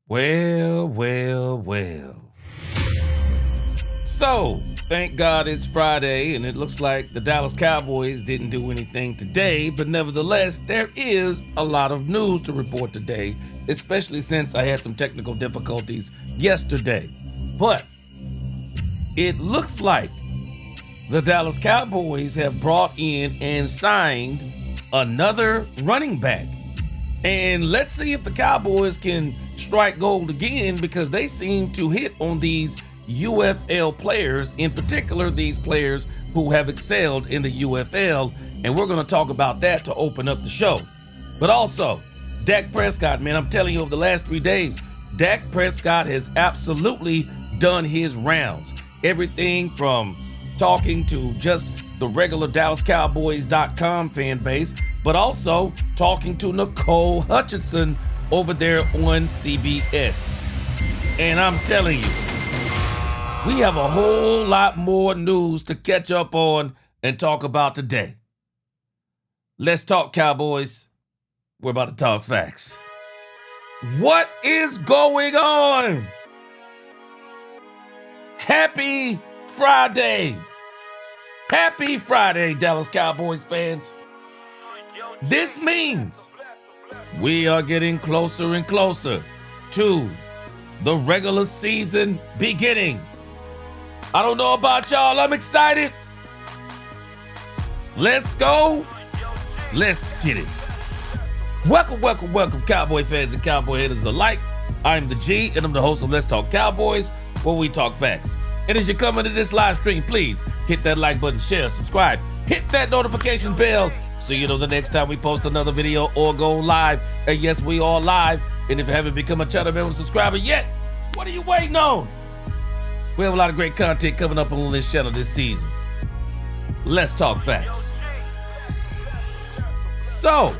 Well, well, well. So, thank God it's Friday, and it looks like the Dallas Cowboys didn't do anything today, but nevertheless, there is a lot of news to report today, especially since I had some technical difficulties yesterday. But it looks like the Dallas Cowboys have brought in and signed another running back. And let's see if the Cowboys can strike gold again, because they seem to hit on these UFL players, in particular these players who have excelled in the UFL, and we're going to talk about that to open up the show. But also, Dak Prescott, man, I'm telling you, over the last 3 days, Dak Prescott has absolutely done his rounds. Everything from talking to just the regular DallasCowboys.com fan base, but also talking to Nicole Hutchinson over there on CBS. And I'm telling you, we have a whole lot more news to catch up on and talk about today. Let's talk Cowboys. We're about to talk facts. What is going on? Happy Friday. Happy Friday, Dallas Cowboys fans. This means we are getting closer and closer to the regular season beginning. I don't know about y'all, I'm excited. Let's go. Let's get it. Welcome, welcome, welcome, Cowboy fans and Cowboy haters alike. I'm the G, and I'm the host of Let's Talk Cowboys, where we talk facts. And as you come into this live stream, please hit that like button, share, subscribe, hit that notification bell so you know the next time we post another video or go live. And yes, we are live. And if you haven't become a channel member subscriber yet, what are you waiting on? We have a lot of great content coming up on this channel this season. Let's talk facts. So,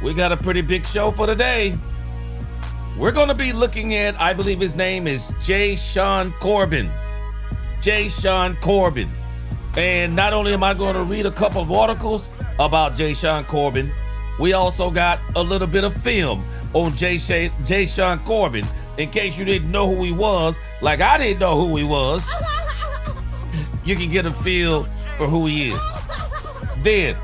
we got a pretty big show for today. We're going to be looking at, I believe his name is Jashaun Corbin. Jashaun Corbin. And not only am I going to read a couple of articles about Jashaun Corbin, we also got a little bit of film on Jashaun Corbin, in case you didn't know who he was, like I didn't know who he was. You can get a feel for who he is. Then,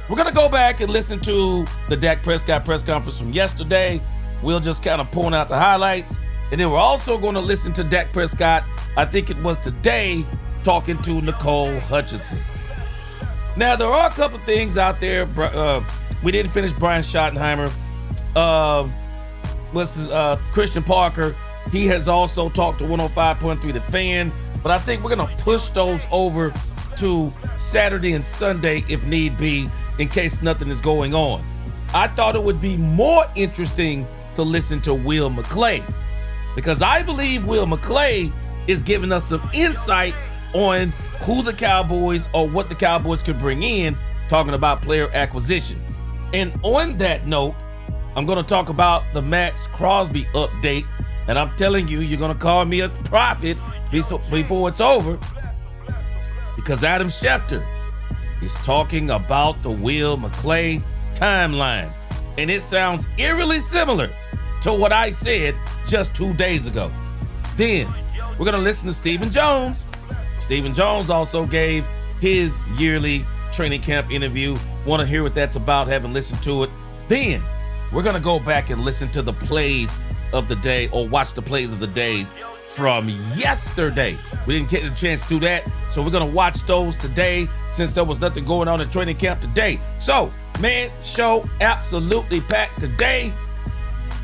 we're going to go back and listen to the Dak Prescott press conference from yesterday. We'll just kind of point out the highlights. And then we're also going to listen to Dak Prescott, I think it was today, talking to Nicole Hutchinson. Now, there are a couple things out there. We didn't finish Brian Schottenheimer. Christian Parker. He has also talked to 105.3 The Fan. But I think we're going to push those over to Saturday and Sunday if need be, in case nothing is going on. I thought it would be more interesting to listen to Will McClay, because I believe Will McClay is giving us some insight on who the Cowboys or what the Cowboys could bring in, talking about player acquisition. And on that note, I'm going to talk about the Maxx Crosby update. And I'm telling you, you're going to call me a prophet before it's over, because Adam Scheffter is talking about the Will McClay timeline. And it sounds eerily similar to what I said just 2 days ago. Then we're going to listen to Stephen Jones. Stephen Jones also gave his yearly training camp interview. Want to hear what that's about? Haven't listened to it. Then we're going to go back and listen to the plays of the day, or watch the plays of the days from yesterday. We didn't get a chance to do that, so we're going to watch those today, since there was nothing going on in training camp today. So, man, show absolutely packed today.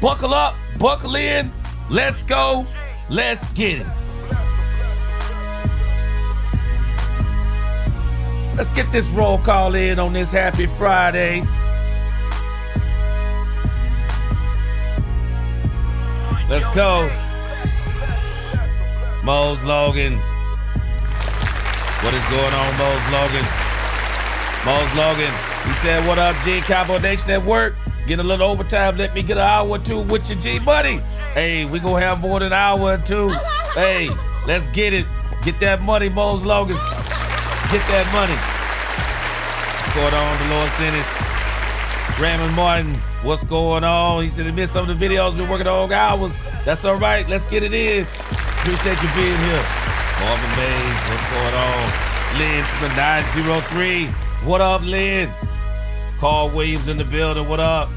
Buckle up, buckle in, let's go, let's get it. Let's get this roll call in on this happy Friday. Let's go. Mose Logan. What is going on, Mose Logan? Mose Logan, he said, what up, G? Cowboy Nation at work. Getting a little overtime. Let me get an hour or two with you, G, buddy. Hey, we gonna have more than an hour or two. Hey, let's get it. Get that money, Mose Logan. Get that money. What's going on, Dolores Ennis? Raymond Martin, what's going on? He said he missed some of the videos, been working long hours. That's all right, let's get it in. Appreciate you being here. Marvin Mays, what's going on? Lynn from the 903, what up, Lynn? Carl Williams in the building, what up?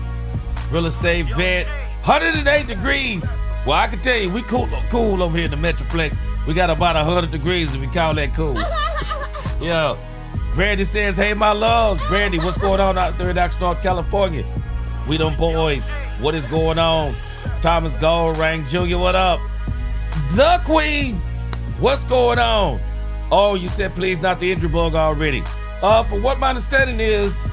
Real estate vet, 108 degrees. Well, I can tell you, we cool over here in the Metroplex. We got about 100 degrees if we call that cool. Yeah. Brandy says, hey, my loves. Brandy, what's going on out there in Oxnard, California? We them boys. What is going on? Thomas Goldring Jr., what up? The Queen, what's going on? Oh, you said please not the injury bug already. For what my understanding is,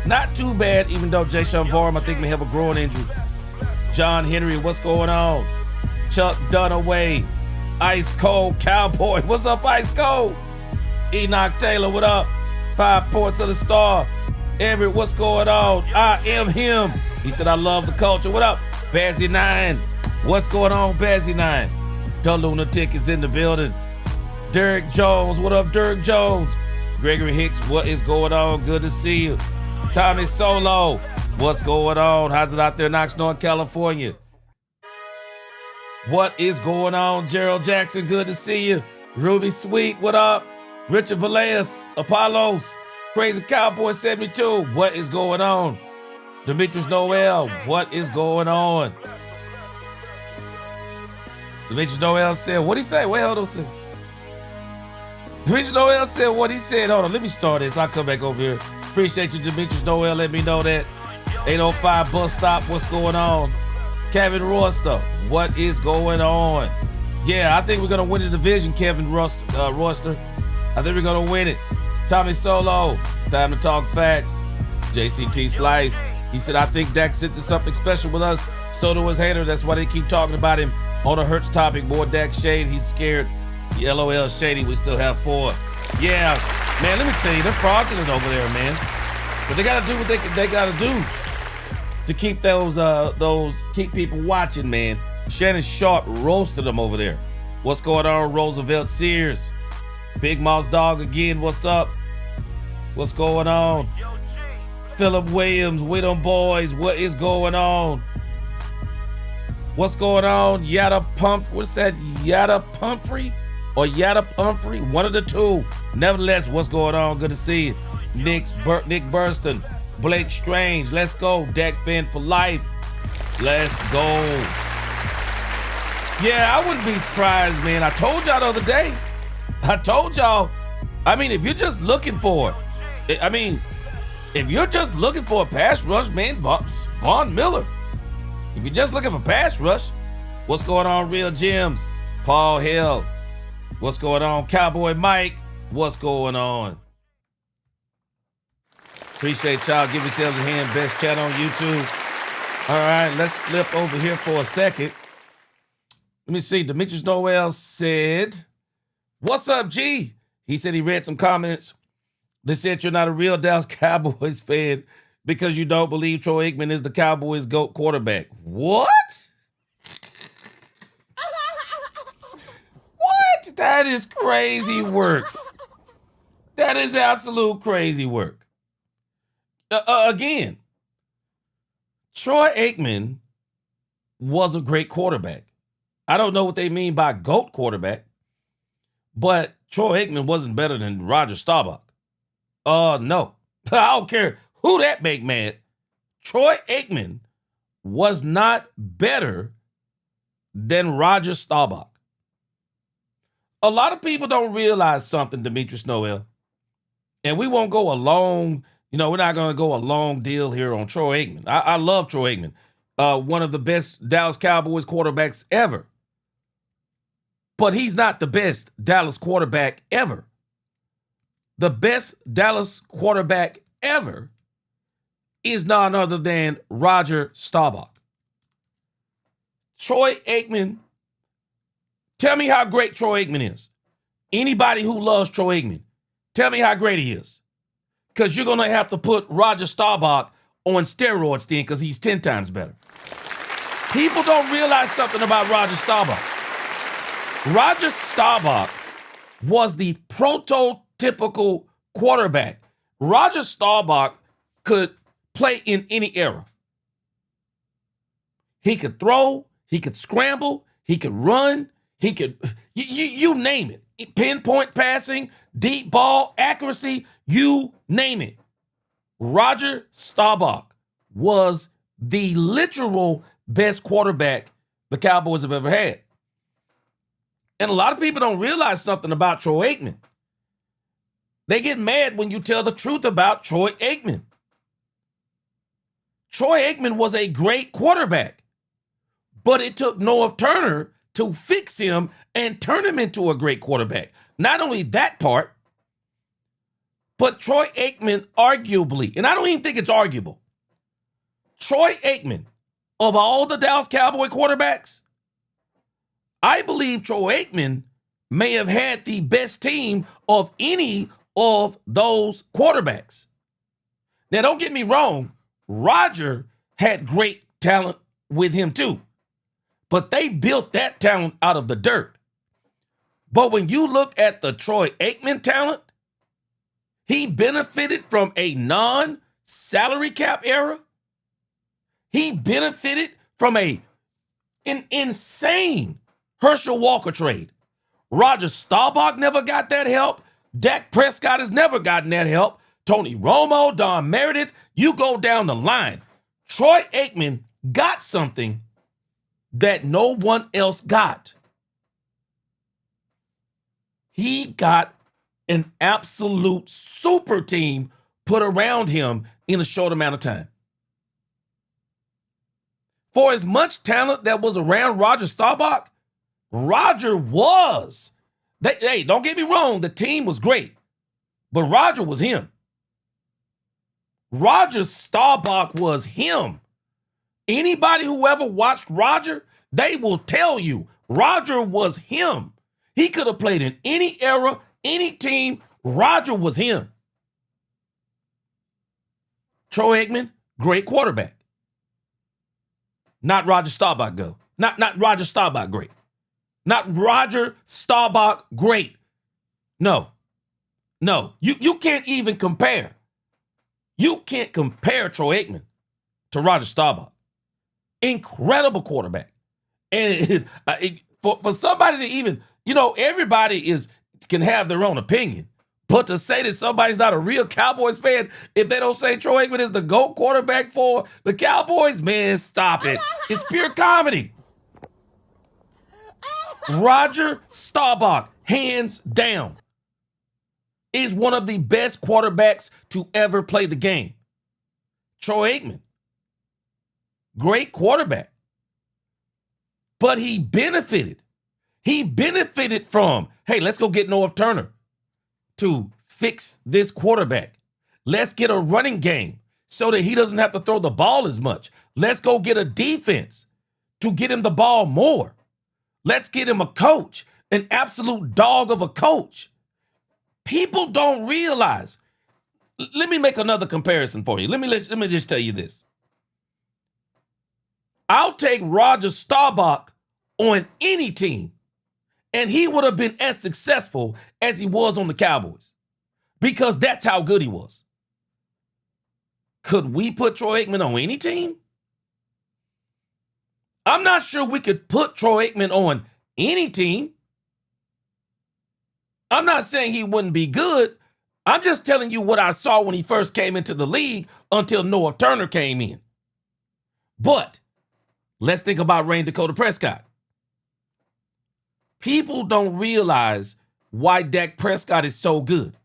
not too bad, even though Jashaun Corbin, I think, may have a growing injury. John Henry, what's going on? Chuck Dunaway, Ice Cold Cowboy, what's up, Ice Cold? Enoch Taylor, what up? 5 points of the star. Everett, what's going on? I am him. He said, I love the culture. What up, Bazzy 9? What's going on, Bazzy 9? The Lunatic is in the building. Derek Jones, what up, Derek Jones? Gregory Hicks, what is going on? Good to see you. Tommy Solo, what's going on? How's it out there in Oxnard, California? What is going on? Gerald Jackson, good to see you. Ruby Sweet, what up? Richard Villegas, Apollos, Crazy Cowboy 72, what is going on? Demetrius Noel, what is going on? Demetrius Noel said, what'd he say? Wait, hold on a second. Demetrius Noel said what he said. Hold on, let me start this. I'll come back over here. Appreciate you, Demetrius Noel. Let me know that. 805 bus stop, what's going on? Kevin Royster, what is going on? Yeah, I think we're going to win the division, Kevin Royster. I think we're going to win it. Tommy Solo, time to talk facts. JCT Slice, he said, I think Dak senses something special with us. So do his hater. That's why they keep talking about him on a Hurts topic. More Dak shade. He's scared. The LOL shady. We still have 4. Yeah, man, let me tell you, they're fraudulent over there, man. But they got to do what they got to do to keep keep people watching, man. Shannon Sharp roasted them over there. What's going on, Roosevelt Sears? Big Mouse Dog again, what's up? What's going on? Philip Williams, with them boys, what is going on? What's going on? What's that? Yada Pumphrey or Yada Pumphrey? One of the two. Nevertheless, what's going on? Good to see you. Nick Burston, Blake Strange, let's go. Dak fan for life. Let's go. Yeah, I wouldn't be surprised, man. I told y'all the other day. I told y'all, I mean, if you're just looking for it, if you're just looking for a pass rush, man, Von Miller. If you're just looking for pass rush, what's going on, Real Gems? Paul Hill, what's going on? Cowboy Mike, what's going on? Appreciate y'all. Give yourselves a hand. Best chat on YouTube. All right, let's flip over here for a second. Let me see. Demetrius Noel said, what's up, G? He said he read some comments. They said you're not a real Dallas Cowboys fan because you don't believe Troy Aikman is the Cowboys' GOAT quarterback. What? What? That is crazy work. That is absolute crazy work. Again, Troy Aikman was a great quarterback. I don't know what they mean by GOAT quarterback, but Troy Aikman wasn't better than Roger Staubach. No. I don't care who that make mad. Troy Aikman was not better than Roger Staubach. A lot of people don't realize something, Demetrius Noel, and we won't go a long, we're not going to go a long deal here on Troy Aikman. I love Troy Aikman, one of the best Dallas Cowboys quarterbacks ever. But he's not the best Dallas quarterback ever. The best Dallas quarterback ever is none other than Roger Staubach. Troy Aikman, tell me how great Troy Aikman is. Anybody who loves Troy Aikman, tell me how great he is. Because you're going to have to put Roger Staubach on steroids then because he's 10 times better. People don't realize something about Roger Staubach. Roger Staubach was the prototypical quarterback. Roger Staubach could play in any era. He could throw, he could scramble, he could run, he could, you name it. Pinpoint passing, deep ball, accuracy, you name it. Roger Staubach was the literal best quarterback the Cowboys have ever had. And a lot of people don't realize something about Troy Aikman. They get mad when you tell the truth about Troy Aikman. Troy Aikman was a great quarterback, but it took Norv Turner to fix him and turn him into a great quarterback. Not only that part, but Troy Aikman arguably, and I don't even think it's arguable, Troy Aikman, of all the Dallas Cowboy quarterbacks, I believe Troy Aikman may have had the best team of any of those quarterbacks. Now, don't get me wrong, Roger had great talent with him too, but they built that talent out of the dirt. But when you look at the Troy Aikman talent, he benefited from a non-salary cap era. He benefited from an insane Herschel Walker trade. Roger Staubach never got that help. Dak Prescott has never gotten that help. Tony Romo, Don Meredith, you go down the line. Troy Aikman got something that no one else got. He got an absolute super team put around him in a short amount of time. For as much talent that was around Roger Staubach, Roger was. Hey, don't get me wrong, the team was great, but Roger was him. Roger Staubach was him. Anybody who ever watched Roger, they will tell you Roger was him. He could have played in any era, any team. Roger was him. Troy Aikman, great quarterback. Not Roger Staubach go. Not Roger Staubach great. Not Roger Staubach great. No. You can't even compare. You can't compare Troy Aikman to Roger Staubach. Incredible quarterback. And for somebody to even, everybody can have their own opinion. But to say that somebody's not a real Cowboys fan if they don't say Troy Aikman is the GOAT quarterback for the Cowboys, man, stop it. It's pure comedy. Roger Staubach, hands down, is one of the best quarterbacks to ever play the game. Troy Aikman, great quarterback. But he benefited. He benefited from, hey, let's go get Norv Turner to fix this quarterback. Let's get a running game so that he doesn't have to throw the ball as much. Let's go get a defense to get him the ball more. Let's get him a coach, an absolute dog of a coach. People don't realize. Let me make another comparison for you. Let me just tell you this. I'll take Roger Staubach on any team, and he would have been as successful as he was on the Cowboys because that's how good he was. Could we put Troy Aikman on any team? I'm not sure we could put Troy Aikman on any team. I'm not saying he wouldn't be good. I'm just telling you what I saw when he first came into the league until Norv Turner came in. But let's think about Rain Dakota Prescott. People don't realize why Dak Prescott is so good.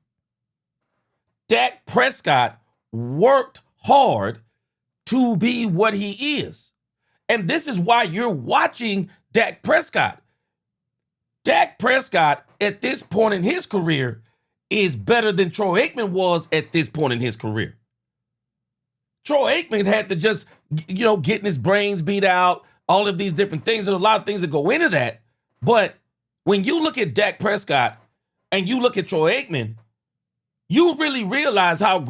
Dak Prescott worked hard to be what he is. And this is why you're watching Dak Prescott. Dak Prescott, at this point in his career, is better than Troy Aikman was at this point in his career. Troy Aikman had to just, getting his brains beat out, all of these different things. There's a lot of things that go into that. But when you look at Dak Prescott and you look at Troy Aikman, you really realize how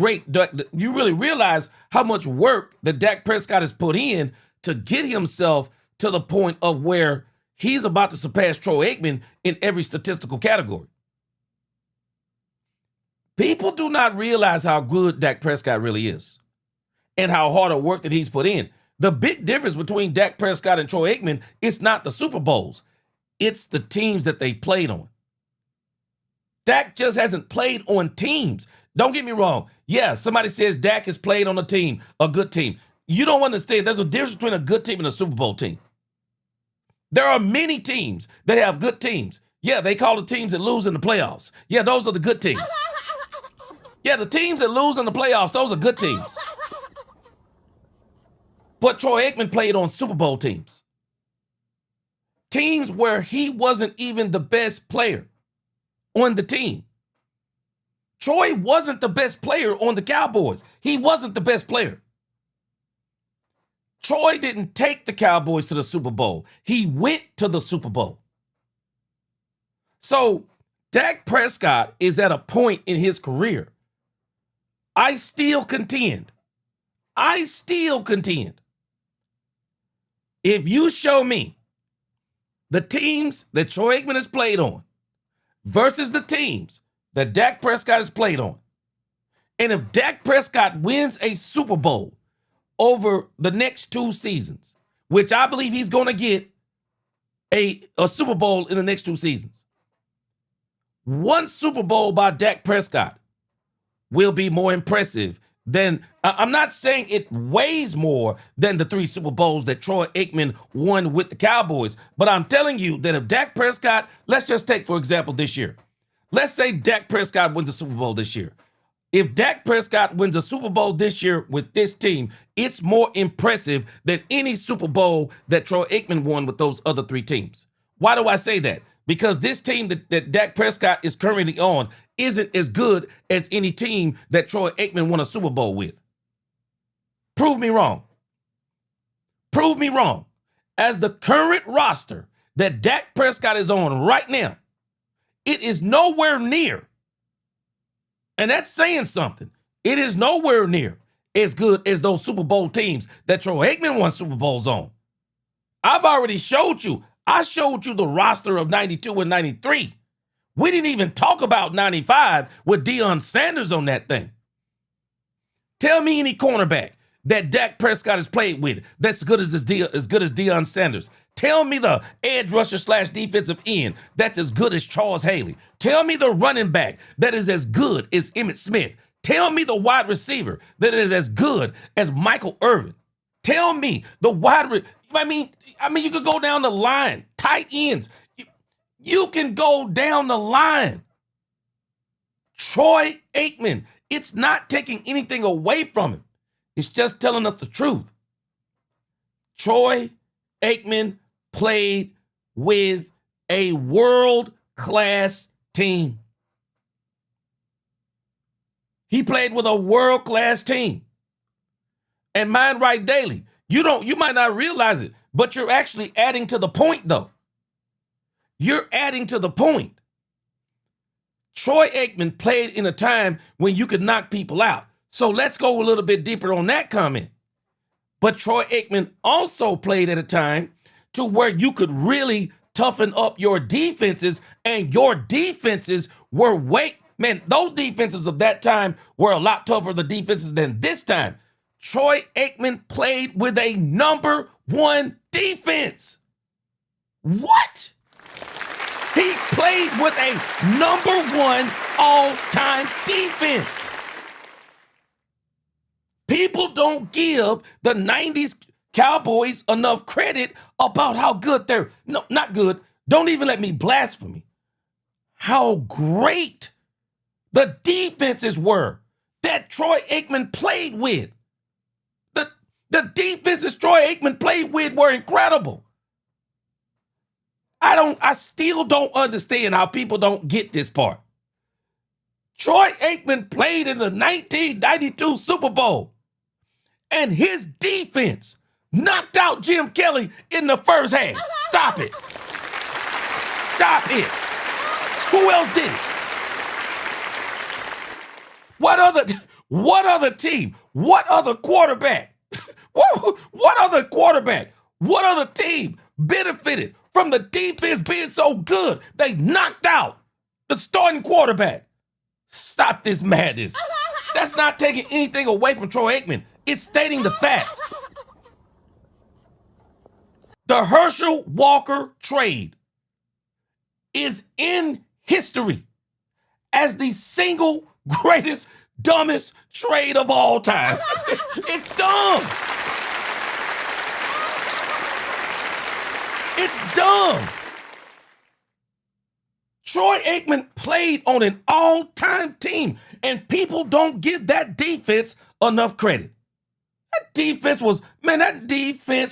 much work that Dak Prescott has put in to get himself to the point of where he's about to surpass Troy Aikman in every statistical category. People do not realize how good Dak Prescott really is. and how hard of work that he's put in. The big difference between Dak Prescott and Troy Aikman is not the Super Bowls. It's the teams that they played on. Dak just hasn't played on teams. Don't get me wrong. Yeah, somebody says Dak has played on a team, a good team. You don't understand. There's a difference between a good team and a Super Bowl team. There are many teams that have good teams. Yeah, they call the teams that lose in the playoffs. Yeah, those are the good teams. Yeah, the teams that lose in the playoffs, those are good teams. But Troy Aikman played on Super Bowl teams. Teams where he wasn't even the best player on the team. Troy wasn't the best player on the Cowboys. He wasn't the best player. Troy didn't take the Cowboys to the Super Bowl. He went to the Super Bowl. So Dak Prescott is at a point in his career. I still contend. If you show me the teams that Troy Aikman has played on versus the teams that Dak Prescott has played on, and if Dak Prescott wins a Super Bowl over the next 2 seasons, which I believe he's going to get a Super Bowl in the next 2 seasons, one Super Bowl by Dak Prescott will be more impressive than, I'm not saying it weighs more than the 3 Super Bowls that Troy Aikman won with the Cowboys, but I'm telling you that if Dak Prescott, let's just take, for example, this year. Let's say Dak Prescott wins the Super Bowl this year. If Dak Prescott wins a Super Bowl this year with this team, it's more impressive than any Super Bowl that Troy Aikman won with those other 3 teams. Why do I say that? Because this team that Dak Prescott is currently on isn't as good as any team that Troy Aikman won a Super Bowl with. Prove me wrong. Prove me wrong. As the current roster that Dak Prescott is on right now, it is nowhere near, and that's saying something, it is nowhere near as good as those Super Bowl teams that Troy Aikman won Super Bowls on. I've already showed you. I showed you the roster of 92 and 93. We didn't even talk about 95 with Deion Sanders on that thing. Tell me any cornerback that Dak Prescott has played with that's as good as Deion Sanders. Tell me the edge rusher / defensive end that's as good as Charles Haley. Tell me the running back that is as good as Emmitt Smith. Tell me the wide receiver that is as good as Michael Irvin. Tell me the I mean, you could go down the line. Tight ends. You can go down the line. Troy Aikman. It's not taking anything away from him. It's just telling us the truth. Troy Aikman played with a world-class team. He played with a world-class team. And mind right daily. You might not realize it, but you're actually adding to the point, though. You're adding to the point. Troy Aikman played in a time when you could knock people out. So let's go a little bit deeper on that comment. But Troy Aikman also played at a time to where you could really toughen up your defenses, and your defenses were those defenses of that time were a lot tougher the defenses than this time. Troy Aikman played with a number 1 defense. What? He played with a number 1 all-time defense. People don't give the 90s Cowboys enough credit about how good they're, no, not good. Don't even let me blaspheme. How great the defenses were that Troy Aikman played with. The defenses Troy Aikman played with were incredible. I still don't understand how people don't get this part. Troy Aikman played in the 1992 Super Bowl, and his defense knocked out Jim Kelly in the first half. Stop it. Stop it. Who else did it? What other team? What other quarterback? What other quarterback? What other team benefited from the defense being so good they knocked out the starting quarterback? Stop this madness. That's not taking anything away from Troy Aikman. It's stating the facts. The Herschel Walker trade is in history as the single greatest, dumbest trade of all time. It's dumb. It's dumb. Troy Aikman played on an all-time team, and people don't give that defense enough credit. That defense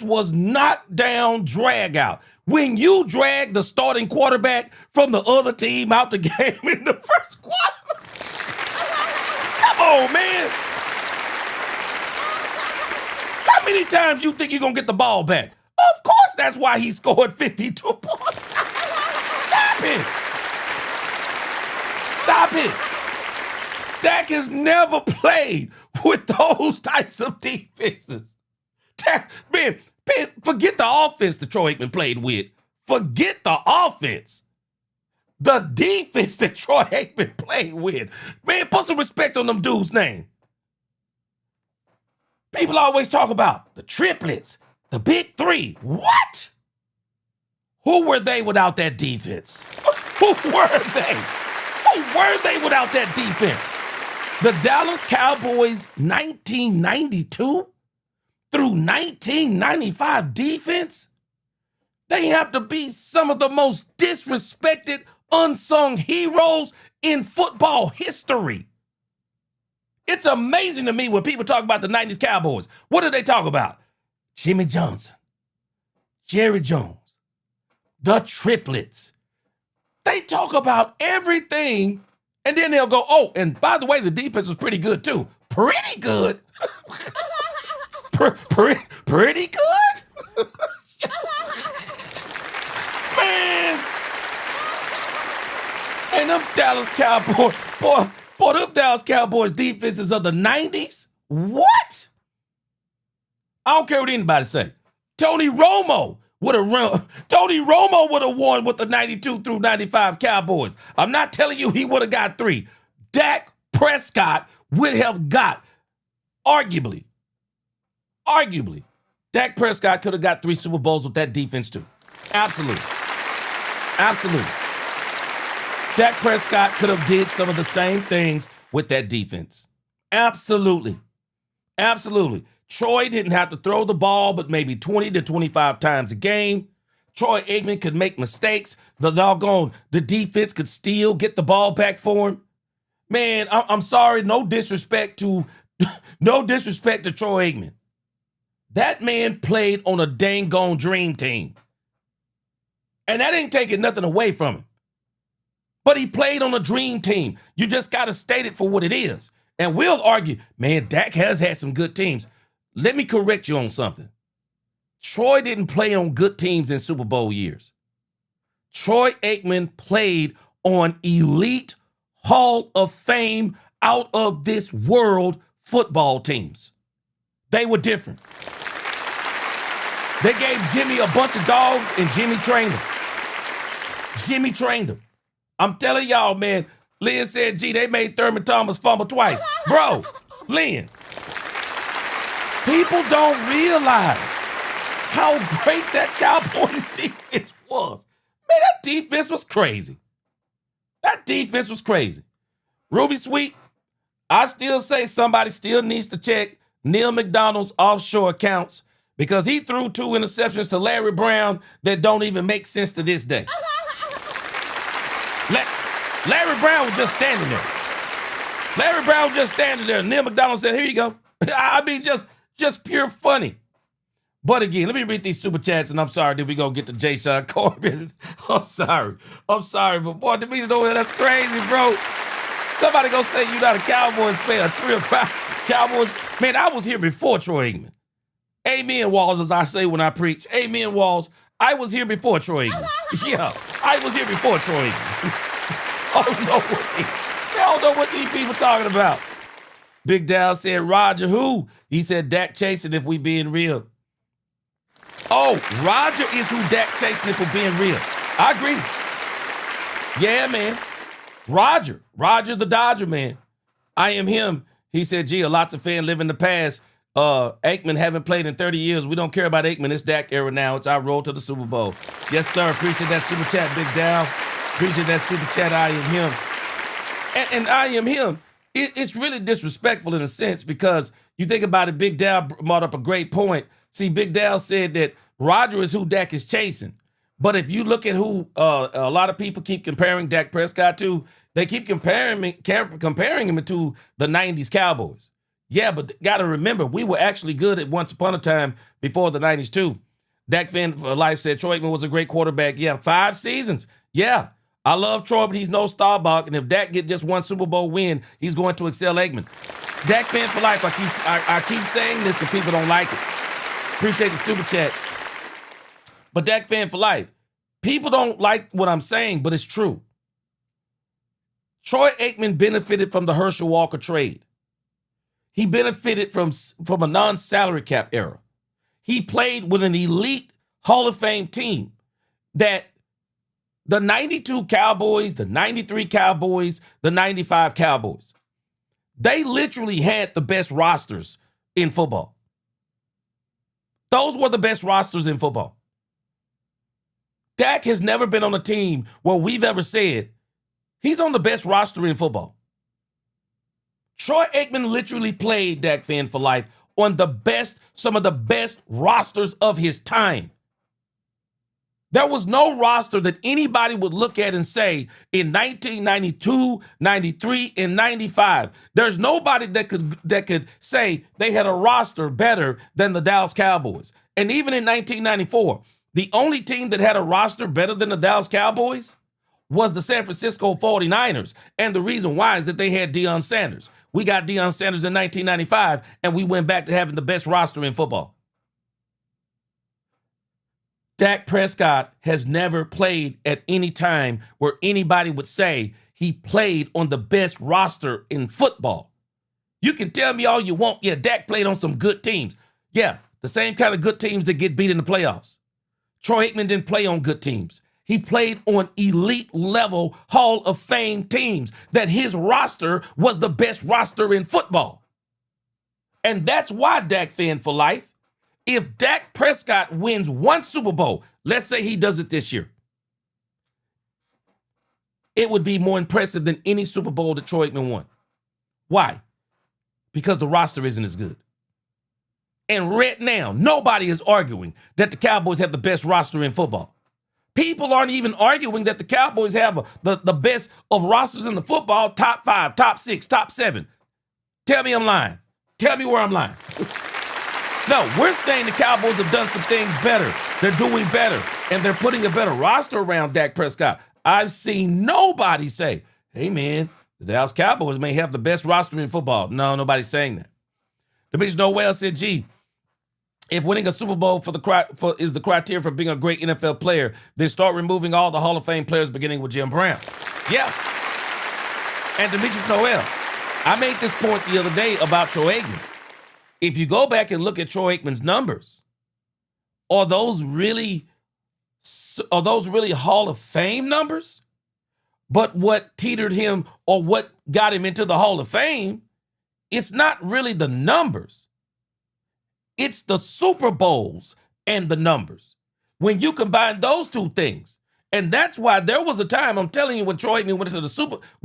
was knockdown, drag out. When you drag the starting quarterback from the other team out the game in the first quarter, come on, man. How many times you think you're going to get the ball back? Of course, that's why he scored 52 points. Stop it. Stop it. Dak has never played with those types of defenses. Man, forget the offense that Troy Aikman played with. Forget the offense. The defense that Troy Aikman played with. Man, put some respect on them dudes' name. People always talk about the triplets, the big three. What? Who were they without that defense? Who were they? Who were they without that defense? The Dallas Cowboys 1992 through 1995 defense, they have to be some of the most disrespected, unsung heroes in football history. It's amazing to me when people talk about the 90s Cowboys. What do they talk about? Jimmy Johnson, Jerry Jones, the triplets. They talk about everything, and then they'll go, oh, and by the way, the defense was pretty good too. Pretty good? Pretty good? Man. And them Dallas Cowboys, boy, them Dallas Cowboys defenses of the 90s? What? I don't care what anybody say. Tony Romo would have won with the 92 through 95 Cowboys. I'm not telling you he would have got 3. Dak Prescott would have got, arguably, Dak Prescott could have got 3 Super Bowls with that defense too. Absolutely. Dak Prescott could have did some of the same things with that defense. Absolutely. Troy didn't have to throw the ball but maybe 20 to 25 times a game. Troy Aikman could make mistakes. The defense could still get the ball back for him. Man, I'm sorry, no disrespect to Troy Aikman. That man played on a dang gone dream team. And that ain't taking nothing away from him. But he played on a dream team. You just got to state it for what it is. And we'll argue, man, Dak has had some good teams. Let me correct you on something. Troy didn't play on good teams in Super Bowl years. Troy Aikman played on elite Hall of Fame, out of this world football teams. They were different. They gave Jimmy a bunch of dogs and Jimmy trained them. I'm telling y'all, man, Lynn said, gee, they made Thurman Thomas fumble twice. Bro, Lynn, people don't realize how great that Cowboys defense was. Man, that defense was crazy. Ruby Sweet, I still say somebody still needs to check Neil McDonald's offshore accounts because he threw 2 interceptions to Larry Brown that don't even make sense to this day. Larry Brown was just standing there. Neil McDonald said, here you go. I mean, just pure funny. But again, let me read these super chats, and I'm sorry that we gonna get to Jashaun Corbin. I'm sorry, but boy, Demetrius, that's crazy, bro. Somebody gonna say you're not a Cowboys fan, a true Cowboys. Man, I was here before Troy Aikman. Amen, Walls, as I say when I preach. Amen, Walls. I was here before Troy Aikman. Yeah, I was here before Troy Aikman. I don't know what these people talking about. Big Dal said, Roger who? He said, Dak chasing if we being real. Oh, Roger is who Dak chasing if we're being real. I agree. Yeah, man. Roger the Dodger, man. I am him. He said, gee, lots of fans live in the past. Aikman haven't played in 30 years. We don't care about Aikman. It's Dak era now. It's our road to the Super Bowl. Yes, sir. Appreciate that super chat, Big Dow. Appreciate that super chat. I am him. And I am him. It's really disrespectful in a sense because you think about it, Big Dow brought up a great point. See, Big Dow said that Roger is who Dak is chasing. But if you look at who a lot of people keep comparing Dak Prescott to, they keep comparing him to the 90s Cowboys. Yeah, but got to remember, we were actually good at once upon a time before the 90s too. Dak Fan for Life said Troy Aikman was a great quarterback. Yeah, 5 seasons. Yeah, I love Troy, but he's no Starbuck. And if Dak get just one Super Bowl win, he's going to excel Aikman. Dak Fan for Life, I keep saying this and people don't like it. Appreciate the super chat. But Dak Fan for Life, people don't like what I'm saying, but it's true. Troy Aikman benefited from the Herschel Walker trade. He benefited from a non-salary cap era. He played with an elite Hall of Fame team that the 92 Cowboys, the 93 Cowboys, the 95 Cowboys, they literally had the best rosters in football. Those were the best rosters in football. Dak has never been on a team where we've ever said he's on the best roster in football. Troy Aikman literally played, Dak Fan for Life, on some of the best rosters of his time. There was no roster that anybody would look at and say in 1992, 93, and 95, there's nobody that could say they had a roster better than the Dallas Cowboys. And even in 1994, the only team that had a roster better than the Dallas Cowboys was the San Francisco 49ers. And the reason why is that they had Deion Sanders. We got Deion Sanders in 1995, and we went back to having the best roster in football. Dak Prescott has never played at any time where anybody would say he played on the best roster in football. You can tell me all you want. Yeah, Dak played on some good teams. Yeah, the same kind of good teams that get beat in the playoffs. Troy Aikman didn't play on good teams. He played on elite level Hall of Fame teams that his roster was the best roster in football. And that's why, Dak Fan for Life, if Dak Prescott wins one Super Bowl, let's say he does it this year, it would be more impressive than any Super Bowl that Troy Aikman won. Why? Because the roster isn't as good. And right now, nobody is arguing that the Cowboys have the best roster in football. People aren't even arguing that the Cowboys have the best of rosters in the football, top 5, top 6, top 7. Tell me I'm lying. Tell me where I'm lying. No, we're saying the Cowboys have done some things better. They're doing better, and they're putting a better roster around Dak Prescott. I've seen nobody say, hey, man, the Dallas Cowboys may have the best roster in football. No, nobody's saying that. Demetrius Noel said, gee, if winning a Super Bowl is the criteria for being a great NFL player, then start removing all the Hall of Fame players beginning with Jim Brown. Yeah. And Demetrius Noel, I made this point the other day about Troy Aikman. If you go back and look at Troy Aikman's numbers, are those really Hall of Fame numbers? But what teetered him or what got him into the Hall of Fame, it's not really the numbers. It's the Super Bowls and the numbers. When you combine those two things, and that's why there was a time, I'm telling you, when Troy Aikman went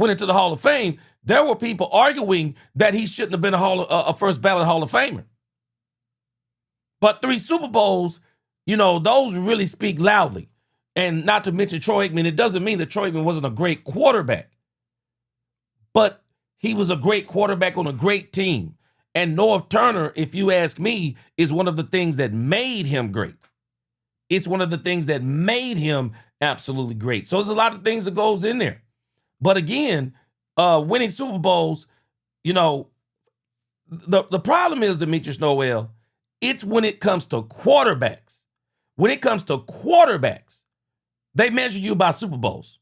into the Hall of Fame, there were people arguing that he shouldn't have been a first ballot Hall of Famer. But 3 Super Bowls, those really speak loudly. And not to mention Troy Aikman, it doesn't mean that Troy Aikman wasn't a great quarterback, but he was a great quarterback on a great team. And North Turner, if you ask me, is one of the things that made him great. It's one of the things that made him absolutely great. So there's a lot of things that goes in there. But again, winning Super Bowls, the problem is, Demetrius Noel, it's when it comes to quarterbacks. When it comes to quarterbacks, they measure you by Super Bowls.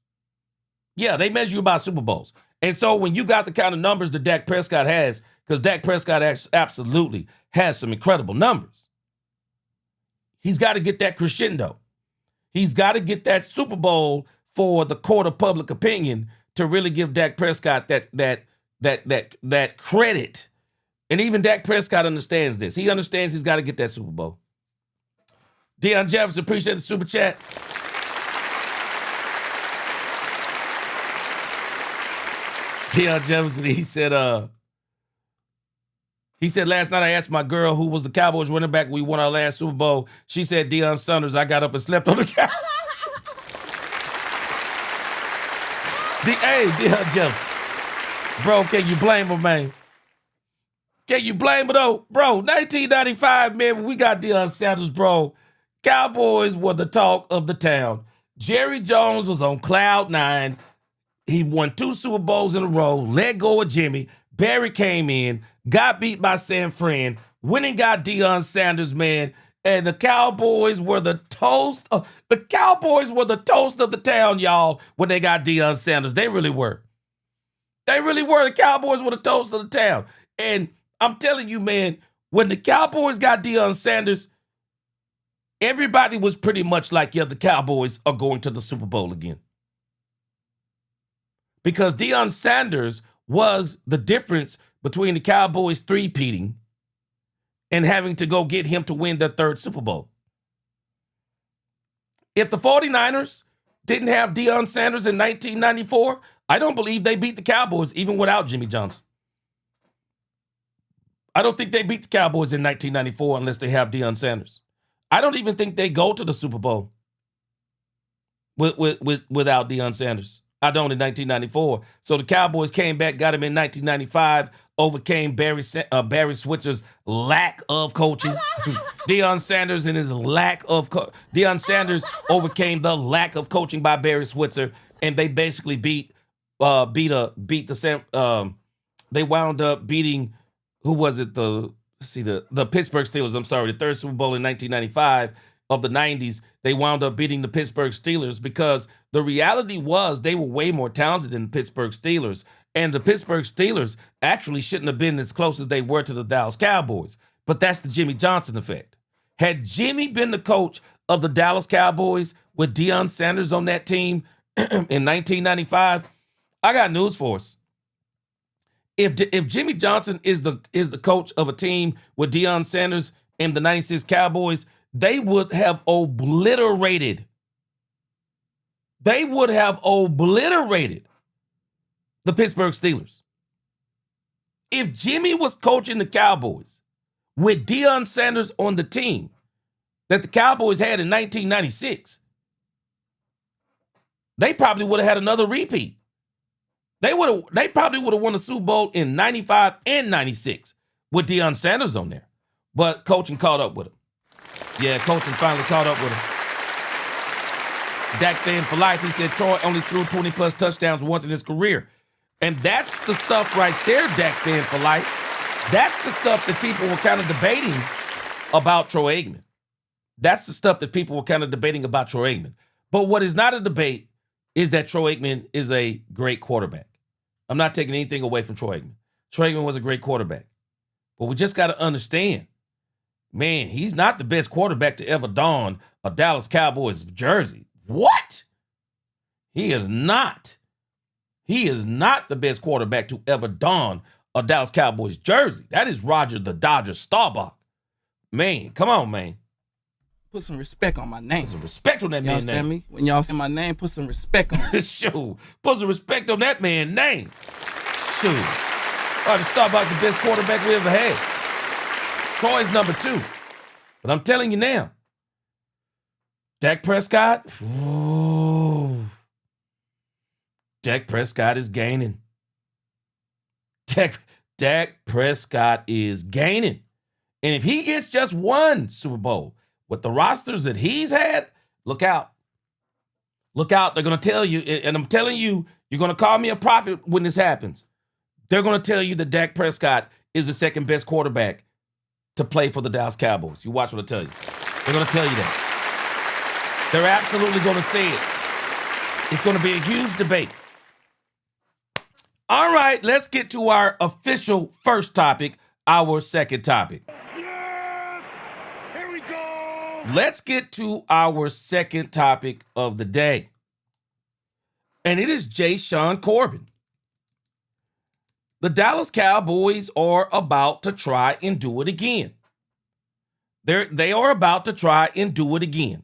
Yeah, they measure you by Super Bowls. And so when you got the kind of numbers that Dak Prescott has, because Dak Prescott absolutely has some incredible numbers, he's got to get that crescendo. He's got to get that Super Bowl for the court of public opinion to really give Dak Prescott that credit And even Dak Prescott understands this. He understands he's got to get that Super Bowl. Deion Jefferson, appreciate the super chat. Deion Jefferson, he said, last night I asked my girl who was the Cowboys running back we won our last Super Bowl. She said Deion Sanders. I got up and slept on the couch. Hey, Deion Jefferson. Bro, can you blame him, man? Can you blame him, though? Bro, 1995, man, when we got Deion Sanders, bro, Cowboys were the talk of the town. Jerry Jones was on cloud nine. He won 2 Super Bowls in a row, let go of Jimmy. Barry came in, got beat by San Fran, went and got Deion Sanders, man. And the Cowboys were the toast of the town, y'all, when they got Deion Sanders. They really were. They really were. The Cowboys were the toast of the town. And I'm telling you, man, when the Cowboys got Deion Sanders, everybody was pretty much like, yeah, the Cowboys are going to the Super Bowl again. Because Deion Sanders was the difference between the Cowboys three-peating and having to go get him to win their 3rd Super Bowl. If the 49ers didn't have Deion Sanders in 1994, I don't believe they beat the Cowboys even without Jimmy Johnson. I don't think they beat the Cowboys in 1994 unless they have Deion Sanders. I don't even think they go to the Super Bowl without Deion Sanders. I don't in 1994. So the Cowboys came back, got him in 1995, overcame Barry Switzer's lack of coaching. Deion Sanders and his lack of Deion Sanders overcame the lack of coaching by Barry Switzer, and they basically they wound up beating, who was it? The Pittsburgh Steelers. I'm sorry, the 3rd Super Bowl in 1995 of the 90s. They wound up beating the Pittsburgh Steelers because the reality was they were way more talented than the Pittsburgh Steelers. And the Pittsburgh Steelers actually shouldn't have been as close as they were to the Dallas Cowboys. But that's the Jimmy Johnson effect. Had Jimmy been the coach of the Dallas Cowboys with Deion Sanders on that team in 1995, I got news for us. If Jimmy Johnson is the coach of a team with Deion Sanders and the 96 Cowboys, they would have obliterated. They would have obliterated the Pittsburgh Steelers. If Jimmy was coaching the Cowboys with Deion Sanders on the team that the Cowboys had in 1996, they probably would have had another repeat. They probably would have won the Super Bowl in 95 and 96 with Deion Sanders on there. But coaching caught up with him. Yeah, coaching finally caught up with him. Dak fan for life. He said Troy only threw 20-plus touchdowns once in his career. And that's the stuff right there, Dak fan for life. That's the stuff that people were kind of debating about Troy Aikman. That's the stuff that people were kind of debating about Troy Aikman. But what is not a debate is that Troy Aikman is a great quarterback. I'm not taking anything away from Troy Aikman. Troy Aikman was a great quarterback. But we just got to understand, man, he's not the best quarterback to ever don a Dallas Cowboys jersey. What? He is not. He is not the best quarterback to ever don a Dallas Cowboys jersey. That is Roger the Dodger Staubach. Man, come on, man. Put some respect on my name. Put some respect on that man's name. Me? When y'all say my name, put some respect on it. Shoot. Put some respect on that man's name. Shoot. Roger Staubach, the best quarterback we ever had. Troy's number 2. But I'm telling you now, Dak Prescott, ooh, Dak Prescott is gaining. Dak Prescott is gaining. And if he gets just one Super Bowl with the rosters that he's had, look out. Look out. They're going to tell you, and I'm telling you, you're going to call me a prophet when this happens. They're going to tell you that Dak Prescott is the second best quarterback to play for the Dallas Cowboys. You watch what I tell you. They're going to tell you that. They're absolutely going to say it. It's going to be a huge debate. All right, let's get to our official first topic, our second topic. Yes! Here we go! Let's get to our second topic of the day. And it is Jashaun Corbin. The Dallas Cowboys are about to try and do it again. They are about to try and do it again.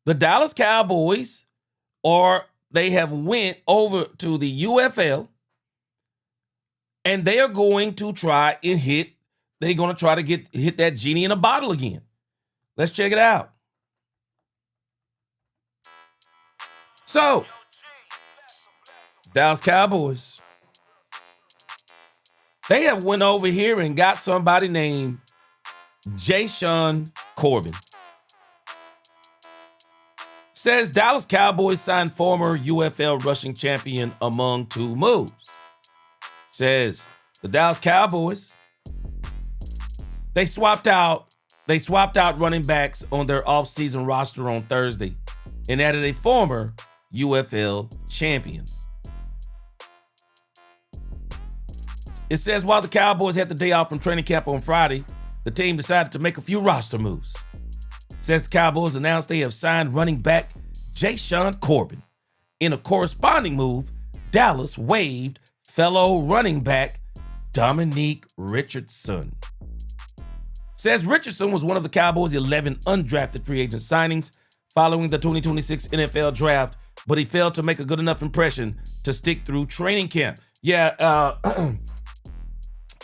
The Dallas Cowboys they have went over to the UFL, and they are going to try and hit that genie in a bottle again. Let's check it out. So, Dallas Cowboys, they have went over here and got somebody named Jashaun Corbin. Says Dallas Cowboys signed former UFL rushing champion among two moves. Says the Dallas Cowboys, they swapped out running backs on their offseason roster on Thursday and added a former UFL champion. It says while the Cowboys had the day off from training camp on Friday, the team decided to make a few roster moves. It says the Cowboys announced they have signed running back Jashaun Corbin. In a corresponding move, Dallas waived fellow running back Dominique Richardson. Says Richardson was one of the Cowboys' 11 undrafted free agent signings following the 2026 NFL draft, but he failed to make a good enough impression to stick through training camp. Yeah,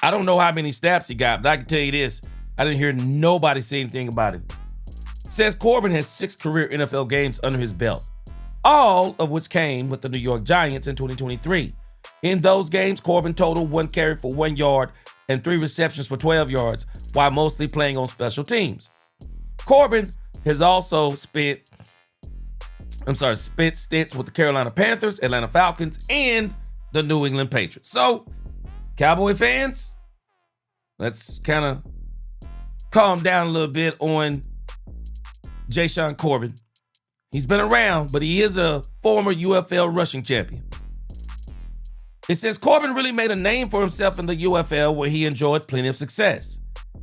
I don't know how many snaps he got, but I can tell you this. I didn't hear nobody say anything about it. Says Corbin has 6 career NFL games under his belt, all of which came with the New York Giants in 2023. In those games, Corbin totaled 1 carry for 1 yard and 3 receptions for 12 yards, while mostly playing on special teams. Corbin has also spent stints with the Carolina Panthers, Atlanta Falcons, and the New England Patriots. So, Cowboy fans, let's kind of calm down a little bit on Jashaun Corbin. He's been around, but he is a former UFL rushing champion. It says Corbin really made a name for himself in the UFL where he enjoyed plenty of success.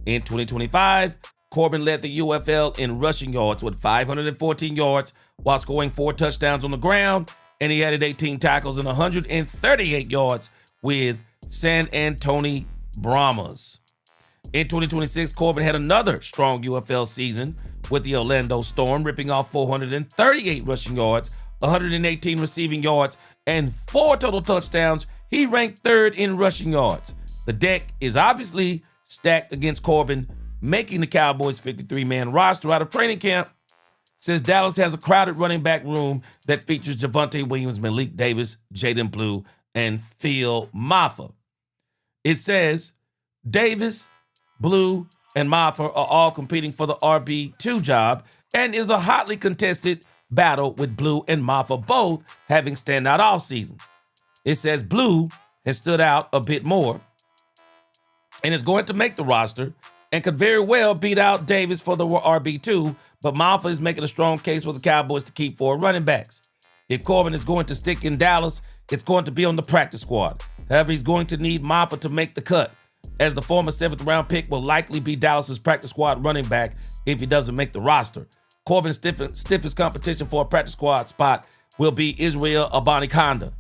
In 2025, Corbin led the UFL in rushing yards with 514 yards while scoring 4 touchdowns on the ground, and he added 18 tackles and 138 yards with San Antonio Brahmas. In 2026, Corbin had another strong UFL season with the Orlando Storm, ripping off 438 rushing yards, 118 receiving yards, and 4 total touchdowns. He ranked 3rd in rushing yards. The deck is obviously stacked against Corbin, making the Cowboys' 53-man roster out of training camp. Says Dallas has a crowded running back room that features Javonte Williams, Malik Davis, Jaden Blue, and Phil Maffa. It says Davis, Blue, and Maffa are all competing for the RB2 job and is a hotly contested battle with Blue and Maffa both having standout off seasons. It says Blue has stood out a bit more and is going to make the roster and could very well beat out Davis for the RB2, but Maffa is making a strong case for the Cowboys to keep 4 running backs. If Corbin is going to stick in Dallas, it's going to be on the practice squad. However, he's going to need Maffa to make the cut, as the former 7th round pick will likely be Dallas's practice squad running back if he doesn't make the roster. Corbin's stiffest competition for a practice squad spot will be Israel Abanikanda,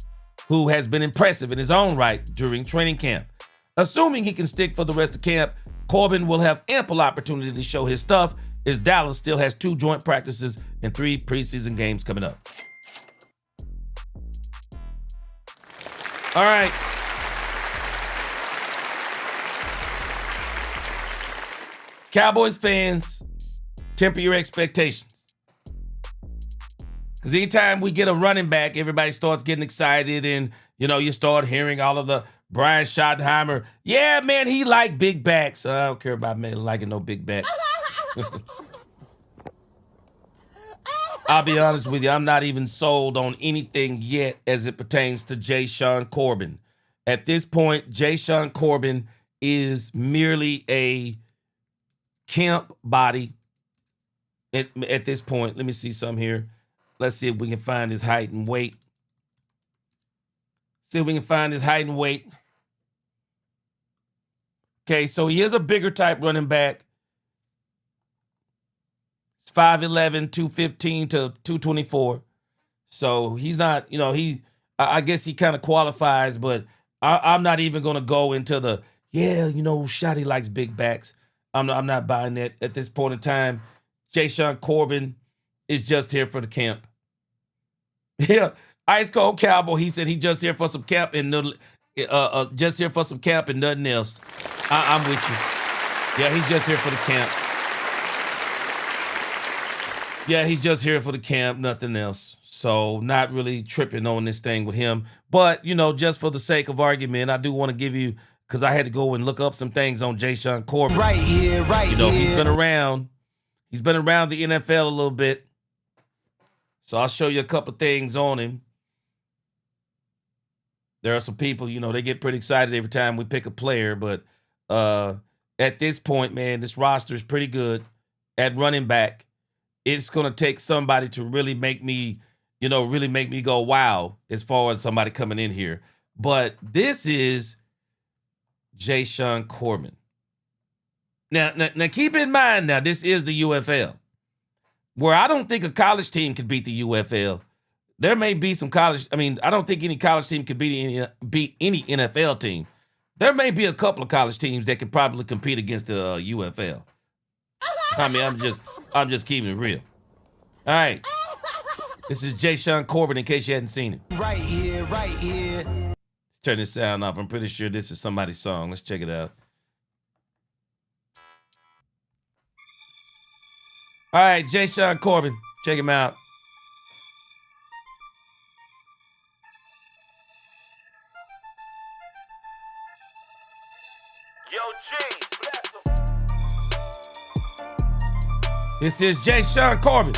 who has been impressive in his own right during training camp. Assuming he can stick for the rest of camp, Corbin will have ample opportunity to show his stuff, as Dallas still has 2 joint practices and 3 preseason games coming up. All right. Cowboys fans, temper your expectations. Because anytime we get a running back, everybody starts getting excited and, you start hearing all of the Brian Schottenheimer. Yeah, man, he like big backs. I don't care about me liking no big backs. I'll be honest with you, I'm not even sold on anything yet as it pertains to Jashaun Corbin. At this point, Jashaun Corbin is merely a camp body. At this point, let me see some here. Let's see if we can find his height and weight. Okay, so he is a bigger type running back. It's 5'11", 215 to 224. So he's not, I guess he kind of qualifies, but I'm not even going to go into the, Shotty likes big backs. I'm not buying that at this point in time. Jashaun Corbin is just here for the camp. Yeah, Ice Cold Cowboy. He said he just here for some camp and nothing else. I'm with you. Yeah, he's just here for the camp. Yeah, he's just here for the camp, nothing else. So not really tripping on this thing with him. But, just for the sake of argument, I do want to give you, because I had to go and look up some things on Jashaun Corbin. Right here. He's been around. He's been around the NFL a little bit. So I'll show you a couple things on him. There are some people, they get pretty excited every time we pick a player. But at this point, man, this roster is pretty good at running back. It's going to take somebody to really make me go, wow, as far as somebody coming in here. But this is Jashaun Corbin. Now, keep in mind, this is the UFL, where I don't think a college team could beat the UFL. There may be some college. I don't think any college team could beat any NFL team. There may be a couple of college teams that could probably compete against the UFL. I'm just keeping it real. All right. This is Jashaun Corbin, in case you hadn't seen it. Right here. Let's turn this sound off. I'm pretty sure this is somebody's song. Let's check it out. All right, Jashaun Corbin. Check him out. Yo, G, bless him. This is Jashaun Corbin.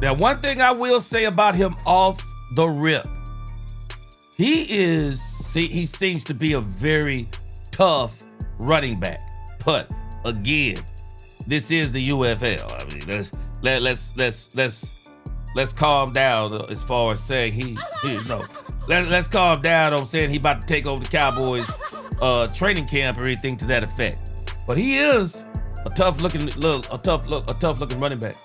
Now, one thing I will say about him off the rip, he seems to be a very tough running back. But again, this is the UFL. Let's calm down as far as saying let's calm down on saying he about to take over the Cowboys training camp or anything to that effect. But he is a tough looking running back.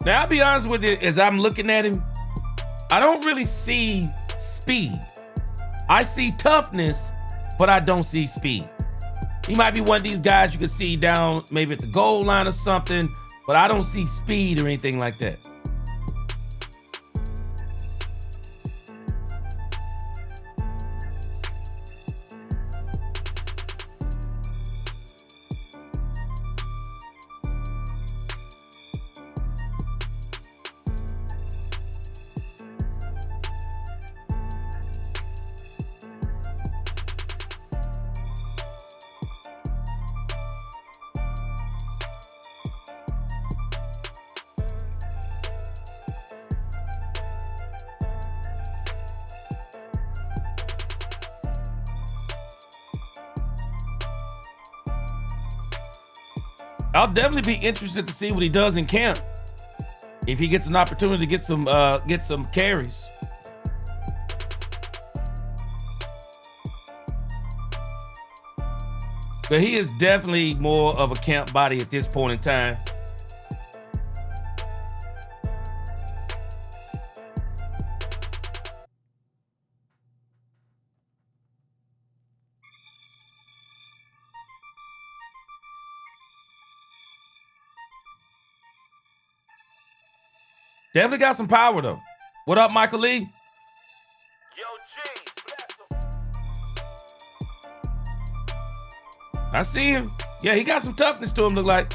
Now, I'll be honest with you, as I'm looking at him, I don't really see speed. I see toughness, but I don't see speed. He might be one of these guys you can see down maybe at the goal line or something, but I don't see speed or anything like that. I'll definitely be interested to see what he does in camp. If he gets an opportunity to get some carries. But he is definitely more of a camp body at this point in time. Definitely got some power, though. What up, Michael Lee? Yo, G, bless him. I see him. Yeah, he got some toughness to him, look like.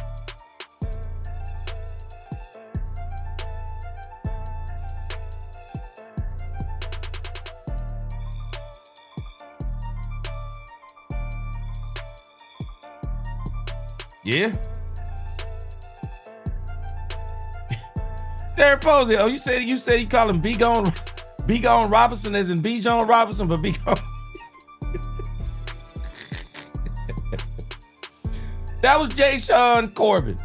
Yeah. Derek Posey. Oh, you said you call him B Gone Robinson as in B John Robinson, but B Gone. That was Jashaun Corbin.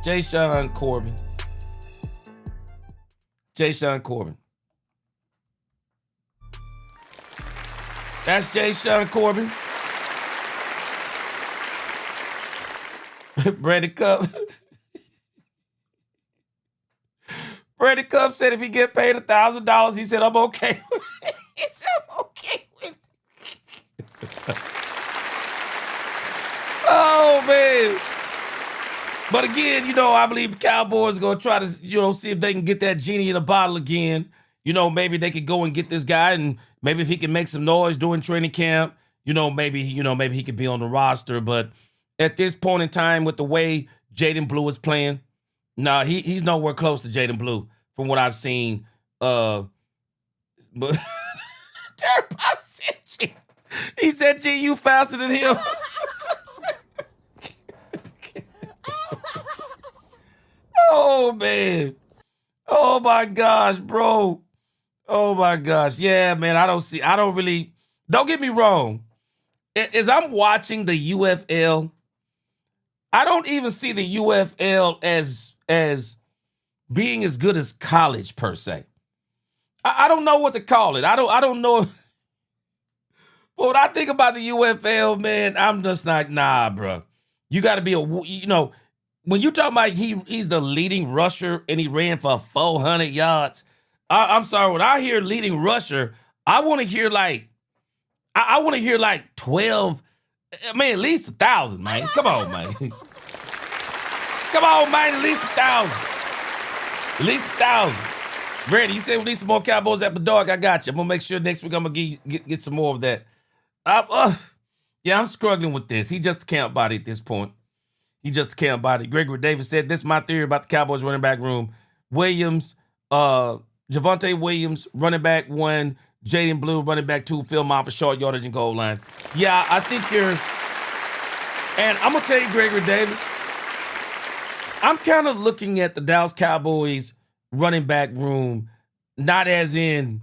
Jashaun Corbin. Jashaun Corbin. That's Jashaun Corbin. Brandon Cup. Brandon Cup said if he get paid $1,000, he said, I'm okay. He said, I'm okay with it. Oh, man. But again, I believe the Cowboys are going to try to, see if they can get that genie in a bottle again. Maybe they could go and get this guy, and maybe if he can make some noise during training camp, maybe he could be on the roster. But at this point in time, with the way Jaden Blue is playing, he's nowhere close to Jaden Blue from what I've seen. But he said, G, you faster than him. Oh, man. Oh, my gosh, bro. Oh, my gosh. Yeah, man, don't get me wrong. As I'm watching the UFL, I don't even see the UFL as being as good as college, per se. I don't know what to call it. I don't know. But when I think about the UFL, man, I'm just like, nah, bro. You got to be when you talk about he's the leading rusher and he ran for 400 yards. I'm sorry, when I hear leading rusher, I want to hear like 12, man, at least 1,000, man. Come on, man. Come on, man, at least 1,000. At least 1,000. Brandon, you said we need some more Cowboys after dark. I got you. I'm going to make sure next week I'm going to get some more of that. I'm struggling with this. He just a camp body at this point. He just a camp body. Gregory Davis said, this is my theory about the Cowboys running back room. Javonte Williams, running back 1, Jaden Blue, running back 2, Phil Moffitt, short yardage and goal line. Yeah, I think and I'm going to tell you, Gregory Davis, I'm kind of looking at the Dallas Cowboys running back room, not as in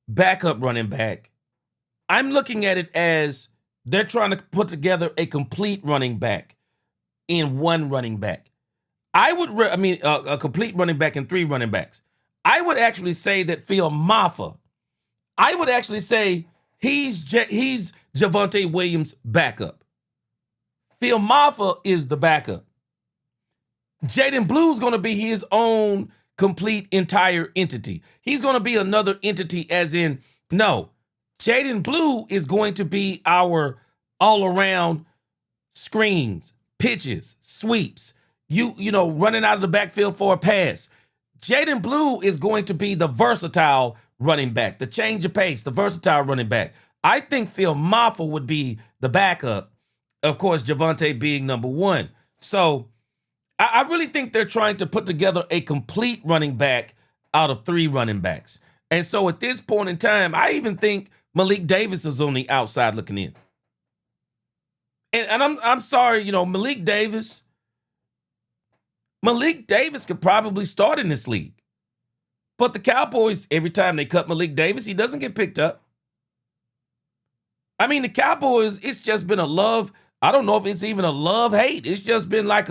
backup running back. I'm looking at it as they're trying to put together a complete running back in one running back. A complete running back and 3 running backs. I would actually say that Phil Moffitt, I would actually say he's Javonte Williams' backup. Phil Moffitt is the backup. Jaden Blue's going to be his own complete entire entity. He's going to be another entity as in, no, Jaden Blue is going to be our all-around screens, pitches, sweeps, running out of the backfield for a pass. Jaden Blue is going to be the versatile running back, the change of pace, the versatile running back. I think Phil Moffitt would be the backup, of course, Javonte being number 1. So I really think they're trying to put together a complete running back out of 3 running backs. And so at this point in time, I even think Malik Davis is on the outside looking in. And I'm sorry, Malik Davis could probably start in this league. But the Cowboys, every time they cut Malik Davis, he doesn't get picked up. I mean, the Cowboys, it's just been a love. I don't know if it's even a love-hate. It's just been like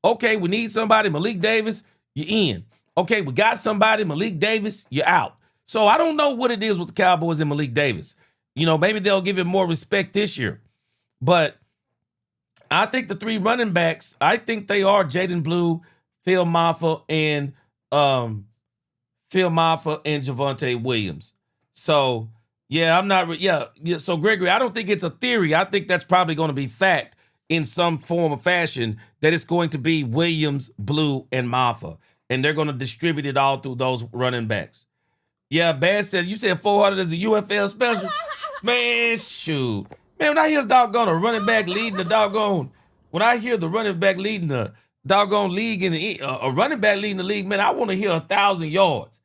okay, we need somebody, Malik Davis, you're in. Okay, we got somebody, Malik Davis, you're out. So I don't know what it is with the Cowboys and Malik Davis. Maybe they'll give him more respect this year. But I think the 3 running backs, I think they are Jaden Blue, Phil Moffitt, and Javonte Williams. So, yeah, I'm not. So, Gregory, I don't think it's a theory. I think that's probably going to be fact in some form or fashion that it's going to be Williams, Blue, and Moffitt. And they're going to distribute it all through those running backs. Yeah, Bass said, you said 400 is a UFL special? Man, shoot. Man, when I hear doggone a running back leading the doggone, when I hear the running back leading the doggone league a running back leading the league, man, I want to hear 1,000 yards.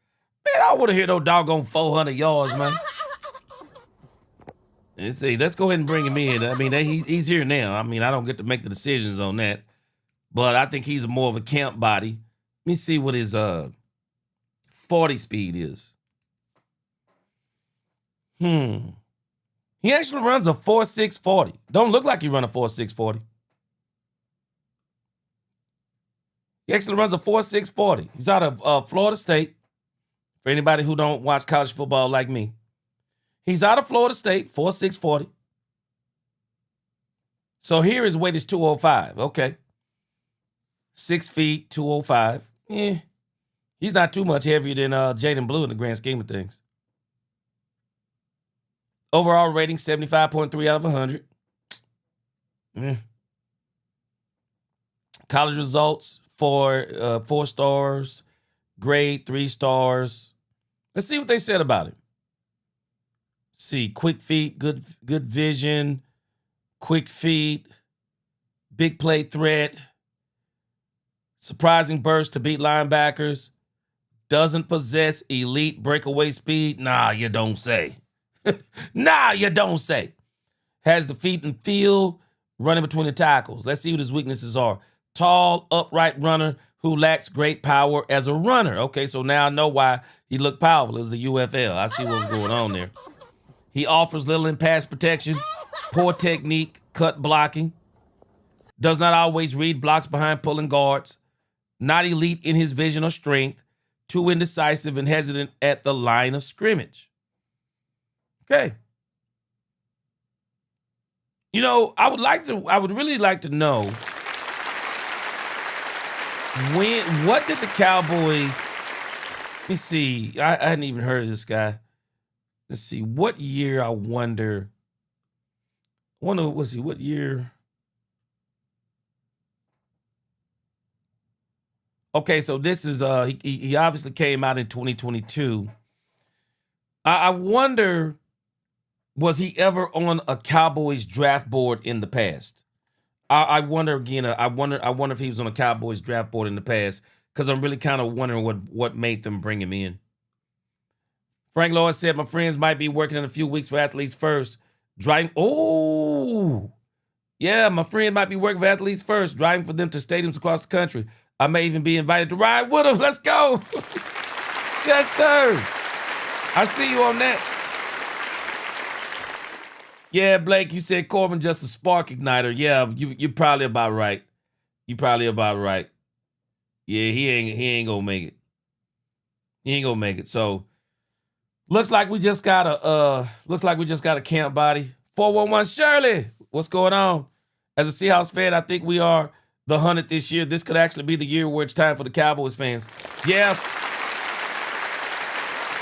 Man, I want to hear those doggone 400 yards, man. Let's see. Let's go ahead and bring him in. I mean, he's here now. I mean, I don't get to make the decisions on that, but I think he's more of a camp body. me see what his 40 speed is. He actually runs a 4.640. Don't look like he run a 4.640. He actually runs a 4.640. He's out of Florida State. For anybody who don't watch college football like me. He's out of Florida State, 4.640. So here his weight is 205. Okay. 6 feet, 205. He's not too much heavier than Jaden Blue in the grand scheme of things. Overall rating, 75.3 out of 100. College results, 4 stars. Grade, 3 stars. Let's see what they said about him. See, quick feet, good vision, quick feet, big play threat, surprising burst to beat linebackers, doesn't possess elite breakaway speed. Nah, you don't say. Nah, you don't say. Has the feet and feel, running between the tackles. Let's see what his weaknesses are. Tall, upright runner who lacks great power as a runner. Okay, so now I know why he looked powerful. It was the UFL. I see what was going on there. He offers little in pass protection, poor technique, cut blocking, does not always read blocks behind pulling guards, not elite in his vision or strength, too indecisive and hesitant at the line of scrimmage. Okay. You know, I would really like to know what did the Cowboys, let me see, I hadn't even heard of this guy. Let's see, what year, I wonder, what year? Okay, so this is, he obviously came out in 2022. I wonder, was he ever on a Cowboys draft board in the past? I wonder again, I wonder if he was on a Cowboys draft board in the past, because I'm really kind of wondering what made them bring him in. Frank Lloyd said, my friends might be working in a few weeks for Athletes First. Driving, yeah, my friend might be working for Athletes First, driving for them to stadiums across the country. I may even be invited to ride with them. Let's go. Yes, sir. I see you on that. Yeah, Blake, you said Corbin just a spark igniter. Yeah, you're probably about right. You're probably about right. Yeah, he ain't gonna make it. He ain't gonna make it. So looks like we just got a camp body. 411 Shirley, what's going on? As a Seahawks fan, I think we are the 100th this year. This could actually be the year where it's time for the Cowboys fans. Yeah.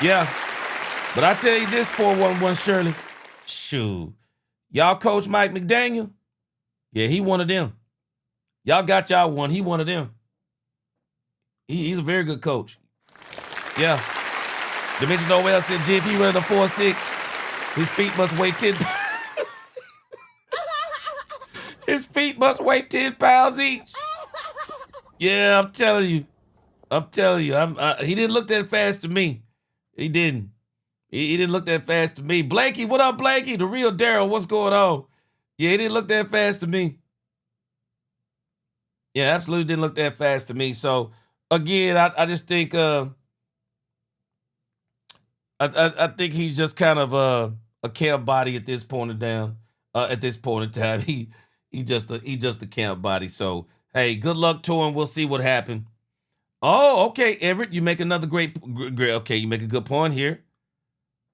Yeah. But I tell you this, 411 Shirley. Shoot. Y'all coach Mike McDaniel? Yeah, he one of them. Y'all got y'all one. He one of them. He's a very good coach. Yeah. Dimension Noel said, G, if he running a 4.6, his feet must weigh 10 pounds. His feet must weigh 10 pounds each. Yeah, I'm telling you. He didn't look that fast to me. He didn't. He didn't look that fast to me. Blakey, what up, Blakey? The real Daryl, what's going on? Yeah, he didn't look that fast to me. Yeah, absolutely didn't look that fast to me. So, again, I just think I think he's just kind of a camp body at this point in time. He just a camp body. So, hey, good luck to him. We'll see what happens. Oh, okay, Everett, you make another great. Okay, you make a good point here.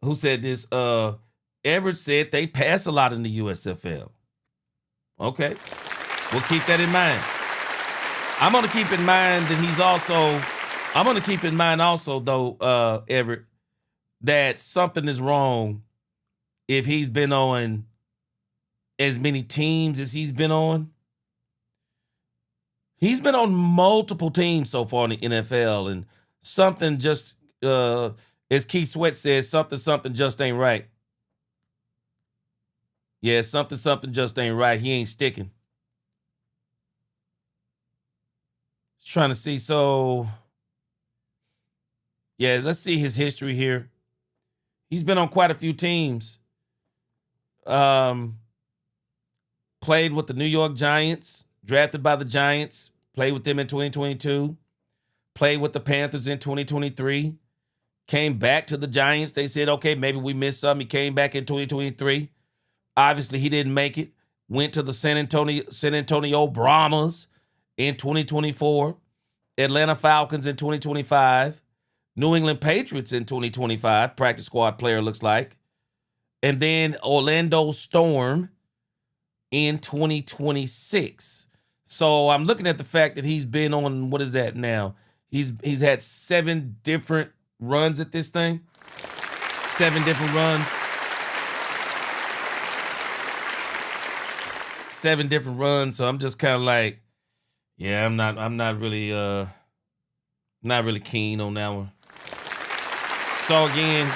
Who said this? Everett said they pass a lot in the USFL. Okay, we'll keep that in mind. I'm gonna keep in mind that he's also. I'm gonna keep in mind also, though, Everett, that something is wrong if he's been on as many teams as he's been on. He's been on multiple teams so far in the NFL, and something just, as Keith Sweat says, something just ain't right. Yeah, something just ain't right. He ain't sticking. Just trying to see. So, yeah, let's see his history here. He's been on quite a few teams. Played with the New York Giants, drafted by the Giants, played with them in 2022. played with the Panthers in 2023, came back to the Giants. They said, okay, maybe we missed something. He came back in 2023. Obviously, he didn't make it. Went to the San Antonio Brahmas in 2024, Atlanta Falcons in 2025, New England Patriots in 2025, practice squad player looks like, and then Orlando Storm in 2026. So I'm looking at the fact that he's been on, what is that now? He's had 7 different runs at this thing. 7 different runs. 7 different runs. So I'm just kind of like, yeah, I'm not really keen on that one. So again,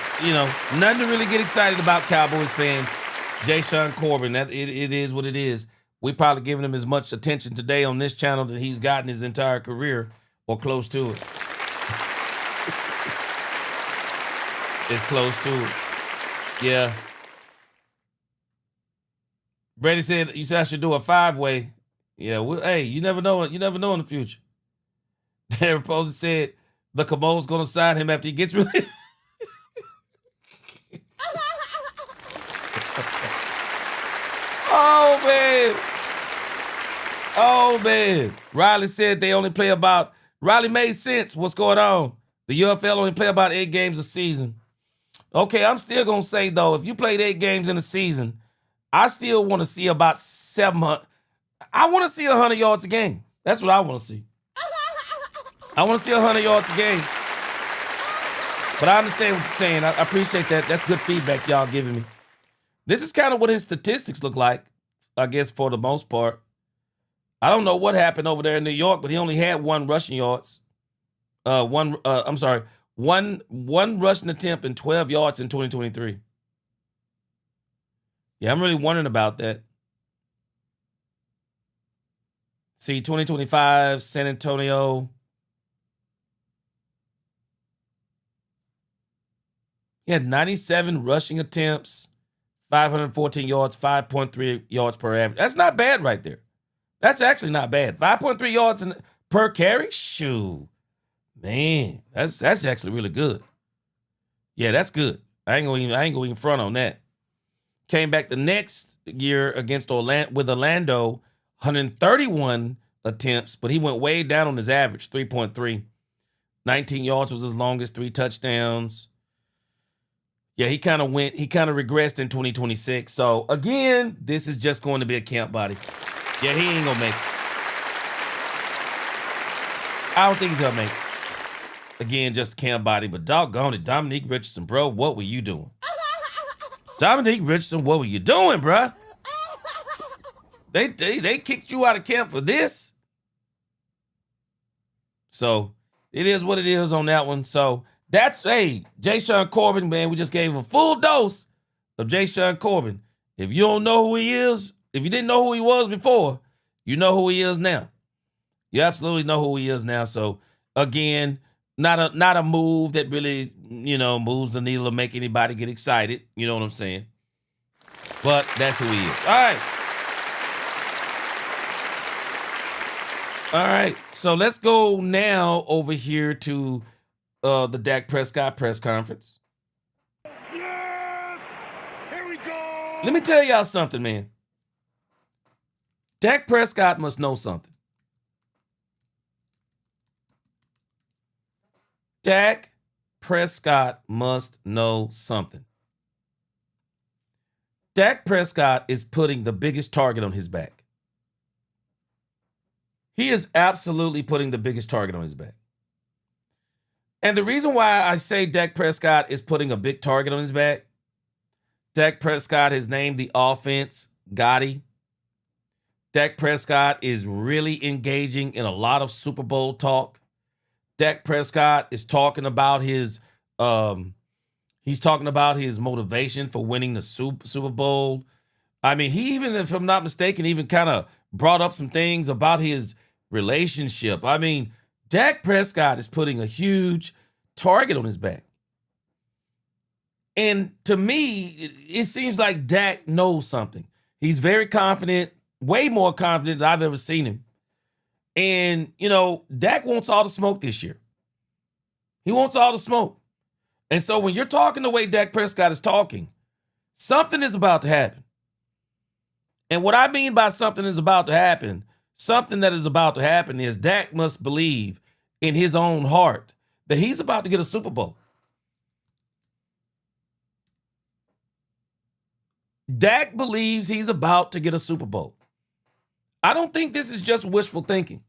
nothing to really get excited about, Cowboys fans. Jashaun Corbin, that it is what it is. We probably giving him as much attention today on this channel that he's gotten his entire career, or close to it. It's close to it. Yeah. Brady said, you said I should do a 5-way. Yeah, well, hey, you never know. You never know in the future. Darren Posey said the Camo's going to sign him after he gets released. Oh, man. Oh, man. Riley said they only play about... Riley made sense. What's going on? The UFL only play about 8 games a season. Okay, I'm still going to say, though, if you played 8 games in a season, I still want to see about 700. I want to see 100 yards a game. That's what I want to see. I want to see 100 yards a game. But I understand what you're saying. I appreciate that. That's good feedback y'all giving me. This is kind of what his statistics look like, I guess, for the most part. I don't know what happened over there in New York, but he only had 1 rushing yards. One rushing attempt and 12 yards in 2023. Yeah, I'm really wondering about that. See, 2025, San Antonio. He had 97 rushing attempts, 514 yards, 5.3 yards per average. That's not bad right there. That's actually not bad. 5.3 yards per carry? Shoo. Man, that's actually really good. Yeah, that's good. I ain't gonna even front on that. Came back the next year against Orlando, 131 attempts, but he went way down on his average, 3.3. 19 yards was his longest, 3 touchdowns. Yeah, he kind of regressed in 2026. So again, this is just going to be a camp body. Yeah, he ain't gonna make it. I don't think he's gonna make it. Again, just a camp body, but doggone it, Dominique Richardson, bro, what were you doing? Dominique Richardson, what were you doing, bruh? They kicked you out of camp for this? So, it is what it is on that one. So, that's, hey, Jashaun Corbin, man, we just gave a full dose of Jashaun Corbin. If you don't know who he is, if you didn't know who he was before, you know who he is now. You absolutely know who he is now. So, again, not a move that really, moves the needle or make anybody get excited. You know what I'm saying? But that's who he is. All right. So let's go now over here to the Dak Prescott press conference. Yes! Here we go! Let me tell y'all something, man. Dak Prescott must know something. Dak Prescott must know something. Dak Prescott is putting the biggest target on his back. He is absolutely putting the biggest target on his back. And the reason why I say Dak Prescott is putting a big target on his back, Dak Prescott has named the offense Gotti. Dak Prescott is really engaging in a lot of Super Bowl talk. Dak Prescott is talking about his motivation for winning the Super Bowl. I mean, he even, if I'm not mistaken, even kind of brought up some things about his relationship. I mean, Dak Prescott is putting a huge target on his back. And to me, it seems like Dak knows something. He's very confident, way more confident than I've ever seen him. And, Dak wants all the smoke this year. He wants all the smoke. And so when you're talking the way Dak Prescott is talking, something is about to happen. And what I mean by something is about to happen, something that is about to happen is Dak must believe in his own heart that he's about to get a Super Bowl. Dak believes he's about to get a Super Bowl. I don't think this is just wishful thinking.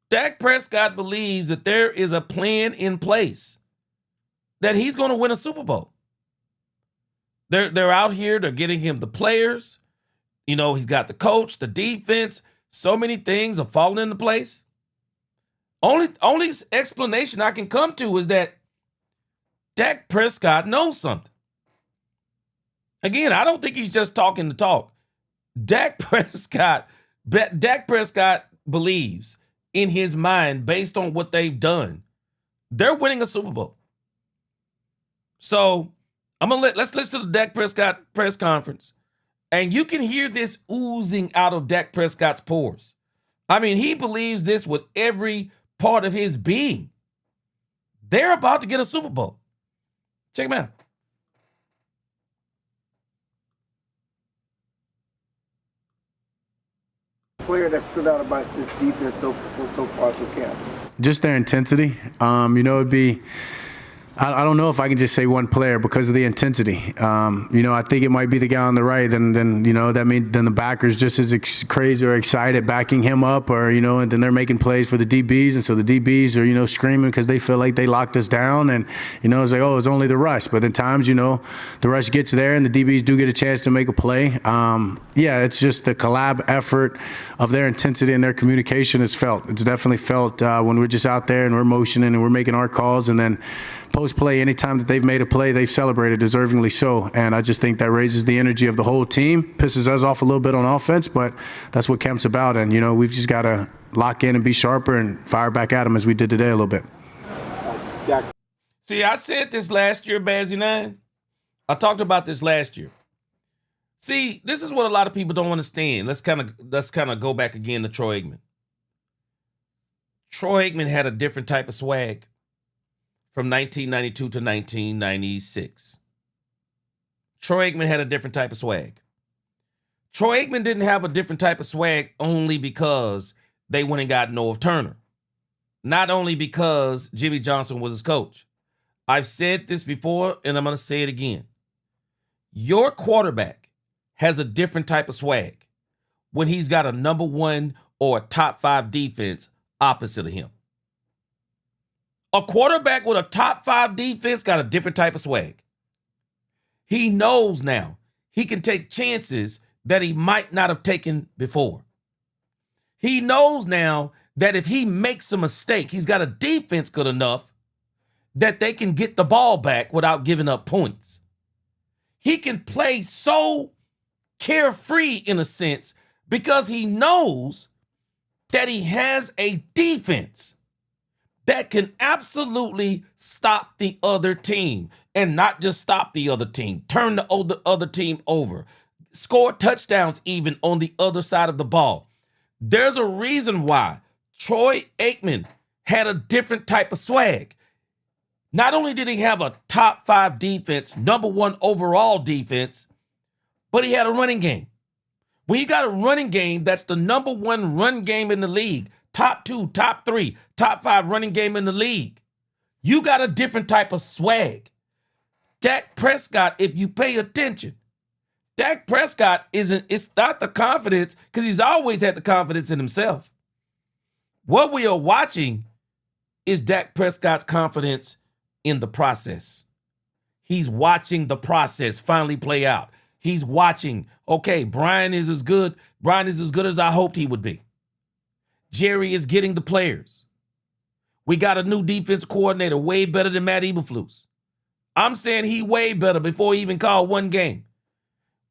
Dak Prescott believes that there is a plan in place that he's going to win a Super Bowl. They're out here, they're getting him the players. You know, he's got the coach, the defense. So many things are falling into place. Only explanation I can come to is that Dak Prescott knows something. Again, I don't think he's just talking to talk. Dak Prescott believes in his mind, based on what they've done, they're winning a Super Bowl. So let's listen to the Dak Prescott press conference, and you can hear this oozing out of Dak Prescott's pores. I mean, he believes this with every part of his being. They're about to get a Super Bowl. Check him out. Player that stood out about this defense so far through camp? Just their intensity. It'd be, I don't know if I can just say one player because of the intensity. I think it might be the guy on the right. Then the backers just as crazy or excited backing him up, and then they're making plays for the DBs, and so the DBs are screaming because they feel like they locked us down, and it's like, oh, it's only the rush. But at times the rush gets there and the DBs do get a chance to make a play. It's just the collab effort of their intensity and their communication is felt. It's definitely felt when we're just out there and we're motioning and we're making our calls, and then post-play, anytime that they've made a play, they've celebrated, deservingly so. And I just think that raises the energy of the whole team, pisses us off a little bit on offense, but that's what camp's about. And, we've just got to lock in and be sharper and fire back at them as we did today a little bit. See, I said this last year, Bazzy 9. I talked about this last year. See, this is what a lot of people don't understand. Let's kind of go back again to Troy Aikman. Troy Aikman had a different type of swag from 1992 to 1996. Troy Aikman had a different type of swag. Troy Aikman didn't have a different type of swag only because they went and got Norv Turner. Not only because Jimmy Johnson was his coach. I've said this before, and I'm going to say it again. Your quarterback has a different type of swag when he's got a number one or a top 5 defense opposite of him. A quarterback with a top 5 defense got a different type of swag. He knows now he can take chances that he might not have taken before. He knows now that if he makes a mistake, he's got a defense good enough that they can get the ball back without giving up points. He can play so carefree in a sense because he knows that he has a defense that can absolutely stop the other team, and not just stop the other team, turn the other team over, score touchdowns even on the other side of the ball. There's a reason why Troy Aikman had a different type of swag. Not only did he have a top 5 defense, number 1 overall defense, but he had a running game. When you got a running game, that's the number 1 run game in the league, top 2, top 3, top 5 running game in the league, you got a different type of swag. Dak Prescott, if you pay attention, Dak Prescott it's not the confidence, because he's always had the confidence in himself. What we are watching is Dak Prescott's confidence in the process. He's watching the process finally play out. He's watching, okay, Brian is as good as I hoped he would be. Jerry is getting the players. We got a new defense coordinator, way better than Matt Eberflus. I'm saying he way better before he even called one game.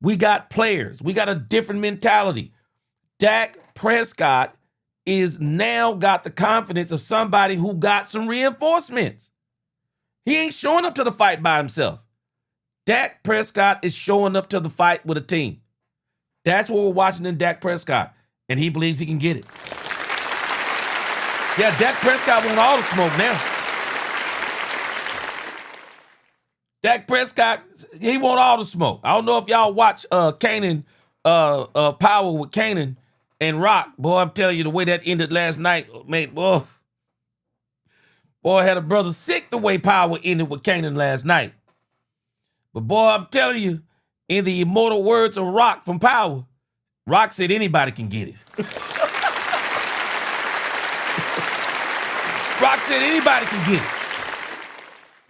We got players. We got a different mentality. Dak Prescott is now got the confidence of somebody who got some reinforcements. He ain't showing up to the fight by himself. Dak Prescott is showing up to the fight with a team. That's what we're watching in Dak Prescott, and he believes he can get it. Yeah, Dak Prescott want all the smoke now. Dak Prescott, he want all the smoke. I don't know if y'all watch Kanan Power with Kanan and Rock. Boy, I'm telling you, the way that ended last night, mate, boy, I had a brother sick the way Power ended with Kanan last night. But boy, I'm telling you, in the immortal words of Rock from Power, Rock said anybody can get it. Rock said anybody can get it.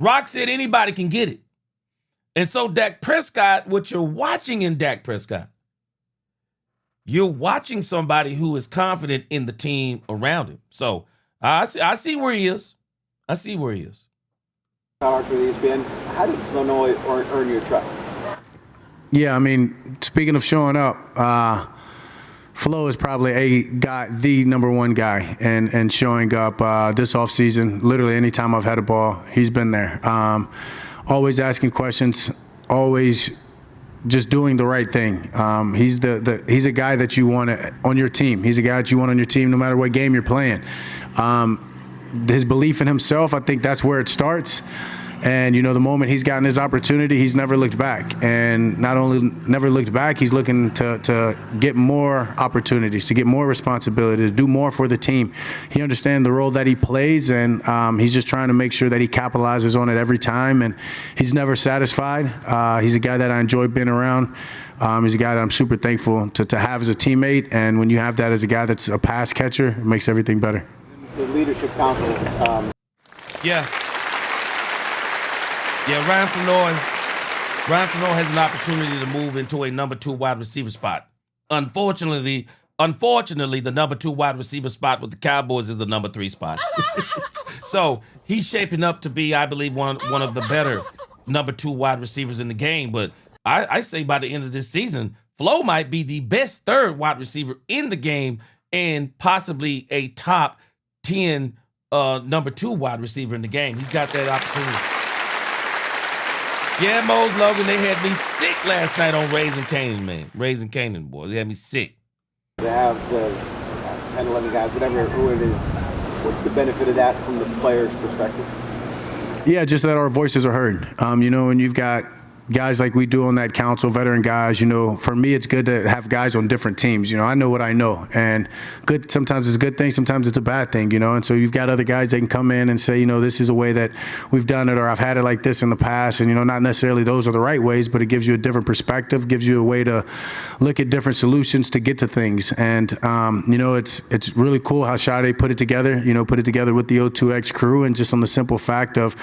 Rock said anybody can get it. And so Dak Prescott, what you're watching in Dak Prescott, you're watching somebody who is confident in the team around him. So I see where he is. I see where he is. How did Illinois earn your trust? Yeah, I mean, speaking of showing up, Flo is probably the number one guy and showing up this offseason. Literally anytime I've had a ball, he's been there. Always asking questions, always just doing the right thing. He's he's a guy that you want on your team. He's a guy that you want on your team no matter what game you're playing. His belief in himself, I think that's where it starts. And, you know, the moment he's gotten his opportunity, he's never looked back. And not only never looked back, he's looking to get more opportunities, to get more responsibility, to do more for the team. He understands the role that he plays, and he's just trying to make sure that he capitalizes on it every time. And he's never satisfied. He's a guy that I enjoy being around. He's a guy that I'm super thankful to have as a teammate. And when you have that as a guy that's a pass catcher, it makes everything better. The leadership council. Yeah, Ryan Fanoy has an opportunity to move into a number 2 wide receiver spot. Unfortunately, the number 2 wide receiver spot with the Cowboys is the number 3 spot. So he's shaping up to be, I believe, one of the better number 2 wide receivers in the game. But I say by the end of this season, Flo might be the best 3rd wide receiver in the game and possibly a top 10 number 2 wide receiver in the game. He's got that opportunity. Yeah, Mose Logan, they had me sick last night on Raising Canaan, man. Raising Canaan, boy. They had me sick. To have the 10, 11 guys, whatever who it is, what's the benefit of that from the player's perspective? Yeah, just that our voices are heard. You know, when you've got guys like we do on that council, veteran guys, you know, for me, it's good to have guys on different teams. You know, I know what I know, and good. Sometimes it's a good thing, sometimes it's a bad thing, you know, and so you've got other guys that can come in and say, you know, this is a way that we've done it, or I've had it like this in the past, and, you know, not necessarily those are the right ways, but it gives you a different perspective, gives you a way to look at different solutions to get to things. And, you know, it's really cool how Sade put it together with the O2X crew, and just on the simple fact of,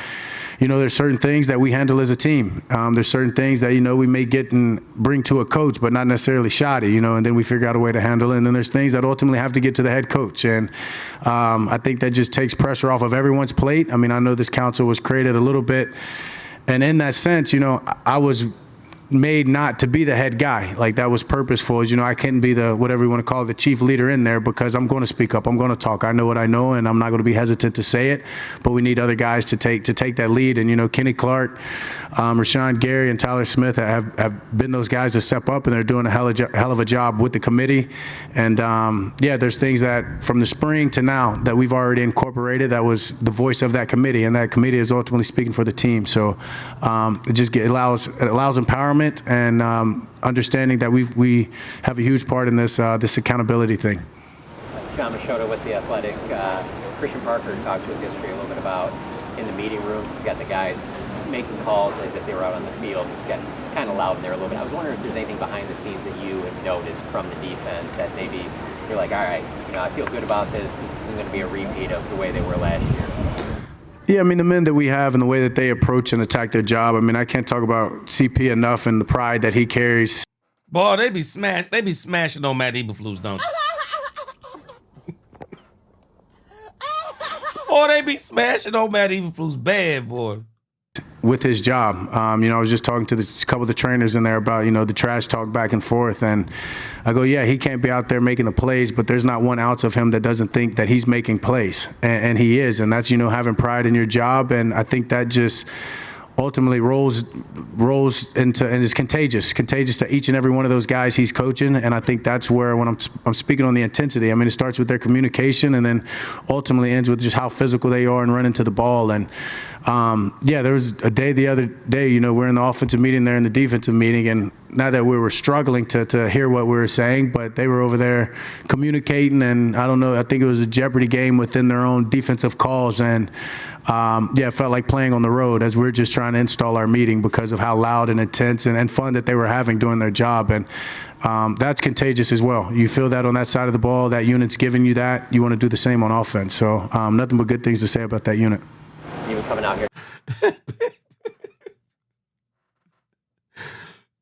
you know, there's certain things that we handle as a team. There's certain things that, you know, we may get and bring to a coach, but not necessarily Shoddy, you know, and then we figure out a way to handle it. And then there's things that ultimately have to get to the head coach. And I think that just takes pressure off of everyone's plate. I mean, I know this council was created a little bit, and in that sense, you know, I was made not to be the head guy. Like, that was purposeful. As you know, I couldn't be the, whatever you want to call it, the chief leader in there, because I'm going to speak up. I'm going to talk. I know what I know, and I'm not going to be hesitant to say it, but we need other guys to take that lead. And, you know, Kenny Clark, Rashawn Gary, and Tyler Smith have been those guys to step up, and they're doing a hell of a job with the committee. And yeah, there's things that from the spring to now that we've already incorporated that was the voice of that committee, and that committee is ultimately speaking for the team. So it allows empowerment and understanding that we have a huge part in this accountability thing. John Machota with The Athletic. Christian Parker talked to us yesterday a little bit about in the meeting rooms. He's got the guys making calls as if they were out on the field. It's getting kind of loud in there a little bit. I was wondering if there's anything behind the scenes that you have noticed from the defense that maybe you're like, all right, you know, I feel good about this. This isn't going to be a repeat of the way they were last year. Yeah, I mean, the men that we have and the way that they approach and attack their job, I mean, I can't talk about CP enough and the pride that he carries. Boy, they be smashing on Matt Eberflus, don't they? Boy, they be smashing on Matt Eberflus bad, boy. With his job. You know, I was just talking to a couple of the trainers in there about, you know, the trash talk back and forth. And I go, yeah, he can't be out there making the plays, but there's not one ounce of him that doesn't think that he's making plays. And he is. And that's, you know, having pride in your job. And I think that just ultimately rolls into and is contagious to each and every one of those guys he's coaching. And I think that's where, when I'm speaking on the intensity, I mean, it starts with their communication and then ultimately ends with just how physical they are and running to the ball. And there was a day the other day, you know, we're in the offensive meeting, they're in the defensive meeting, and not that we were struggling to hear what we were saying, but they were over there communicating, and I don't know, I think it was a Jeopardy game within their own defensive calls, and it felt like playing on the road as we're just trying to install our meeting because of how loud and intense and fun that they were having doing their job. And that's contagious as well. You feel that on that side of the ball, that unit's giving you that. You want to do the same on offense. So nothing but good things to say about that unit. You were coming out here.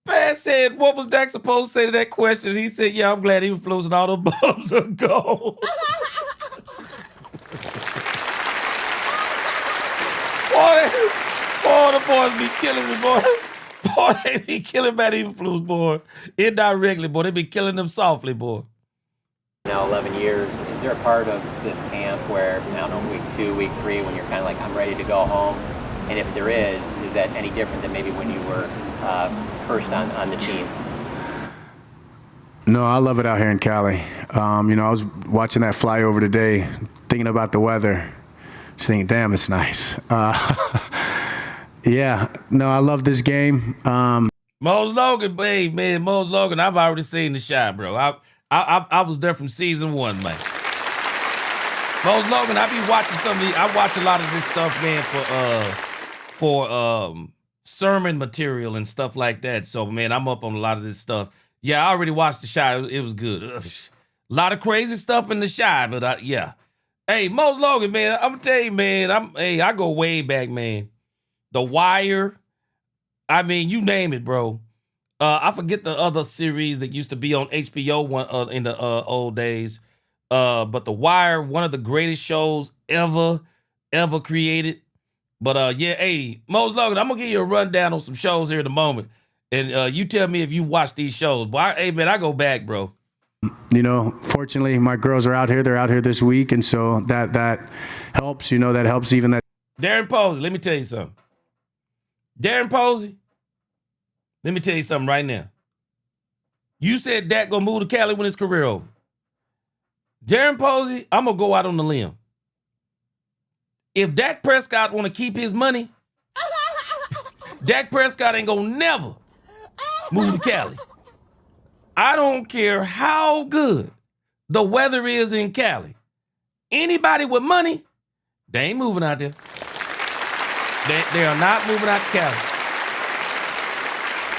Man said, what was Dak supposed to say to that question? He said, yeah, I'm glad he was losing all the bums of gold. Boy, the boys be killing me, boy. Boy, they be killing Matt Eberflus, boy. Indirectly, boy. They be killing them softly, boy. Now 11 years, is there a part of this camp where, I don't know, week 2, week 3, when you're kind of like, I'm ready to go home? And if there is that any different than maybe when you were first on the team? No, I love it out here in Cali. I was watching that flyover today, thinking about the weather, just thinking, damn, it's nice. I love this game. Mose Logan, hey, man, Mose Logan, I've already seen the shot, bro. I was there from season 1, man. Mose Logan, I be watching I watch a lot of this stuff, man, for sermon material and stuff like that. So, man, I'm up on a lot of this stuff. Yeah, I already watched the shot. It was good. A lot of crazy stuff in the shot, but yeah. Hey, Mose Logan, man, I'm gonna tell you, man, I go way back, man. The Wire, I mean, you name it, bro. I forget the other series that used to be on HBO in the old days. But The Wire, one of the greatest shows ever created. But hey, Mose Logan, I'm gonna give you a rundown on some shows here in a moment, and you tell me if you watch these shows. But hey, man, I go back, bro. You know, fortunately, my girls are out here. They're out here this week, and so that helps. You know, that helps even that. Darren Posey, let me tell you something. Darren Posey, let me tell you something right now. You said Dak gonna move to Cali when his career over. Darren Posey, I'm gonna go out on the limb. If Dak Prescott want to keep his money, Dak Prescott ain't gonna never move to Cali. I don't care how good the weather is in Cali. Anybody with money, they ain't moving out there. They are not moving out to Cali.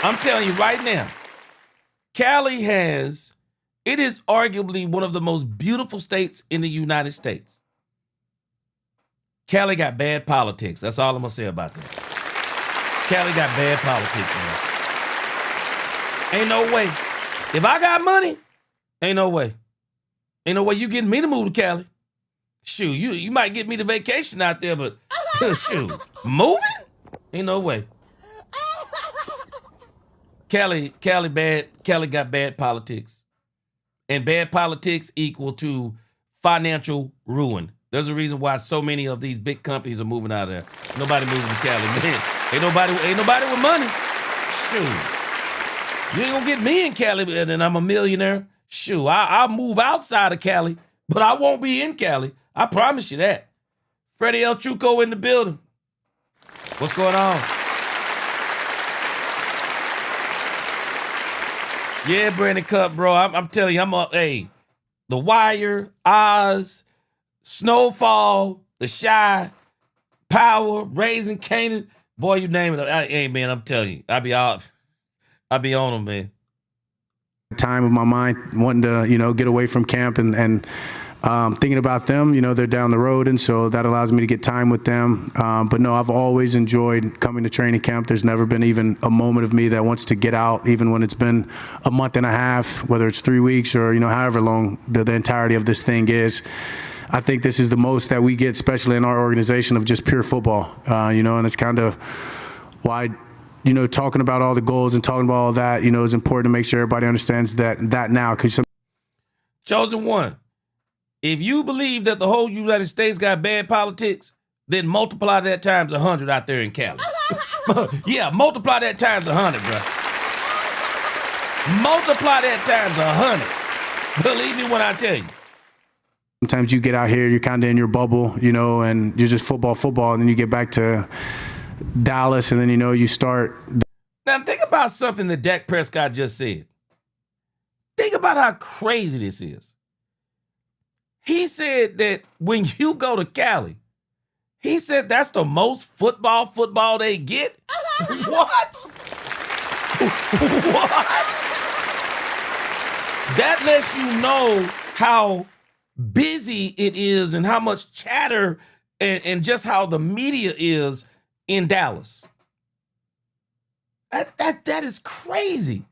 I'm telling you right now, Cali it is arguably one of the most beautiful states in the United States. Cali got bad politics. That's all I'm going to say about that. Cali got bad politics, man. Ain't no way. If I got money, ain't no way. Ain't no way you getting me to move to Cali. Shoot, you might get me the vacation out there, but shoot, moving? Ain't no way. Cali got bad politics. And bad politics equal to financial ruin. There's a reason why so many of these big companies are moving out of there. Nobody moving to Cali, man. Ain't nobody with money. Shoot. You ain't gonna get me in Cali and I'm a millionaire. Shoot, I'll move outside of Cali, but I won't be in Cali. I promise you that. Freddie El Chuco in the building. What's going on? Yeah, Brandon Cup, bro. I'm telling you, The Wire, Oz, Snowfall, The Shy, Power, Raising Canaan. Boy, you name it. Hey, man, I'm telling you, I be on them, man. Time of my mind wanting to, get away from camp and thinking about them, they're down the road. And so that allows me to get time with them. But no, I've always enjoyed coming to training camp. There's never been even a moment of me that wants to get out, even when it's been a month and a half, whether it's 3 weeks or, however long the entirety of this thing is. I think this is the most that we get, especially in our organization, of just pure football, and it's kind of why, talking about all the goals and talking about all that, is important to make sure everybody understands that now. Because Chosen One, if you believe that the whole United States got bad politics, then multiply that times 100 out there in Cali. Yeah, multiply that times 100, bro. Multiply that times 100. Believe me when I tell you. Sometimes you get out here, you're kind of in your bubble, you know, and you're just football, and then you get back to Dallas, and then, you know, you start. Now, think about something that Dak Prescott just said. Think about how crazy this is. He said that when you go to Cali, he said that's the most football they get. What? What? That lets you know how busy it is and how much chatter and just how the media is in Dallas. That is crazy.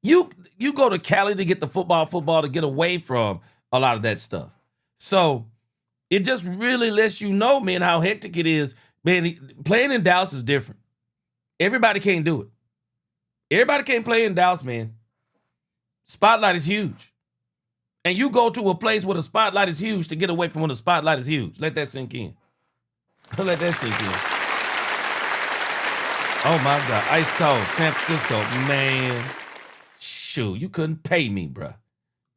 You go to Cali to get the football to get away from a lot of that stuff. So it just really lets you know, man, how hectic it is. Man, playing in Dallas is different. Everybody can't do it. Everybody can't play in Dallas, man. Spotlight is huge. And you go to a place where the spotlight is huge to get away from when the spotlight is huge. Let that sink in. Let that sink in. Oh, my God. Ice cold. San Francisco. Man. Shoot, you couldn't pay me, bro.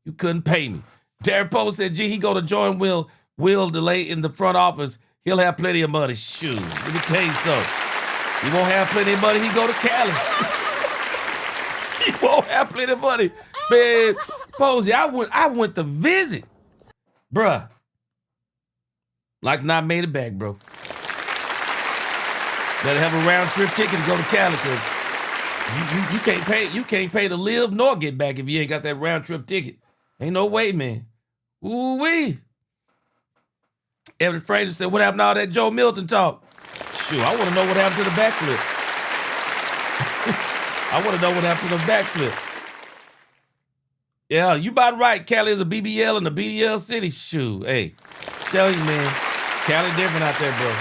You couldn't pay me. Derek Poe said, gee, he go to join Will Delay in the front office. He'll have plenty of money. Shoot, let me tell you something. He won't have plenty of money. He go to Cali. He won't have plenty of money. Man, Posey, I went to visit. Bruh. Like not made it back, bro. Better have a round trip ticket to go to Cali, because you can't pay to live nor get back if you ain't got that round trip ticket. Ain't no way, man. Ooh-wee. Evan Fraser said, what happened to all that Joe Milton talk? Shoot, I want to know what happened to the backflip. I want to know what happened to the backflip. Yeah, you about right. Cali is a BBL and a BDL city. Shoot, hey, tell you, man, Cali different out there, bro.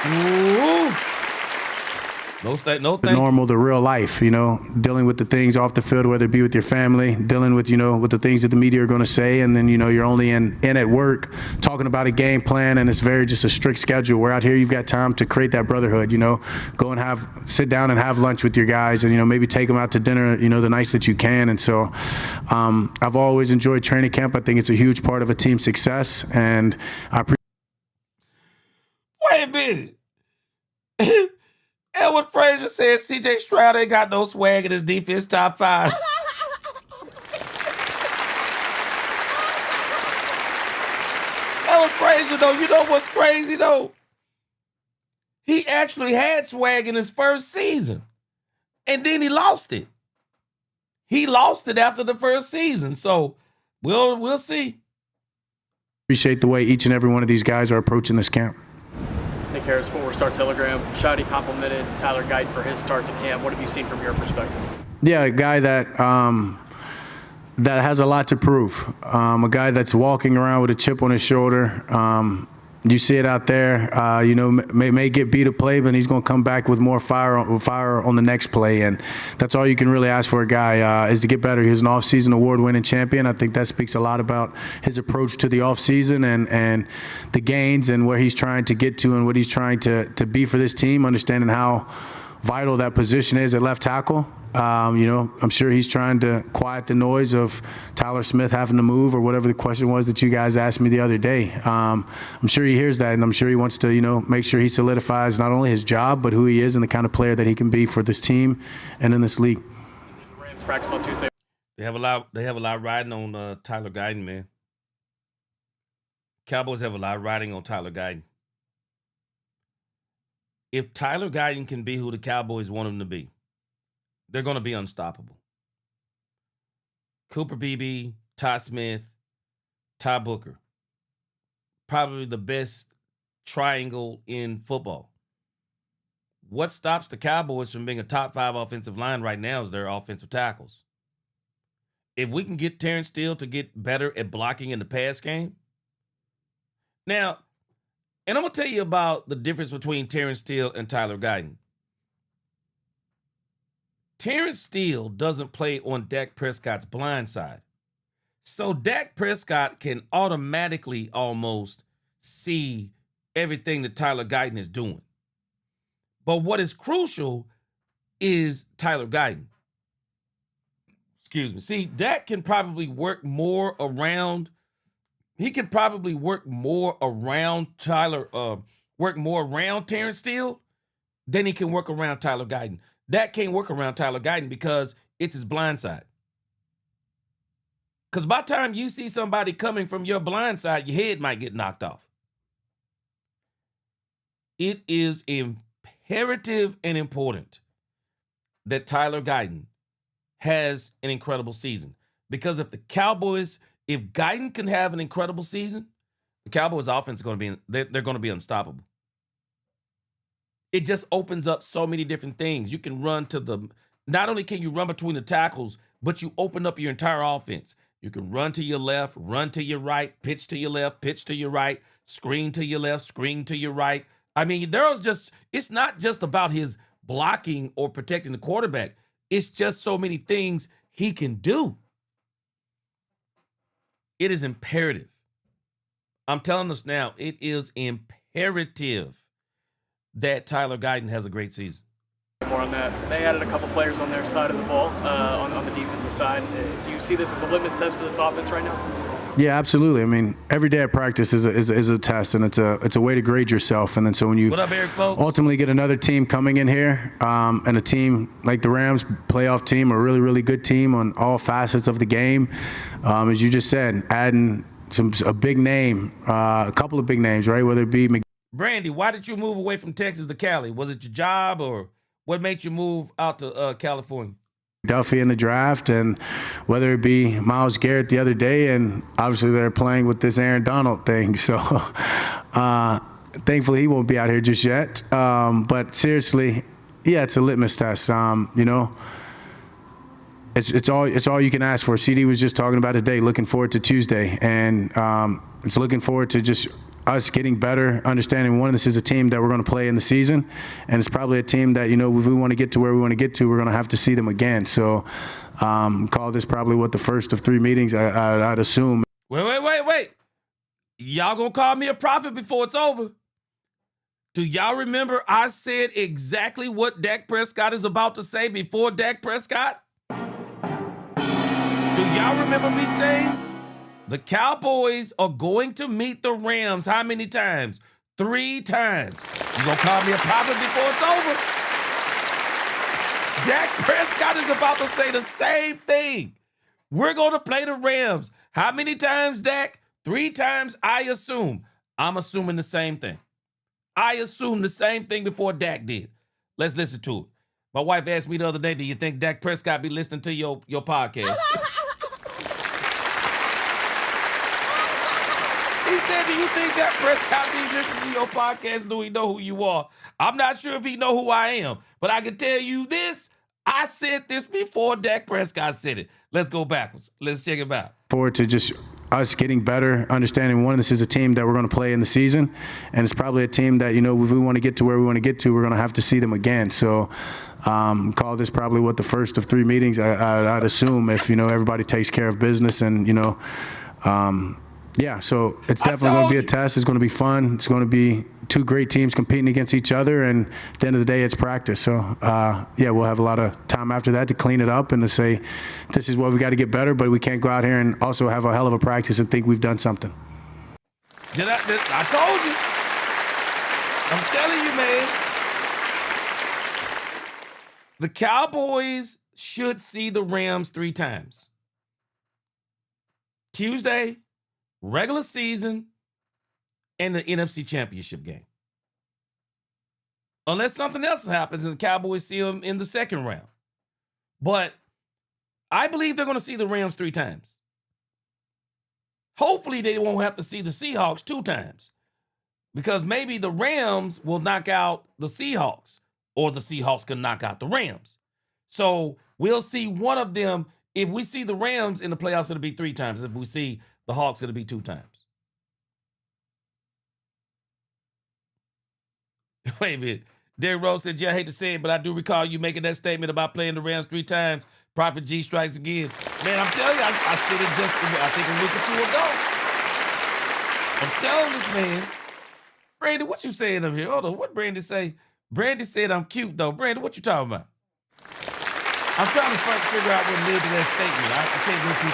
Ooh. No thank The normal, the real life, you know, dealing with the things off the field, whether it be with your family, dealing with, you know, with the things that the media are going to say. And then, you know, you're only in at work talking about a game plan, and it's very just a strict schedule. Where out here, you've got time to create that brotherhood, you know, go and sit down and have lunch with your guys, and, you know, maybe take them out to dinner, you know, the nights that you can. And so I've always enjoyed training camp. I think it's a huge part of a team's success. And I appreciate. Wait a minute. Elwood Frazier said C.J. Stroud ain't got no swag in his defense top 5. Elwood Frazier, though, you know what's crazy, though? He actually had swag in his first season, and then he lost it. He lost it after the first season, so we'll see. Appreciate the way each and every one of these guys are approaching this camp. Nick Harris, Forward Star Telegram. Shotty complimented Tyler Guyton for his start to camp. What have you seen from your perspective? Yeah, a guy that has a lot to prove. A guy that's walking around with a chip on his shoulder. You see it out there. You know, may get beat a play, but he's going to come back with more fire on the next play, and that's all you can really ask for a guy is to get better. He was an off-season award-winning champion. I think that speaks a lot about his approach to the off-season and the gains and where he's trying to get to and what he's trying to be for this team, understanding how vital that position is at left tackle. You know, I'm sure he's trying to quiet the noise of Tyler Smith having to move or whatever the question was that you guys asked me the other day. I'm sure he hears that, and I'm sure he wants to, you know, make sure he solidifies not only his job, but who he is and the kind of player that he can be for this team and in this league. Rams practice on Tuesday. They have a lot riding on Tyler Guyton, man. Cowboys have a lot riding on Tyler Guyton. If Tyler Guyton can be who the Cowboys want him to be, they're going to be unstoppable. Cooper Beebe, Todd Smith, Ty Booker. Probably the best triangle in football. What stops the Cowboys from being a top 5 offensive line right now is their offensive tackles. If we can get Terrence Steele to get better at blocking in the pass game. Now, and I'm going to tell you about the difference between Terrence Steele and Tyler Guyton. Terrence Steele doesn't play on Dak Prescott's blind side. So Dak Prescott can automatically almost see everything that Tyler Guyton is doing. But what is crucial is Tyler Guyton. Excuse me. See, Dak can probably work more around. He can probably work more around Terrence Steele than he can work around Tyler Guyton. Dak can't work around Tyler Guyton because it's his blind side. Because by the time you see somebody coming from your blind side, your head might get knocked off. It is imperative and important that Tyler Guyton has an incredible season. Because if Guyton can have an incredible season, the Cowboys offense is going to be, they're going to be unstoppable. It just opens up so many different things. You can run not only can you run between the tackles, but you open up your entire offense. You can run to your left, run to your right, pitch to your left, pitch to your right, screen to your left, screen to your right. I mean, it's not just about his blocking or protecting the quarterback. It's just so many things he can do. It is imperative. I'm telling us now, it is imperative that Tyler Guyton has a great season. More on that. They added a couple players on their side of the ball, on the defensive side. Do you see this as a litmus test for this offense right now? Yeah, absolutely. I mean, every day at practice is a test, and it's a way to grade yourself. And then so when you what up, Eric, folks? ultimately get another team coming in here, and a team like the Rams, playoff team, a really, really good team on all facets of the game, as you just said, adding a big name, a couple of big names, right? Whether it be Brandy, why did you move away from Texas to Cali? Was it your job, or what made you move out to California? Duffy in the draft, and whether it be Myles Garrett the other day, and obviously they're playing with this Aaron Donald thing. So thankfully he won't be out here just yet. But seriously, yeah, it's a litmus test. It's all you can ask for. CD was just talking about today, looking forward to Tuesday, and it's looking forward to just us getting better, understanding this is a team that we're going to play in the season, and it's probably a team that, if we want to get to where we want to get to, we're going to have to see them again. So call this probably the first of 3 meetings, I'd assume. Wait. Y'all going to call me a prophet before it's over? Do y'all remember I said exactly what Dak Prescott is about to say before Dak Prescott? Do y'all remember me saying the Cowboys are going to meet the Rams how many times? 3 times. You gonna call me a prophet before it's over? Dak Prescott is about to say the same thing. We're gonna play the Rams. How many times, Dak? 3 times, I assume. I'm assuming the same thing. I assumed the same thing before Dak did. Let's listen to it. My wife asked me the other day, do you think Dak Prescott be listening to your podcast? He said, do you think Dak Prescott be listening to your podcast? Do he know who you are? I'm not sure if he know who I am, but I can tell you this. I said this before Dak Prescott said it. Let's go backwards. Let's check it out. Forward to just us getting better, understanding this is a team that we're going to play in the season, and it's probably a team that, if we want to get to where we want to get to, we're going to have to see them again. So call this probably the first of 3 meetings, I'd assume, if, everybody takes care of business, and, yeah, so it's definitely going to be a test. It's going to be fun. It's going to be 2 great teams competing against each other, and at the end of the day, it's practice. So, yeah, we'll have a lot of time after that to clean it up and to say, this is what we got to get better, but we can't go out here and also have a hell of a practice and think we've done something. I told you. I'm telling you, man. The Cowboys should see the Rams 3 times. Tuesday, regular season, and the NFC Championship game. Unless something else happens and the Cowboys see them in the second round. But I believe they're going to see the Rams 3 times. Hopefully they won't have to see the Seahawks 2 times. Because maybe the Rams will knock out the Seahawks, or the Seahawks can knock out the Rams. So we'll see one of them. If we see the Rams in the playoffs, it'll be 3 times. If we see the Hawks, it'll be 2 times. Wait a minute. Derrick Rose said, yeah, I hate to say it, but I do recall you making that statement about playing the Rams 3 times. Prophet G strikes again. Man, I'm telling you, I said it just, I think, a week or 2 ago. I'm telling this man. Brandon, what you saying up here? Hold on. What Brandon say? Brandy said I'm cute, though. Brandy, what you talking about? I'm trying to figure out what led to that statement. I can't go too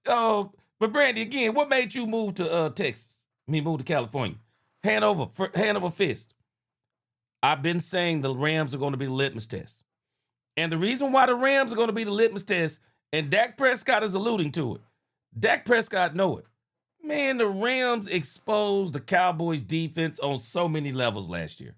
far. Oh, but Brandy, again, what made you move to Texas? Move to California. Hand over fist. I've been saying the Rams are going to be the litmus test. And the reason why the Rams are going to be the litmus test, and Dak Prescott is alluding to it. Dak Prescott know it. Man, the Rams exposed the Cowboys defense on so many levels last year.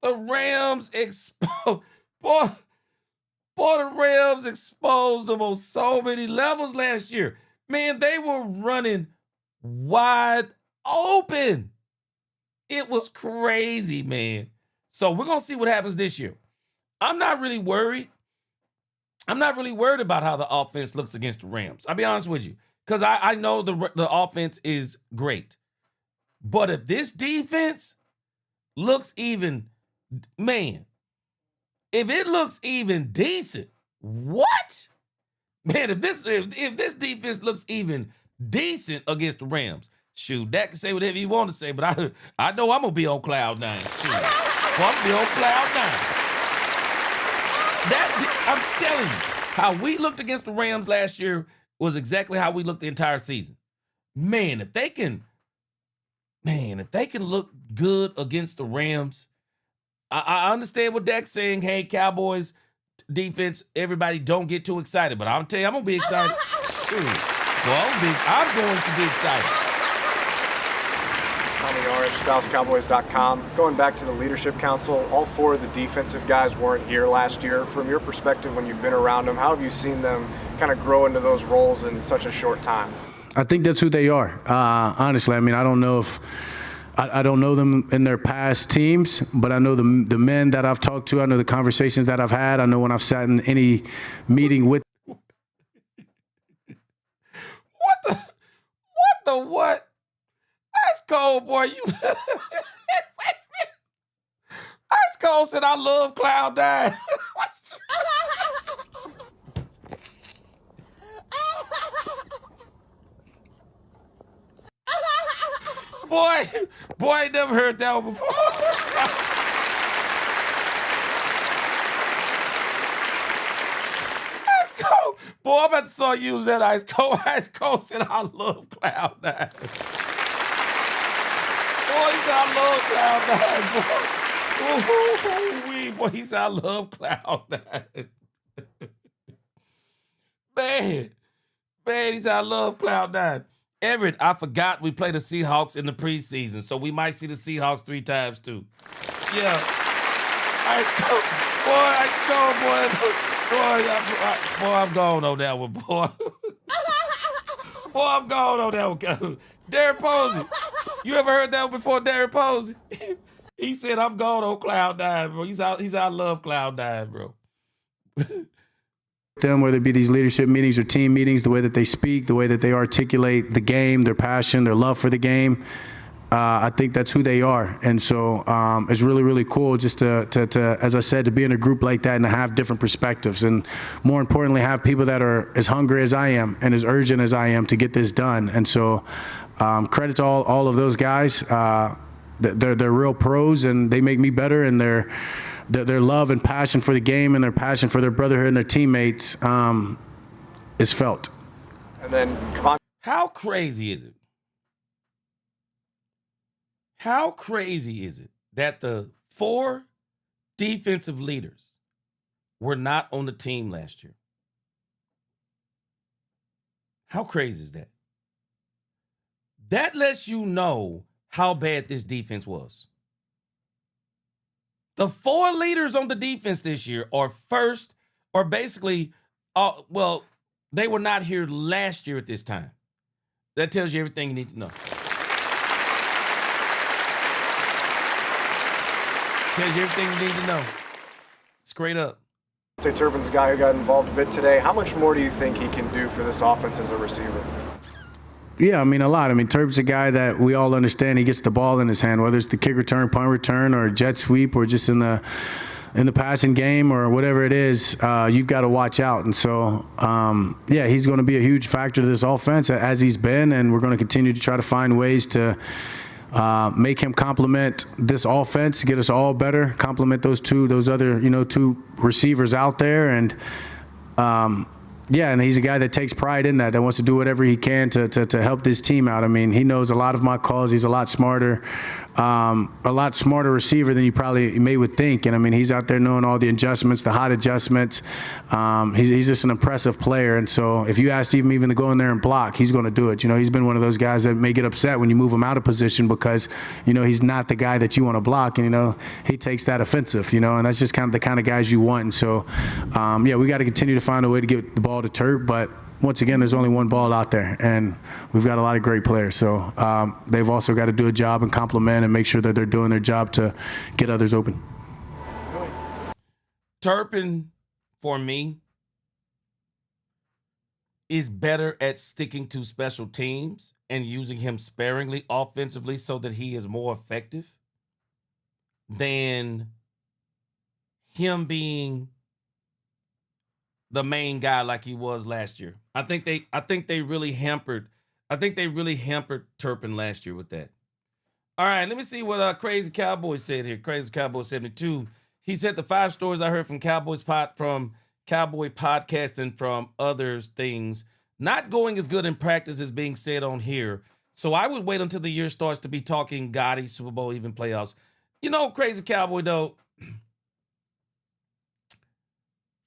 The Rams exposed, the Rams exposed them on so many levels last year. Man, they were running wide open. It was crazy, man. So we're going to see what happens this year. I'm not really worried. I'm not really worried about how the offense looks against the Rams. I'll be honest with you, because I know the offense is great. But if this defense looks even, man, if it looks even decent, what? Man, if this defense looks even decent against the Rams, shoot, Dak can say whatever he want to say, but I know I'm going to be on cloud nine. Shoot. Well, I'm going to be on cloud nine. I'm telling you, how we looked against the Rams last year was exactly how we looked the entire season. Man, if they can look good against the Rams, I understand what Dak's saying. Hey, Cowboys defense, everybody don't get too excited. But I'll tell you, I'm going to be excited. Shoot. Well, I'm going to be excited. Tommy Orange, DallasCowboys.com. Going back to the Leadership Council, all four of the defensive guys weren't here last year. From your perspective, when you've been around them, how have you seen them kind of grow into those roles in such a short time? I think that's who they are. Honestly, I mean, I don't know if I don't know them in their past teams, but I know the men that I've talked to. I know the conversations that I've had. I know when I've sat in any meeting with. What? Ice Cold, boy, you. Ice Cold said, I love Cloud Nine. Boy, I never heard that one before. Ice Cold. Boy, I'm about to start using that Ice Cold. Ice Cold said, I love Cloud Nine. Boy, he said, I love Cloud Nine, boy. Boy, he said, I love Cloud Nine. Man, he said, I love Cloud Nine. Everett, I forgot we played the Seahawks in the preseason, so we might see the Seahawks 3 times too. Yeah. Ice Cold, boy, I'm gone on that one, boy. Boy, I'm gone on that one. Derek Posey. You ever heard that one before, Derek Posey? He said, I'm gone on Cloud Nine, bro. He's out, I love Cloud Nine, bro. Them, whether it be these leadership meetings or team meetings, the way that they speak, the way that they articulate the game, their passion, their love for the game, I think that's who they are. And so it's really, really cool just to, as I said, to be in a group like that and to have different perspectives, and more importantly, have people that are as hungry as I am and as urgent as I am to get this done. And so credit to all of those guys. They're real pros, and they make me better, and their love and passion for the game and their passion for their brotherhood and their teammates is felt. And then how crazy is it? How crazy is it that the 4 defensive leaders were not on the team last year? How crazy is that? That lets you know how bad this defense was. The 4 leaders on the defense this year are first, or basically, they were not here last year at this time. That tells you everything you need to know. Tells you everything you need to know. Straight up. Turpin's a guy who got involved a bit today. How much more do you think he can do for this offense as a receiver? Yeah, I mean, a lot. I mean, Turp's a guy that we all understand. He gets the ball in his hand, whether it's the kick return, punt return, or jet sweep, or just in the passing game, or whatever it is. You've got to watch out. And so, yeah, he's going to be a huge factor to this offense, as he's been, and we're going to continue to try to find ways to make him complement this offense, get us all better, complement those other, two receivers out there. And, and he's a guy that takes pride in that wants to do whatever he can to help this team out. I mean, he knows a lot of my calls. He's a lot smarter receiver than you may would think. And I mean, he's out there knowing all the adjustments, the hot adjustments. He's just an impressive player. And so if you asked him even to go in there and block, he's going to do it. He's been one of those guys that may get upset when you move him out of position because, he's not the guy that you want to block. And, he takes that offensive, and that's just kind of the kind of guys you want. And so, we got to continue to find a way to get the ball to Turp. But once again, there's only one ball out there, and we've got a lot of great players. So they've also got to do a job and complement and make sure that they're doing their job to get others open. Turpin, for me, is better at sticking to special teams and using him sparingly offensively so that he is more effective than him being the main guy like he was last year. I think they really hampered Turpin last year with that. All right, let me see what Crazy Cowboy said here. Crazy Cowboy 72. He said the 5 stories I heard from Cowboy Podcast and from others things not going as good in practice as being said on here. So I would wait until the year starts to be talking Gotti, Super Bowl, even playoffs. Crazy Cowboy, though,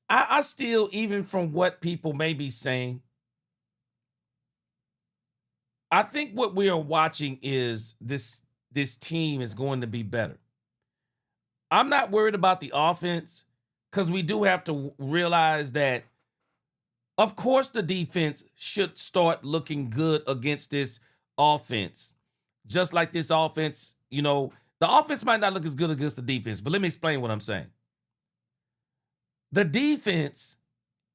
I still, even from what people may be saying, I think what we are watching is this team is going to be better. I'm not worried about the offense because we do have to realize that, of course, the defense should start looking good against this offense. Just like this offense, the offense might not look as good against the defense, but let me explain what I'm saying. The defense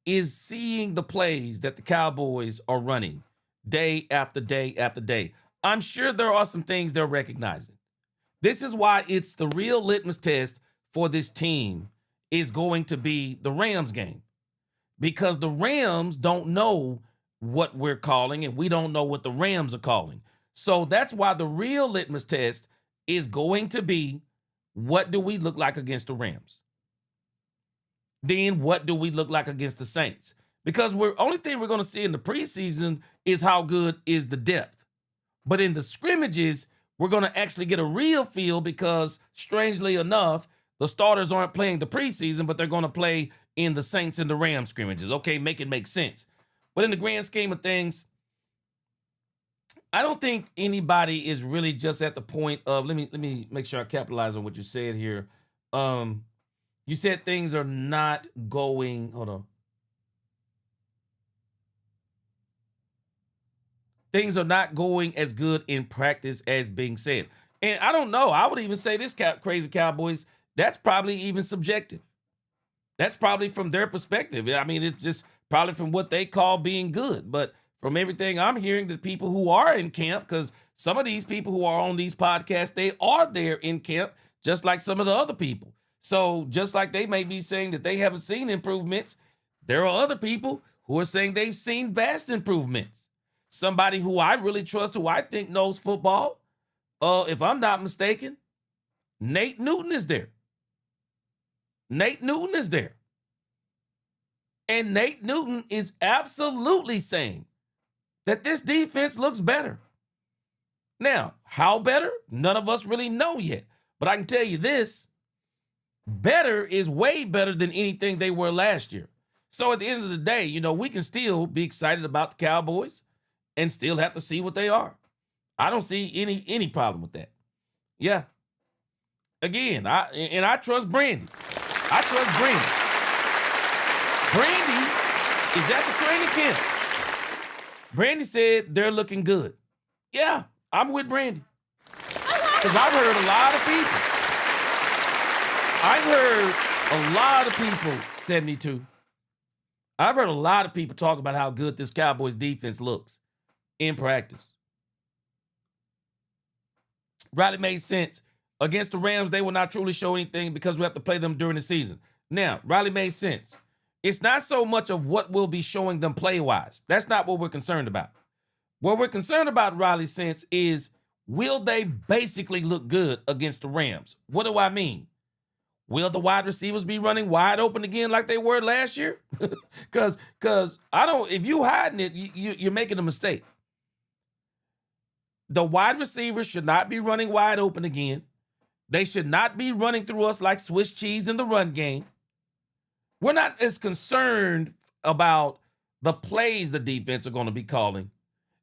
is seeing the plays that the Cowboys are running day after day after day. I'm sure there are some things they're recognizing. This is why it's the real litmus test for this team is going to be the Rams game. Because the Rams don't know what we're calling, and we don't know what the Rams are calling. So that's why the real litmus test is going to be, what do we look like against the Rams? Then what do we look like against the Saints? Because only thing we're going to see in the preseason is how good is the depth. But in the scrimmages, we're going to actually get a real feel because, strangely enough, the starters aren't playing the preseason, but they're going to play in the Saints and the Rams scrimmages. Okay, make it make sense. But in the grand scheme of things, I don't think anybody is really just at the point of, let me make sure I capitalize on what you said here. You said things are not going, hold on. Things are not going as good in practice as being said. And I don't know. I would even say this, Crazy Cowboys, that's probably even subjective. That's probably from their perspective. I mean, it's just probably from what they call being good. But from everything I'm hearing, the people who are in camp, because some of these people who are on these podcasts, they are there in camp, just like some of the other people. So just like they may be saying that they haven't seen improvements, there are other people who are saying they've seen vast improvements. Somebody who I really trust, who I think knows football, if I'm not mistaken, Nate Newton is there. Nate Newton is there. And Nate Newton is absolutely saying that this defense looks better. Now, how better? None of us really know yet. But I can tell you this, better is way better than anything they were last year. So at the end of the day, we can still be excited about the Cowboys and still have to see what they are. I don't see any problem with that. Yeah. Again, I trust Brandy. I trust Brandy. Brandy is at the training camp. Brandy said they're looking good. Yeah, I'm with Brandy. Because I've heard a lot of people. I've heard a lot of people, 72. I've heard a lot of people talk about how good this Cowboys defense looks in practice. Riley made sense. Against the Rams, they will not truly show anything because we have to play them during the season. Now, Riley made sense. It's not so much of what we'll be showing them play-wise. That's not what we're concerned about. What we're concerned about, Riley sense, is will they basically look good against the Rams? What do I mean? Will the wide receivers be running wide open again like they were last year? Because I don't. If you hiding it, you're making a mistake. The wide receivers should not be running wide open again. They should not be running through us like Swiss cheese in the run game. We're not as concerned about the plays the defense are going to be calling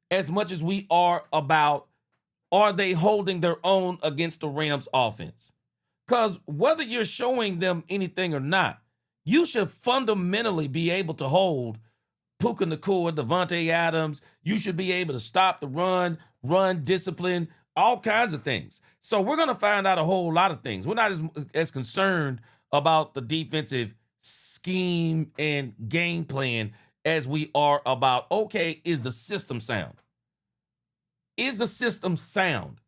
as much as we are about, are they holding their own against the Rams offense? Because whether you're showing them anything or not, you should fundamentally be able to hold Puka Nacua, Devontae Adams. You should be able to stop the run discipline, all kinds of things. So we're going to find out a whole lot of things. We're not as concerned about the defensive scheme and game plan as we are about, okay, is the system sound? Is the system sound?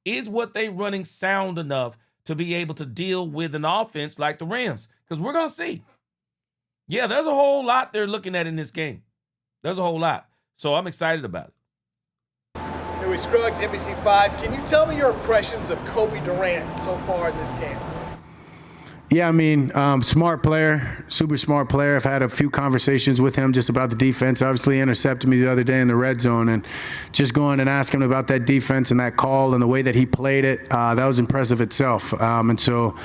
Is what they running sound enough to be able to deal with an offense like the Rams? Because we're going to see. Yeah, there's a whole lot they're looking at in this game. There's a whole lot. So I'm excited about it. Louis Scruggs, NBC5. Can you tell me your impressions of Cobie Durant so far in this camp? Yeah, I mean, smart player, super smart player. I've had a few conversations with him just about the defense. Obviously intercepted me the other day in the red zone, and just going and asking him about that defense and that call and the way that he played it, that was impressive itself. And so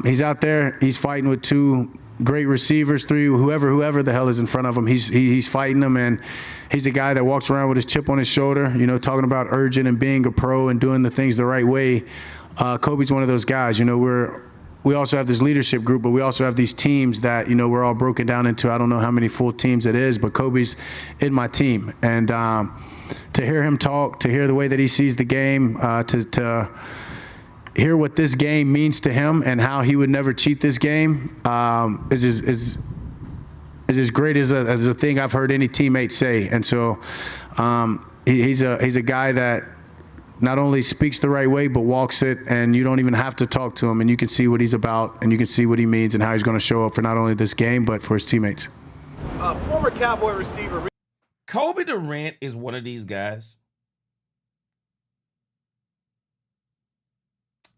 he's out there, he's fighting with two great receivers, three, whoever the hell is in front of him, he's fighting them, and he's a guy that walks around with his chip on his shoulder, you know, talking about urgent and being a pro and doing the things the right way. Cobie's one of those guys. You know, we also have this leadership group, but we also have these teams that, you know, we're all broken down into. I don't know how many full teams it is, but Cobie's in my team. And to hear him talk, to hear the way that he sees the game, to hear what this game means to him and how he would never cheat this game is as great as a thing I've heard any teammate say. And so he's a guy that not only speaks the right way, but walks it, and you don't even have to talk to him, and you can see what he's about, and you can see what he means and how he's going to show up for not only this game, but for his teammates. Former Cowboy receiver Cobie Durant is one of these guys.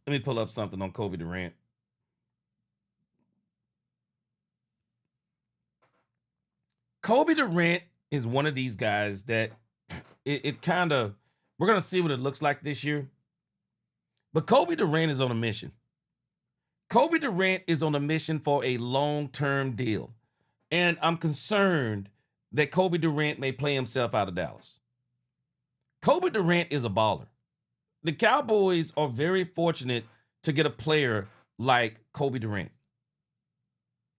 Let me pull up something on Cobie Durant. Cobie Durant is one of these guys that it kind of, we're going to see what it looks like this year. But Cobie Durant is on a mission. Cobie Durant is on a mission for a long-term deal. And I'm concerned that Cobie Durant may play himself out of Dallas. Cobie Durant is a baller. The Cowboys are very fortunate to get a player like Cobie Durant.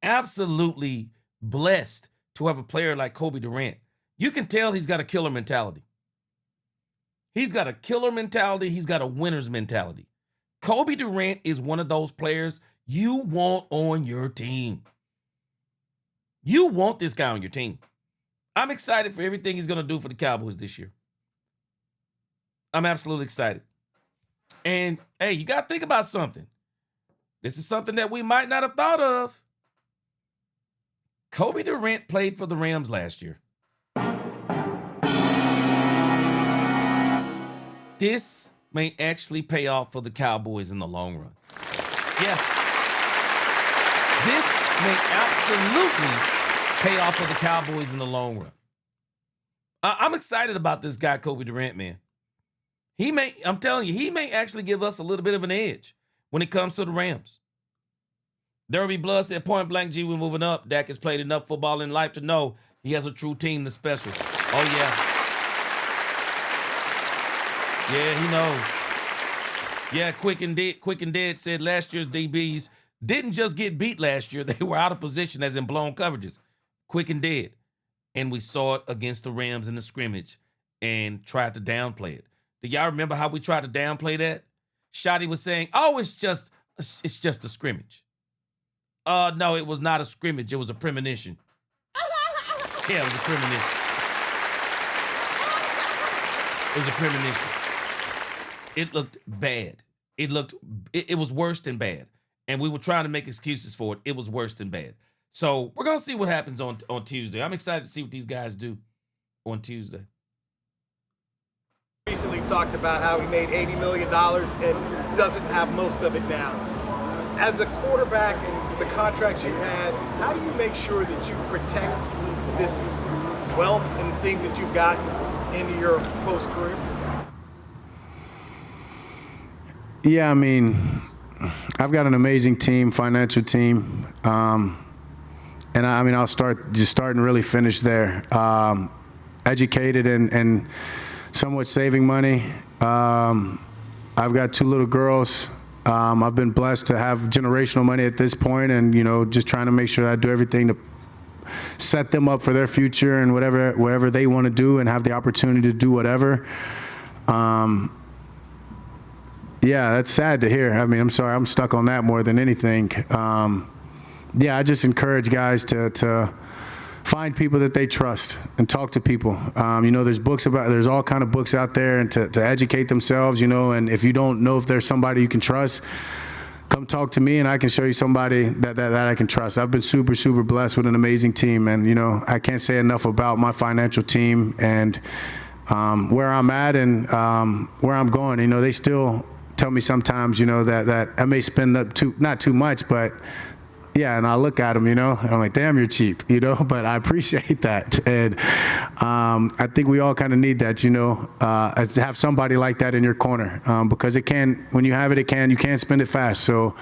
Absolutely blessed to have a player like Cobie Durant. You can tell he's got a killer mentality. He's got a killer mentality. He's got a winner's mentality. Cobie Durant is one of those players you want on your team. You want this guy on your team. I'm excited for everything he's going to do for the Cowboys this year. I'm absolutely excited. And, hey, you got to think about something. This is something that we might not have thought of. Cobie Durant played for the Rams last year. This may actually pay off for the Cowboys in the long run. Yeah. This may absolutely pay off for the Cowboys in the long run. I'm excited about this guy, Cobie Durant, man. I'm telling you, he may actually give us a little bit of an edge when it comes to the Rams. Derby Blood said, point blank, G, we're moving up. Dak has played enough football in life to know he has a true team that's special. Oh, yeah. Yeah, he knows. Yeah, Quick and Dead said last year's DBs didn't just get beat last year. They were out of position as in blown coverages. Quick and Dead. And we saw it against the Rams in the scrimmage and tried to downplay it. Do y'all remember how we tried to downplay that? Shotty was saying, oh, it's just a scrimmage. No, it was not a scrimmage. It was a premonition. Yeah, it was a premonition. It was a premonition. It looked bad. It was worse than bad. And we were trying to make excuses for it. It was worse than bad. So we're going to see what happens on Tuesday. I'm excited to see what these guys do on Tuesday. recently talked about how he made $80 million and doesn't have most of it now. As a quarterback and the contracts you had, how do you make sure that you protect this wealth and things that you've got into your post-career? Yeah, I mean, I've got an amazing team, financial team. And I mean, I'll start and really finish there. Educated and somewhat saving money. I've got 2 little girls. I've been blessed to have generational money at this point, and just trying to make sure that I do everything to set them up for their future and whatever they want to do and have the opportunity to do whatever. Yeah, that's sad to hear. I mean, I'm sorry, I'm stuck on that more than anything. Yeah, I just encourage guys to find people that they trust and talk to people. There's all kind of books out there, and to educate themselves, and if you don't know if there's somebody you can trust, come talk to me and I can show you somebody that I can trust. I've been super, super blessed with an amazing team, and I can't say enough about my financial team and where I'm at and where I'm going. They still tell me sometimes, that I may spend not too much, but yeah, and I look at them, and I'm like, damn, you're cheap, but I appreciate that. And I think we all kind of need that, to have somebody like that in your corner, because when you have it, you can't spend it fast. So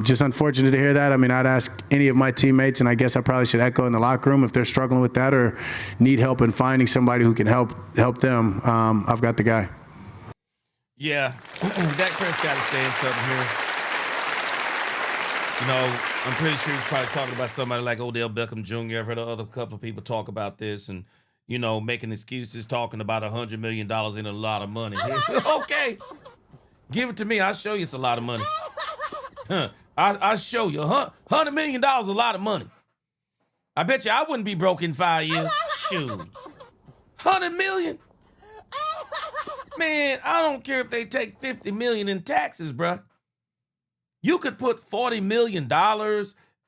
just unfortunate to hear that. I mean, I'd ask any of my teammates, and I guess I probably should echo in the locker room, if they're struggling with that or need help in finding somebody who can help them. I've got the guy. Yeah, Dak Prescott is saying something here. I'm pretty sure he's probably talking about somebody like Odell Beckham Jr. I've heard a couple of people talk about this and, making excuses, talking about $100 million in a lot of money. Okay, give it to me. I'll show you it's a lot of money. I'll show you. $100 million a lot of money. I bet you I wouldn't be broke in 5 years. Shoot. $100 million? Man, I don't care if they take $50 million in taxes, bruh. You could put $40 million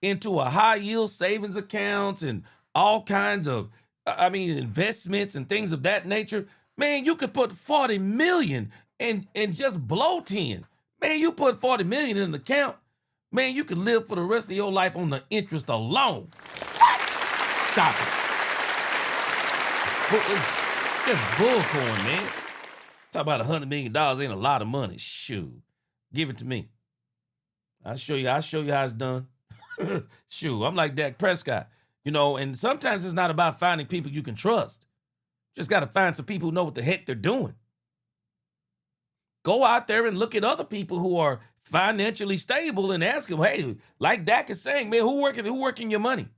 into a high yield savings accounts and all kinds of, investments and things of that nature. Man, you could put $40 million and just blow 10. Man, you put $40 million in an account. Man, you could live for the rest of your life on the interest alone. What? Stop it. It's just bullcorn, man. Talk about $100 million ain't a lot of money. Shoot. Give it to me. I'll show you how it's done. Shoot, I'm like Dak Prescott. And sometimes it's not about finding people you can trust. Just got to find some people who know what the heck they're doing. Go out there and look at other people who are financially stable and ask them, hey, like Dak is saying, man, who working your money?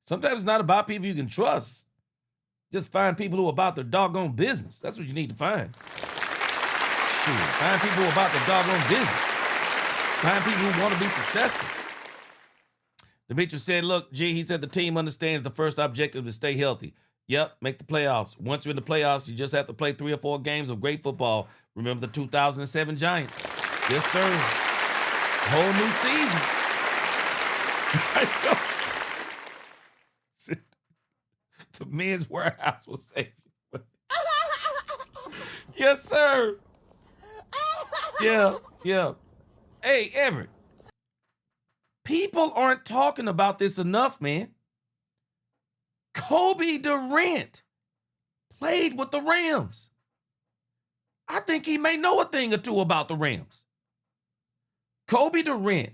Sometimes it's not about people you can trust. Just find people who are about their doggone business. That's what you need to find. Shoot, find people who are about their doggone business. Find people who want to be successful. Demetrius said, look, he said the team understands the first objective is stay healthy. Yep, make the playoffs. Once you're in the playoffs, you just have to play 3 or 4 games of great football. Remember the 2007 Giants. Yes, sir. Whole new season. Let's go. The Men's Warehouse will save you. Yes, sir. Yeah. Hey, Everett. People aren't talking about this enough, man. Cobie Durant played with the Rams. I think he may know a thing or two about the Rams. Cobie Durant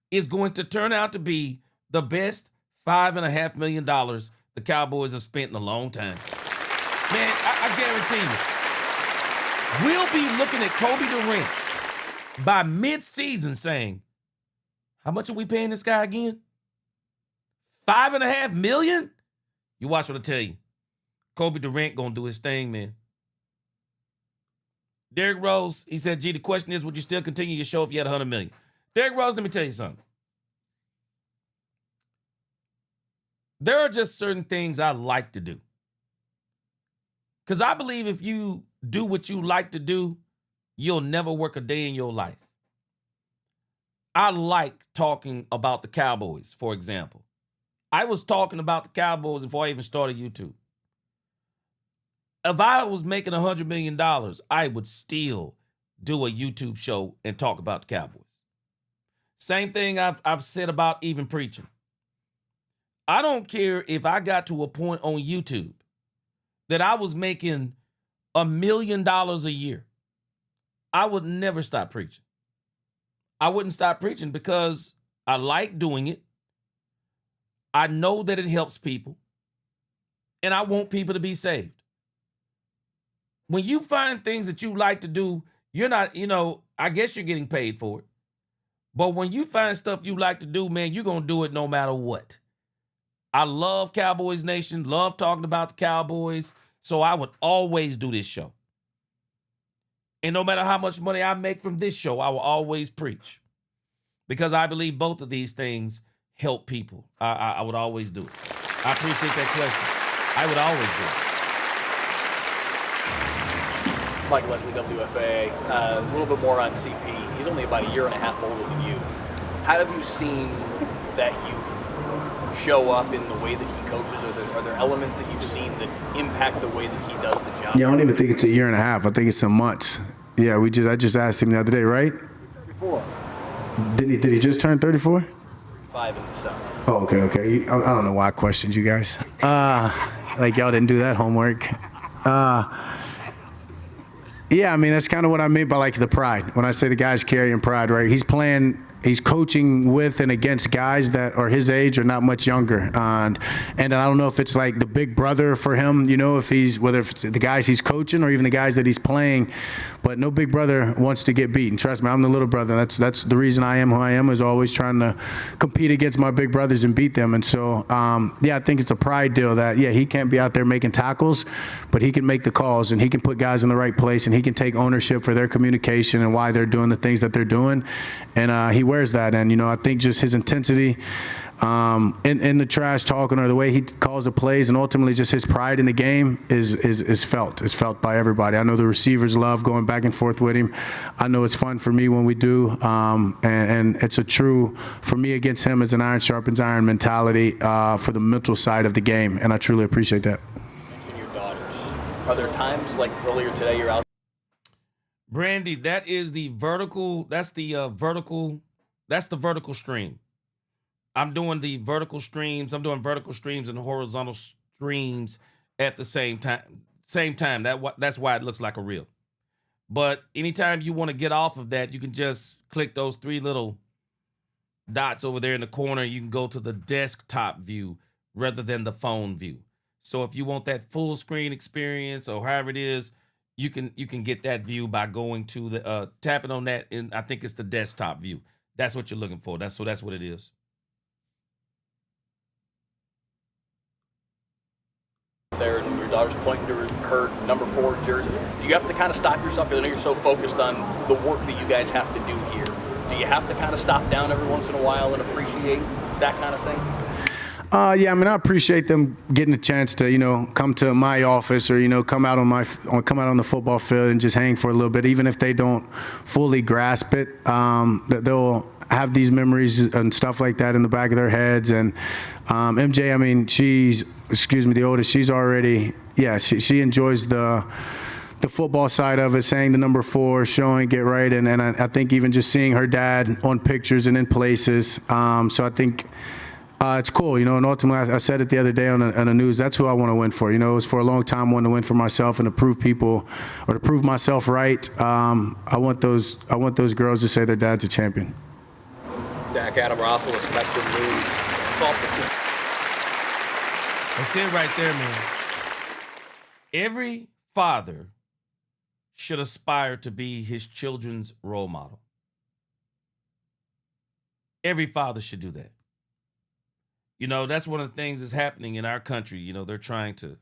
is going to turn out to be the best $5.5 million the Cowboys have spent in a long time. Man, I guarantee you, we'll be looking at Cobie Durant by mid-season saying, how much are we paying this guy again? $5.5 million? You watch what I tell you. Cobie Durant gonna do his thing, man. Derrick Rose, he said, the question is, would you still continue your show if you had $100 million? Derrick Rose, let me tell you something. There are just certain things I like to do. Because I believe if you do what you like to do, you'll never work a day in your life. I like talking about the Cowboys, for example. I was talking about the Cowboys before I even started YouTube. If I was making $100 million, I would still do a YouTube show and talk about the Cowboys. Same thing I've said about even preaching. I don't care if I got to a point on YouTube that I was making $1 million a year. I would never stop preaching. I wouldn't stop preaching because I like doing it. I know that it helps people. And I want people to be saved. When you find things that you like to do, you're not, I guess you're getting paid for it. But when you find stuff you like to do, man, you're going to do it no matter what. I love Cowboys Nation, love talking about the Cowboys. So I would always do this show. And no matter how much money I make from this show, I will always preach. Because I believe both of these things help people. I would always do it. I appreciate that question. I would always do it. Mike Leslie, WFA, a little bit more on CP. He's only about a year and a half older than you. How have you seen that youth show up in the way that he coaches? Are there elements that you've seen that impact the way that he does the job? Yeah, I don't even think it's a year and a half. I think it's some months. Yeah, I just asked him the other day, right? 34. Did he just turn 34? 5 in December. Oh, okay. I don't know why I questioned you guys. Like y'all didn't do that homework. Yeah, I mean, that's kind of what I mean by like the pride. When I say the guy's carrying pride, right? He's coaching with and against guys that are his age or not much younger. And I don't know if it's like the big brother for him, whether it's the guys he's coaching or even the guys that he's playing. But no big brother wants to get beaten. Trust me, I'm the little brother. That's the reason I am who I am, is always trying to compete against my big brothers and beat them. And so, I think it's a pride deal that, he can't be out there making tackles, but he can make the calls and he can put guys in the right place and he can take ownership for their communication and why they're doing the things that they're doing. And he wears that. And, I think just his intensity in the trash talking or the way he calls the plays and ultimately just his pride in the game is felt. It's felt by everybody. I know the receivers love going back and forth with him. I know it's fun for me when we do. And it's a true, for me against him, is an iron sharpens iron mentality for the mental side of the game. And I truly appreciate that. You mentioned your daughters. Are there times like earlier today you're out? Brandy, that is the vertical. That's the vertical stream. I'm doing the vertical streams. I'm doing vertical streams and horizontal streams at the same time. That's why it looks like a reel. But anytime you want to get off of that, you can just click those 3 little dots over there in the corner. You can go to the desktop view rather than the phone view. So if you want that full screen experience or however it is, you can get that view by going to the tapping on that, and I think it's the desktop view. That's what you're looking for. That's what it is. There, and your daughter's pointing to her number 4 jersey. Do you have to kind of stop yourself? Because I know you're so focused on the work that you guys have to do here. Do you have to kind of stop down every once in a while and appreciate that kind of thing? I appreciate them getting a chance to, come to my office or, come out on the football field and just hang for a little bit, even if they don't fully grasp it. That they'll have these memories and stuff like that in the back of their heads. And MJ, I mean, the oldest, she's already, she enjoys the football side of it, saying the number 4, showing get right. And I think even just seeing her dad on pictures and in places. So I think it's cool, and ultimately I said it the other day on the news, that's who I want to win for. It was for a long time wanting to win for myself and to prove people or to prove myself right. I want those girls to say their dad's a champion. Dak, Adam Russell, Spectrum News. That's it right there, man. Every father should aspire to be his children's role model. Every father should do that. That's one of the things that's happening in our country. They're trying to,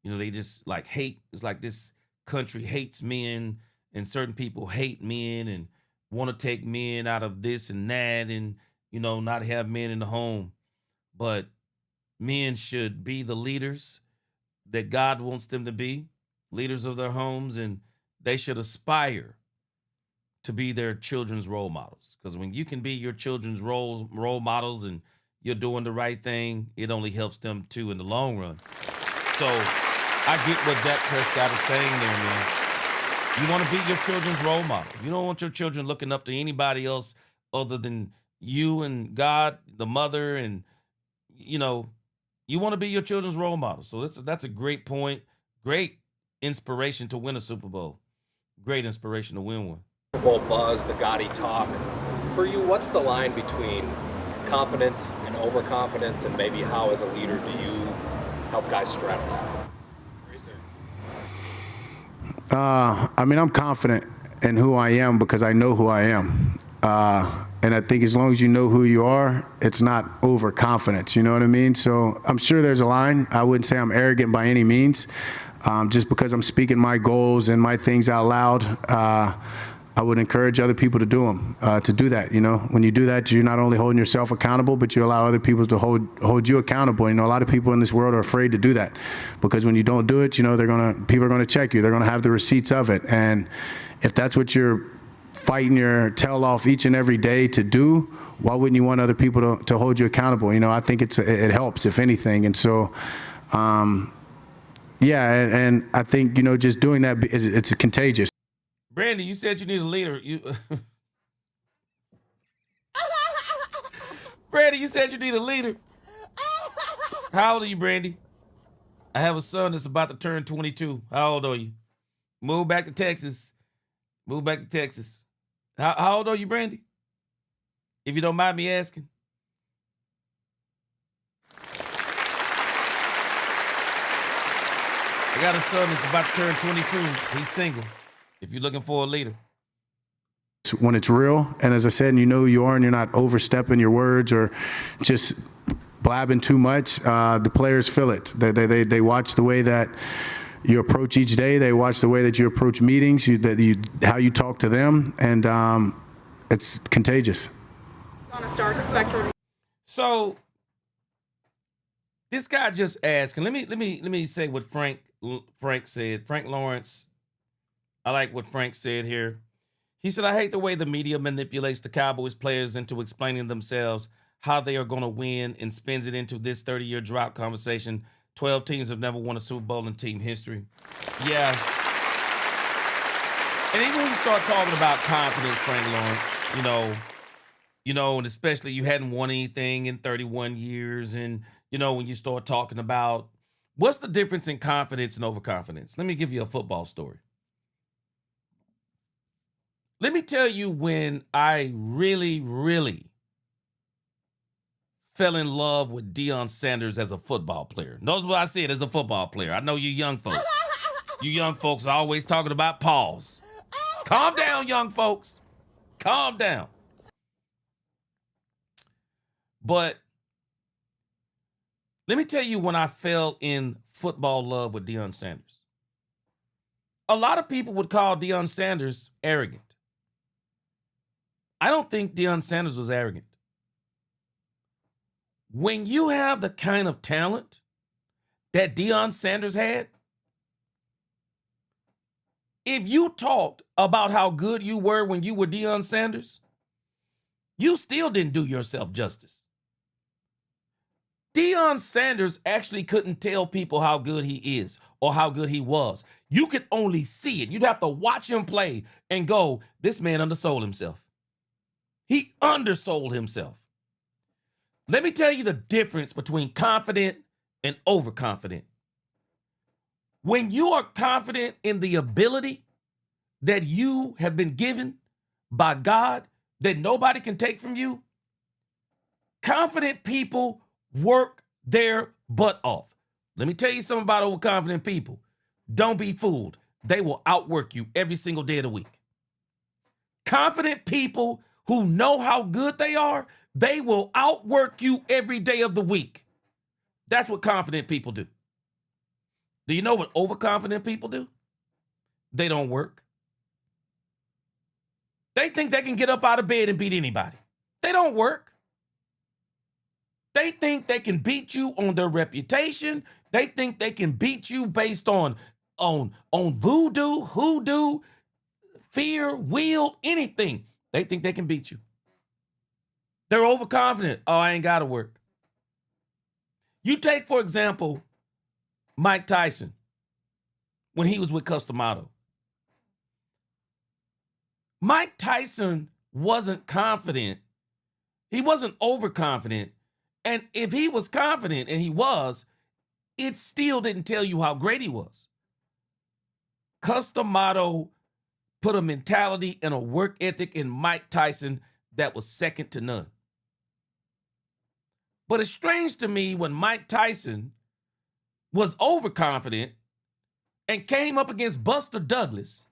they just like hate. It's like this country hates men and certain people hate men and want to take men out of this and that and, not have men in the home. But men should be the leaders that God wants them to be, leaders of their homes, and they should aspire to be their children's role models. Because when you can be your children's role models and you're doing the right thing, it only helps them too in the long run. So I get what Dak Prescott is saying there, man. You want to be your children's role model. You don't want your children looking up to anybody else other than you and God, the mother, and, you know, you want to be your children's role model. So that's a great point. Great inspiration to win a Super Bowl. Great inspiration to win one. Super Bowl buzz, the gaudy talk. For you, what's the line between confidence and overconfidence, and maybe how, as a leader, do you help guys straddle that? I mean, I'm confident in who I am because I know who I am. And I think as long as you know who you are, it's not overconfidence. You know what I mean? So I'm sure there's a line. I wouldn't say I'm arrogant by any means. Just because I'm speaking my goals and my things out loud, I would encourage other people to do them, to do that. You know, when you do that, you're not only holding yourself accountable, but you allow other people to hold you accountable. You know, a lot of people in this world are afraid to do that because when you don't do it, you know, people are gonna check you. They're gonna have the receipts of it. And if that's what you're fighting your tail off each and every day to do, why wouldn't you want other people to hold you accountable? You know, I think it helps, if anything. And so, yeah, and I think, you know, just doing that, it's contagious. Brandy, you said you need a leader. Brandy, you said you need a leader. How old are you, Brandy? I have a son that's about to turn 22. How old are you? Move back to Texas. Move back to Texas. How old are you, Brandy? If you don't mind me asking. I got a son that's about to turn 22. He's single. If you're looking for a leader. When it's real, and as I said, you know who you are and you're not overstepping your words or just blabbing too much, the players feel it. They watch the way that you approach each day. They watch the way that you approach meetings, how you talk to them, and it's contagious. On a dark spectrum. So this guy just asked, and let me say what Frank said. Frank Lawrence. I like what Frank said here. He said, I hate the way the media manipulates the Cowboys players into explaining themselves how they are going to win and spins it into this 30-year drought conversation. 12 teams have never won a Super Bowl in team history. Yeah. And even when you start talking about confidence, Frank Lawrence, you know, and especially you hadn't won anything in 31 years. And, you know, when you start talking about what's the difference in confidence and overconfidence? Let me give you a football story. Let me tell you when I really, really fell in love with Deion Sanders as a football player. Notice what I said, as a football player. I know you young folks. You young folks are always talking about pause. Calm down, young folks. Calm down. But let me tell you when I fell in football love with Deion Sanders. A lot of people would call Deion Sanders arrogant. I don't think Deion Sanders was arrogant. When you have the kind of talent that Deion Sanders had, if you talked about how good you were when you were Deion Sanders, you still didn't do yourself justice. Deion Sanders actually couldn't tell people how good he is or how good he was. You could only see it. You'd have to watch him play and go, this man undersold himself. He undersold himself. Let me tell you the difference between confident and overconfident. When you are confident in the ability that you have been given by God that nobody can take from you, confident people work their butt off. Let me tell you something about overconfident people. Don't be fooled. They will outwork you every single day of the week. Confident people who know how good they are, they will outwork you every day of the week. That's what confident people do. Do you know what overconfident people do? They don't work. They think they can get up out of bed and beat anybody. They don't work. They think they can beat you on their reputation. They think they can beat you based on voodoo, hoodoo, fear, will, anything. They think they can beat you. They're overconfident. Oh, I ain't got to work. You take, for example, Mike Tyson. when he was with Customato. Mike Tyson wasn't confident. He wasn't overconfident. And if he was confident, and he was, it still didn't tell you how great he was. Customato put a mentality and a work ethic in Mike Tyson that was second to none. But it's strange to me when Mike Tyson was overconfident and came up against Buster Douglas,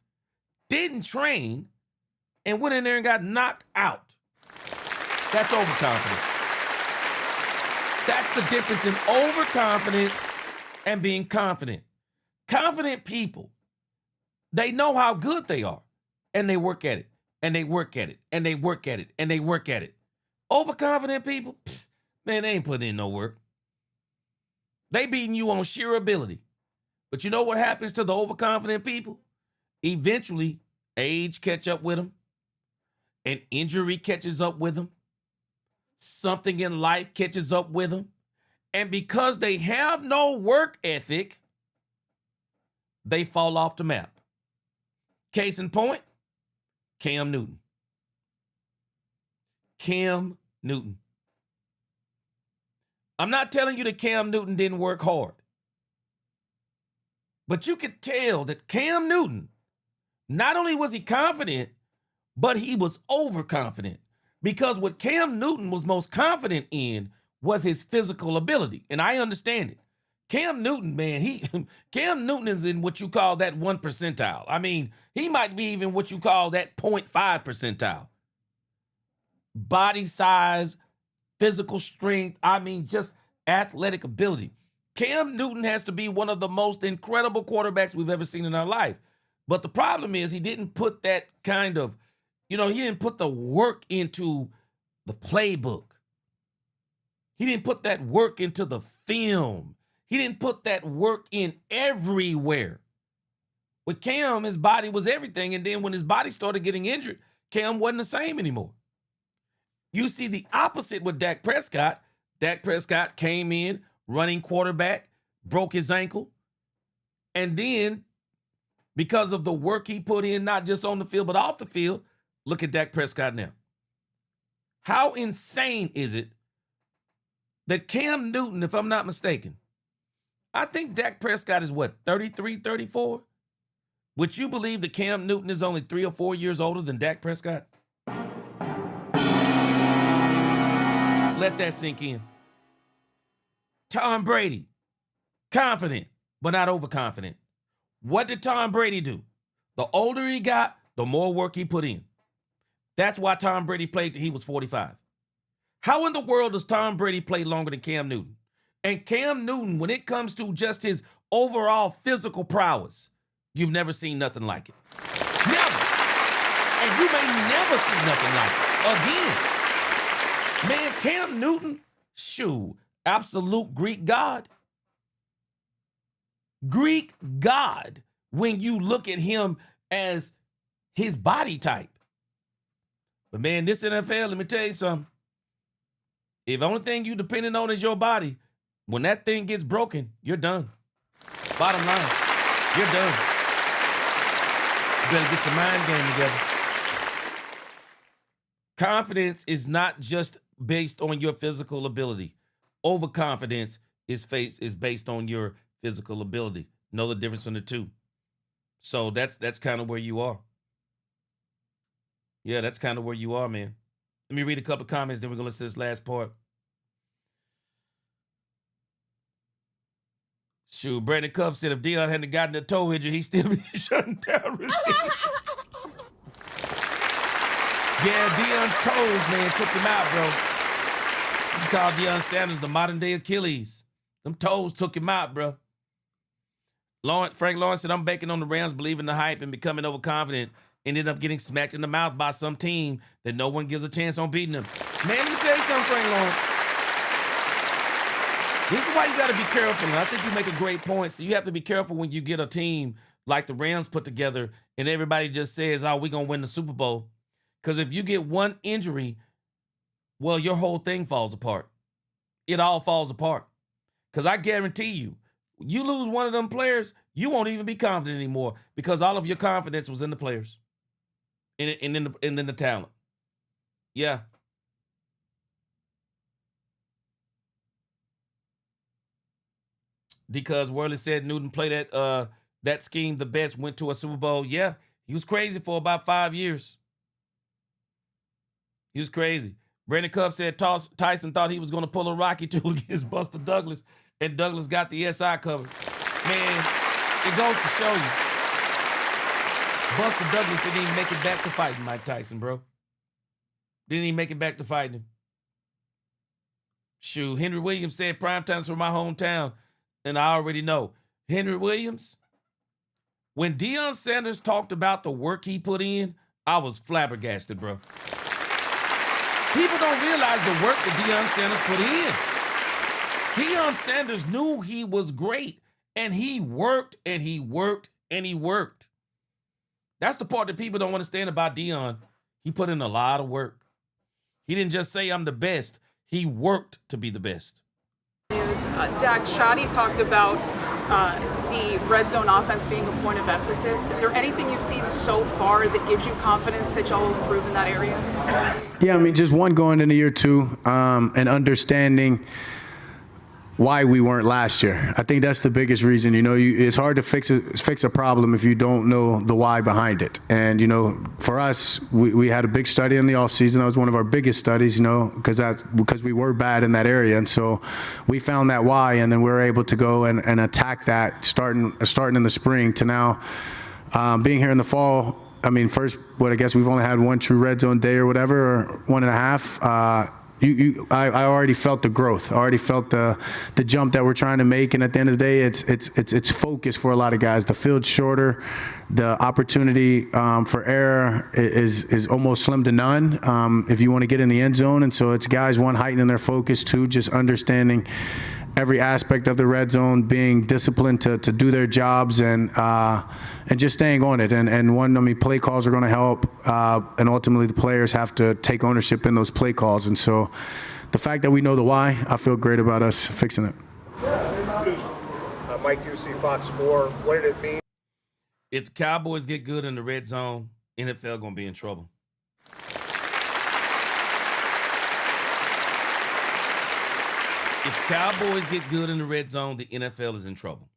didn't train, and went in there and got knocked out. That's overconfidence. That's the difference in overconfidence and being confident. Confident people, they know how good they are, and they work at it, and they work at it, and they work at it, and they work at it. Overconfident people, man, they ain't putting in no work. They beating you on sheer ability. But you know what happens to the overconfident people? Eventually, age catch up with them. An injury catches up with them. Something in life catches up with them. And because they have no work ethic, they fall off the map. Case in point, Cam Newton. Cam Newton. I'm not telling you that Cam Newton didn't work hard. But you could tell that Cam Newton, not only was he confident, but he was overconfident. Because what Cam Newton was most confident in was his physical ability. And I understand it. Cam Newton, man, Cam Newton is in what you call that 1 percentile. I mean, he might be even what you call that 0.5 percentile. Body size, physical strength, I mean, just athletic ability. Cam Newton has to be one of the most incredible quarterbacks we've ever seen in our life. But the problem is he didn't put that kind of, he didn't put the work into the playbook. He didn't put that work into the film. He didn't put that work in everywhere. With Cam, his body was everything. And then when his body started getting injured, Cam wasn't the same anymore. You see the opposite with Dak Prescott. Dak Prescott came in, running quarterback, broke his ankle. And then, because of the work he put in, not just on the field, but off the field, look at Dak Prescott now. How insane is it that Cam Newton, if I'm not mistaken, I think Dak Prescott is 33, 34? Would you believe that Cam Newton is only 3 or 4 years older than Dak Prescott? Let that sink in. Tom Brady, confident, but not overconfident. What did Tom Brady do? The older he got, the more work he put in. That's why Tom Brady played till he was 45. How in the world does Tom Brady play longer than Cam Newton? And Cam Newton, when it comes to just his overall physical prowess, you've never seen nothing like it. Never. And you may never see nothing like it again. Man, Cam Newton, shoo, absolute Greek god. Greek god when you look at him as his body type. But man, this NFL, let me tell you something. If the only thing you depending on is your body, when that thing gets broken, you're done. Bottom line, you're done. You better get your mind game together. Confidence is not just based on your physical ability. Overconfidence is based on your physical ability. Know the difference between the two. So that's kind of where you are. Yeah, that's kind of where you are, man. Let me read a couple of comments, then we're going to listen to this last part. Shoot, Brandon Cup said if Deion hadn't gotten the toe injury, he'd still be shutting down receivers. Yeah, Deion's toes, man, took him out, bro. You call Deion Sanders the modern-day Achilles. Them toes took him out, bro. Frank Lawrence said, I'm banking on the Rams believing the hype and becoming overconfident. Ended up getting smacked in the mouth by some team that no one gives a chance on beating them. Man, let me tell you something, Frank Lawrence. This is why you got to be careful. And I think you make a great point. So you have to be careful when you get a team like the Rams put together and everybody just says, oh, we're going to win the Super Bowl. Because if you get one injury, well, your whole thing falls apart. It all falls apart. Because I guarantee you, you lose one of them players, you won't even be confident anymore because all of your confidence was in the players and in the talent. Yeah. Because Worley said Newton played that scheme the best, went to a Super Bowl. Yeah, he was crazy for about 5 years. He was crazy. Brandon Cup said Tyson thought he was going to pull a Rocky II against Buster Douglas, and Douglas got the SI covered. Man, it goes to show you. Buster Douglas didn't even make it back to fighting Mike Tyson, bro. Didn't even make it back to fighting him. Shoot, Henry Williams said primetime's from my hometown, and I already know. Henry Williams, when Deion Sanders talked about the work he put in, I was flabbergasted, bro. People don't realize the work that Deion Sanders put in. Deion Sanders knew he was great, and he worked, and he worked, and he worked. That's the part that people don't understand about Deion. He put in a lot of work. He didn't just say, I'm the best. He worked to be the best. Dak, Shadi talked about the red zone offense being a point of emphasis. Is there anything you've seen so far that gives you confidence that y'all will improve in that area? Yeah, I mean, just one going into year two and understanding why we weren't last year. I think that's the biggest reason. You know, it's hard to fix a problem if you don't know the why behind it. And, you know, for us, we had a big study in the offseason. That was one of our biggest studies, you know, because we were bad in that area. And so we found that why, and then we were able to go and attack that starting in the spring to now being here in the fall. I mean, first, I guess we've only had one true red zone day or whatever, or 1.5. I already felt the growth. I already felt the jump that we're trying to make. And at the end of the day, it's focus for a lot of guys. The field's shorter. The opportunity for error is almost slim to none if you want to get in the end zone. And so it's guys, one, heightening their focus, two, just understanding every aspect of the red zone, being disciplined to do their jobs and just staying on it. And one, I mean, play calls are going to help, and ultimately the players have to take ownership in those play calls. And so the fact that we know the why, I feel great about us fixing it. Mike Ducey, Fox 4, what did it mean? If the Cowboys get good in the red zone, NFL going to be in trouble. If Cowboys get good in the red zone, the NFL is in trouble.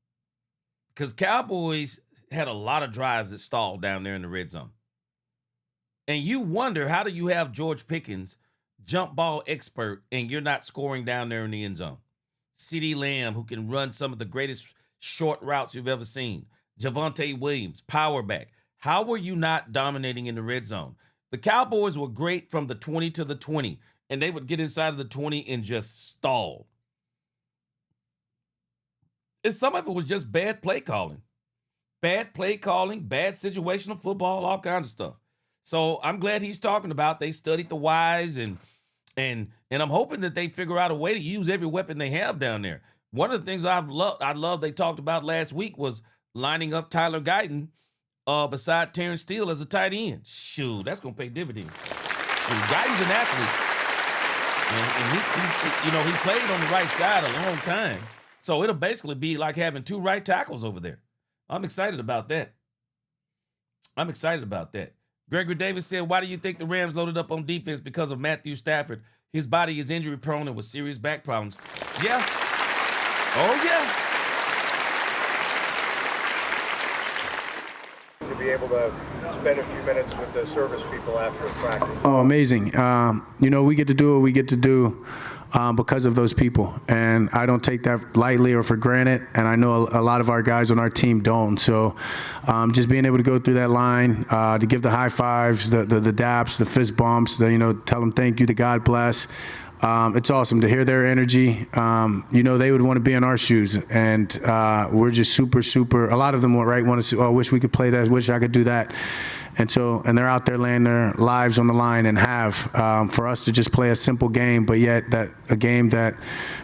Because Cowboys had a lot of drives that stalled down there in the red zone. And you wonder, how do you have George Pickens, jump ball expert, and you're not scoring down there in the end zone? CeeDee Lamb, who can run some of the greatest short routes you've ever seen. Javonte Williams, power back. How were you not dominating in the red zone? The Cowboys were great from the 20 to the 20, and they would get inside of the 20 and just stall. And some of it was just bad play calling. Bad play calling, bad situational football, all kinds of stuff. So I'm glad he's talking about they studied the whys, and I'm hoping that they figure out a way to use every weapon they have down there. One of the things I love they talked about last week was lining up Tyler Guyton beside Terrence Steele as a tight end. Shoot, that's gonna pay dividends. Shoot, Guyton's an athlete, and he played on the right side a long time. So it'll basically be like having two right tackles over there. I'm excited about that. Gregory Davis said, why do you think the Rams loaded up on defense? Because of Matthew Stafford. His body is injury prone and with serious back problems. Yeah. Oh, yeah. To be able to spend a few minutes with the service people after practice. Oh, amazing. We get to do what we get to do because of those people. And I don't take that lightly or for granted. And I know a lot of our guys on our team don't. So just being able to go through that line, to give the high fives, the daps, the fist bumps, tell them thank you, the God bless. It's awesome to hear their energy. They would want to be in our shoes, and we're just super, super. A lot of them want to say, "Oh, I wish we could play that. Wish I could do that." And they're out there laying their lives on the line, and for us to just play a simple game, but yet a game that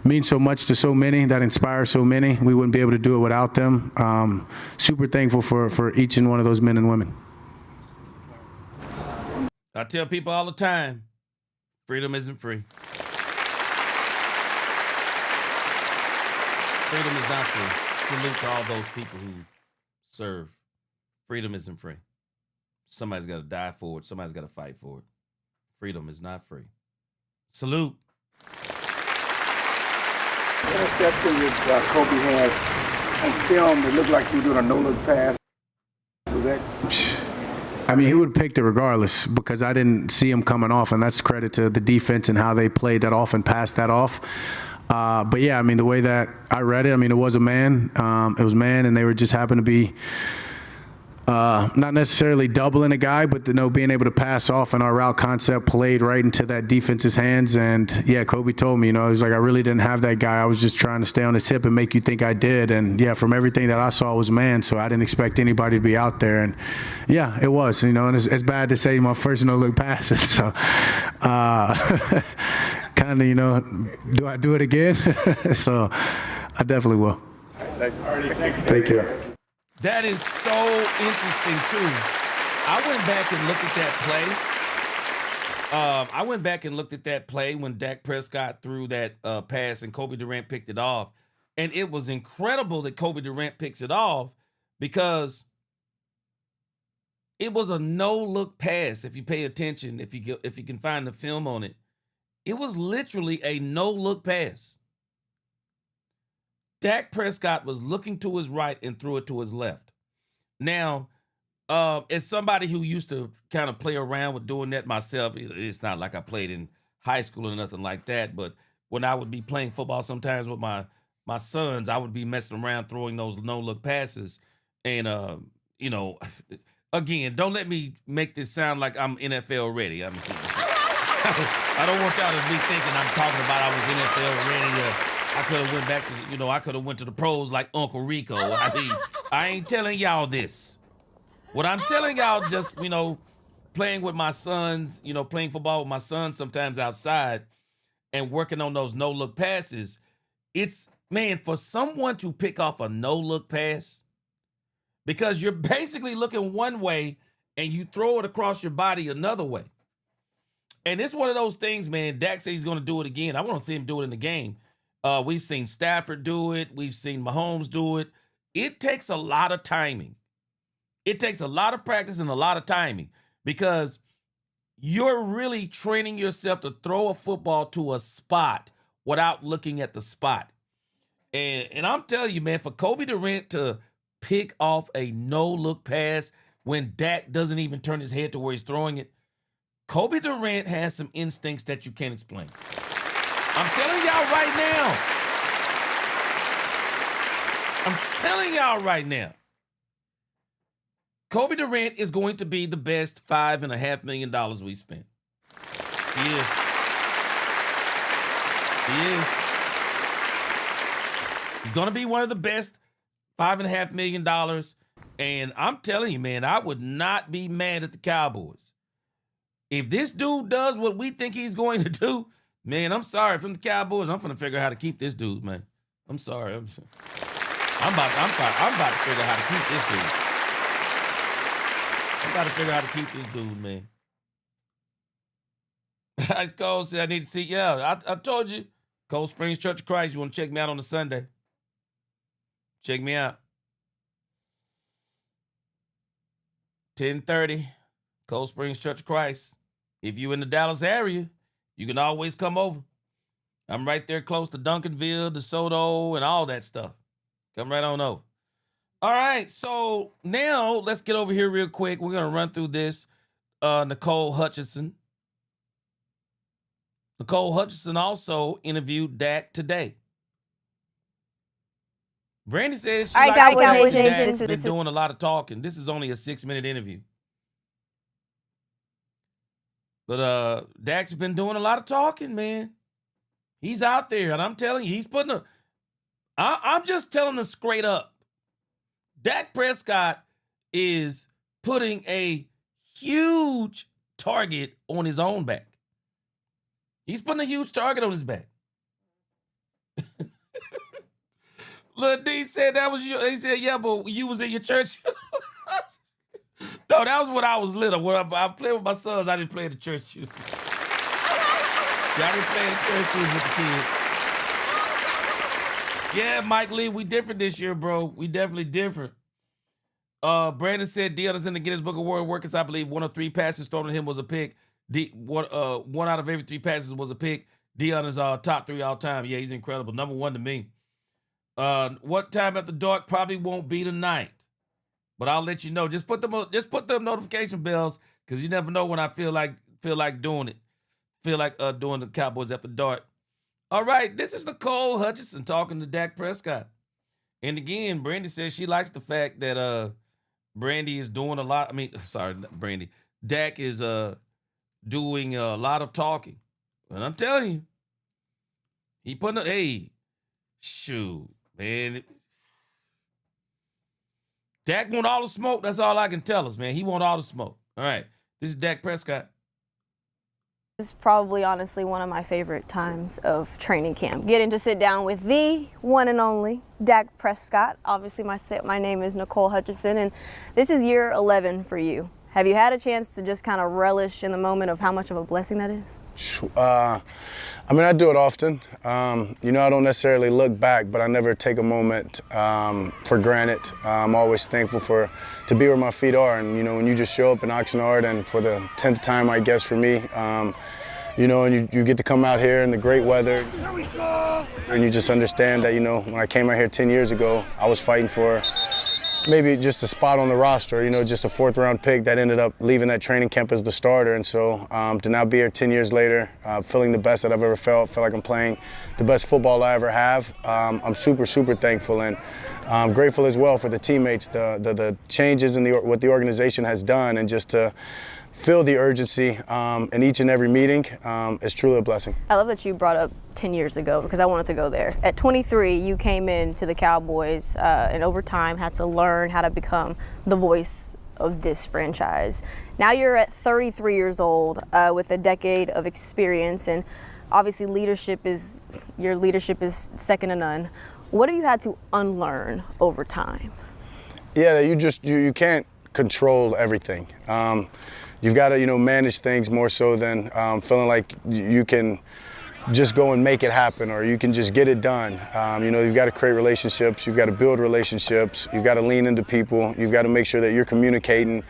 means so much to so many, that inspires so many. We wouldn't be able to do it without them. Super thankful for each and one of those men and women. I tell people all the time, freedom isn't free. Freedom is not free. Salute to all those people who serve. Freedom isn't free. Somebody's got to die for it. Somebody's got to fight for it. Freedom is not free. Salute. Interception that Cobie had on film, it looked like he was doing a no-look pass. Was that? I mean, he would have picked it regardless because I didn't see him coming off, and that's credit to the defense and how they played that off and passed that off. But yeah, I mean, the way that I read it, I mean, it was a man. It was man, and they were just happened to be not necessarily doubling a guy, but being able to pass off, and our route concept played right into that defense's hands. And yeah, Cobie told me, he was like, I really didn't have that guy. I was just trying to stay on his hip and make you think I did. And yeah, from everything that I saw, it was man. So I didn't expect anybody to be out there. And yeah, it was, and it's bad to say my first no-look passes. So kind of, do I do it again? So I definitely will. Thank you. That is so interesting, too. I went back and looked at that play. When Dak Prescott threw that pass and Cobie Durant picked it off. And it was incredible that Cobie Durant picks it off because it was a no-look pass. If you pay attention, if you can find the film on it, it was literally a no-look pass. Dak Prescott was looking to his right and threw it to his left. Now, as somebody who used to kind of play around with doing that myself, it's not like I played in high school or nothing like that, but when I would be playing football sometimes with my sons, I would be messing around throwing those no-look passes. And, again, don't let me make this sound like I'm NFL ready. I mean, I don't want y'all to be thinking I'm talking about I was NFL ready. I could have went back to, I could have went to the pros like Uncle Rico. I ain't telling y'all this. What I'm telling y'all, just, playing with my sons, playing football with my sons sometimes outside and working on those no-look passes, it's, man, for someone to pick off a no-look pass, because you're basically looking one way and you throw it across your body another way. And it's one of those things, man, Dak said he's going to do it again. I want to see him do it in the game. We've seen Stafford do it. We've seen Mahomes do it. It takes a lot of timing. It takes a lot of practice and a lot of timing because you're really training yourself to throw a football to a spot without looking at the spot. And I'm telling you, man, for Cobie Durant to pick off a no-look pass when Dak doesn't even turn his head to where he's throwing it, Cobie Durant has some instincts that you can't explain. I'm telling y'all right now. Cobie Durant is going to be the best $5.5 million we spent. He is. He's going to be one of the best $5.5 million. And I'm telling you, man, I would not be mad at the Cowboys. If this dude does what we think he's going to do, man, I'm sorry. From the Cowboys, I'm going to figure out how to keep this dude, man. I'm sorry. I'm about to figure out how to keep this dude. I'm about to figure out how to keep this dude, man. Ice Cold said, I need to see. Yeah, I told you. Cold Springs Church of Christ, you want to check me out on the Sunday? Check me out. 10:30, Cold Springs Church of Christ. If you in the Dallas area, you can always come over. I'm right there close to Duncanville, DeSoto, and all that stuff. Come right on over. All right, so now let's get over here real quick. We're going to run through this. Nicole Hutchinson. Nicole Hutchinson also interviewed Dak today. Brandy says she likes Dak's been doing a lot of talking. This is only a 6-minute interview. But Dak's been doing a lot of talking, man. He's out there, and I'm telling you, he's putting I'm just telling them straight up. Dak Prescott is putting a huge target on his own back. He's putting a huge target on his back. Lil D said that was you. He said, yeah, but you was in your church. No, that was when I was little. When I played with my sons, I didn't play in the church. Yeah, I didn't play in the church with the kids. Yeah, Mike Lee, we different this year, bro. We definitely different. Brandon said Deion is in the Guinness Book of World Records. I believe 1 of 3 passes thrown at him was a pick. One out of every 3 passes was a pick. Deion is top 3 all time. Yeah, he's incredible. Number 1 to me. What time after dark? Probably won't be tonight, but I'll let you know. Just put them notification bells, because you never know when I feel like doing it. Feel like doing the Cowboys after dark. All right, this is Nicole Hutchinson talking to Dak Prescott. And again, Brandy says she likes the fact that Brandy is doing a lot. I mean, sorry, not Brandy. Dak is doing a lot of talking. And I'm telling you, he putting shoot, man. Dak want all the smoke. That's all I can tell us, man. He want all the smoke. All right, this is Dak Prescott. This is probably, honestly, one of my favorite times of training camp. Getting to sit down with the one and only Dak Prescott. Obviously, my name is Nicole Hutchinson, and this is year 11 for you. Have you had a chance to just kind of relish in the moment of how much of a blessing that is? I mean, I do it often. I don't necessarily look back, but I never take a moment for granted. I'm always thankful to be where my feet are. And, when you just show up in Oxnard, and for the 10th time, I guess, for me, and you get to come out here in the great weather. Here we go. And you just understand that, when I came out here 10 years ago, I was fighting for maybe just a spot on the roster, just a 4th-round pick that ended up leaving that training camp as the starter. And so to now be here 10 years later, feeling the best that I've ever feel like I'm playing the best football I ever have, I'm super, super thankful. And I'm grateful as well for the teammates, the changes in what the organization has done, and just to feel the urgency in each and every meeting is truly a blessing. I love that you brought up 10 years ago, because I wanted to go there. At 23, you came into the Cowboys and over time had to learn how to become the voice of this franchise. Now you're at 33 years old with a decade of experience, and obviously your leadership is second to none. What have you had to unlearn over time? Yeah, you can't control everything. You've got to, manage things more so than feeling like you can just go and make it happen, or you can just get it done. You've got to create relationships. You've got to build relationships. You've got to lean into people. You've got to make sure that you're communicating.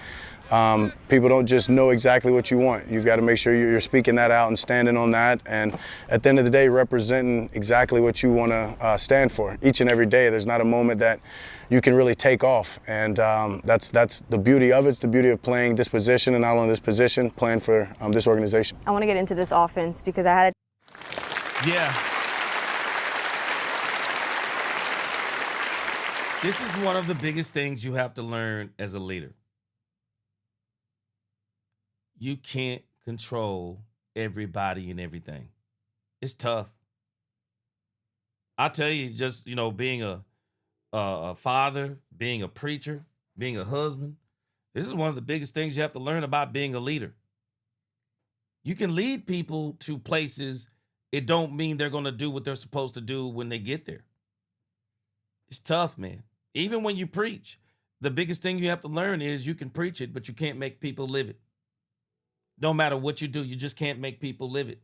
People don't just know exactly what you want. You've got to make sure you're speaking that out and standing on that. And at the end of the day, representing exactly what you want to stand for each and every day. There's not a moment that you can really take off. And that's the beauty of it. It's the beauty of playing this position, and not only this position, playing for this organization. I want to get into this offense because I had Yeah. This is one of the biggest things you have to learn as a leader. You can't control everybody and everything. It's tough. I tell you, just, being a father, being a preacher, being a husband, this is one of the biggest things you have to learn about being a leader. You can lead people to places. It don't mean they're going to do what they're supposed to do when they get there. It's tough, man. Even when you preach, the biggest thing you have to learn is you can preach it, but you can't make people live it. No matter what you do, you just can't make people live it.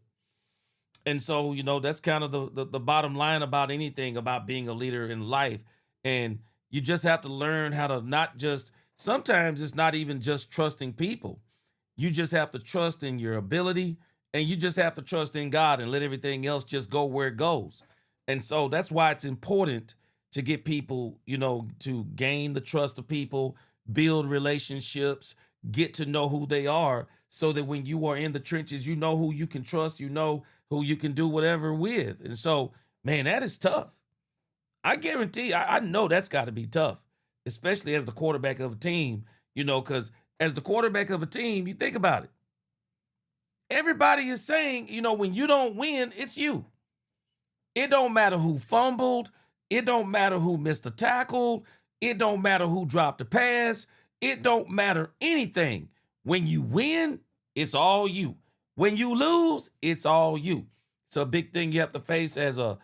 And so, that's kind of the bottom line about anything, about being a leader in life. And you just have to learn how to not just, sometimes it's not even just trusting people. You just have to trust in your ability, and you just have to trust in God and let everything else just go where it goes. And so that's why it's important to get people, to gain the trust of people, build relationships, get to know who they are, so that when you are in the trenches, you know who you can trust, you know who you can do whatever with. And so, man, that is tough. I guarantee, I know that's got to be tough, especially as the quarterback of a team, because as the quarterback of a team, you think about it. Everybody is saying, when you don't win, it's you. It don't matter who fumbled. It don't matter who missed a tackle. It don't matter who dropped a pass. It don't matter anything. When you win, it's all you. When you lose, it's all you. It's a big thing you have to face as a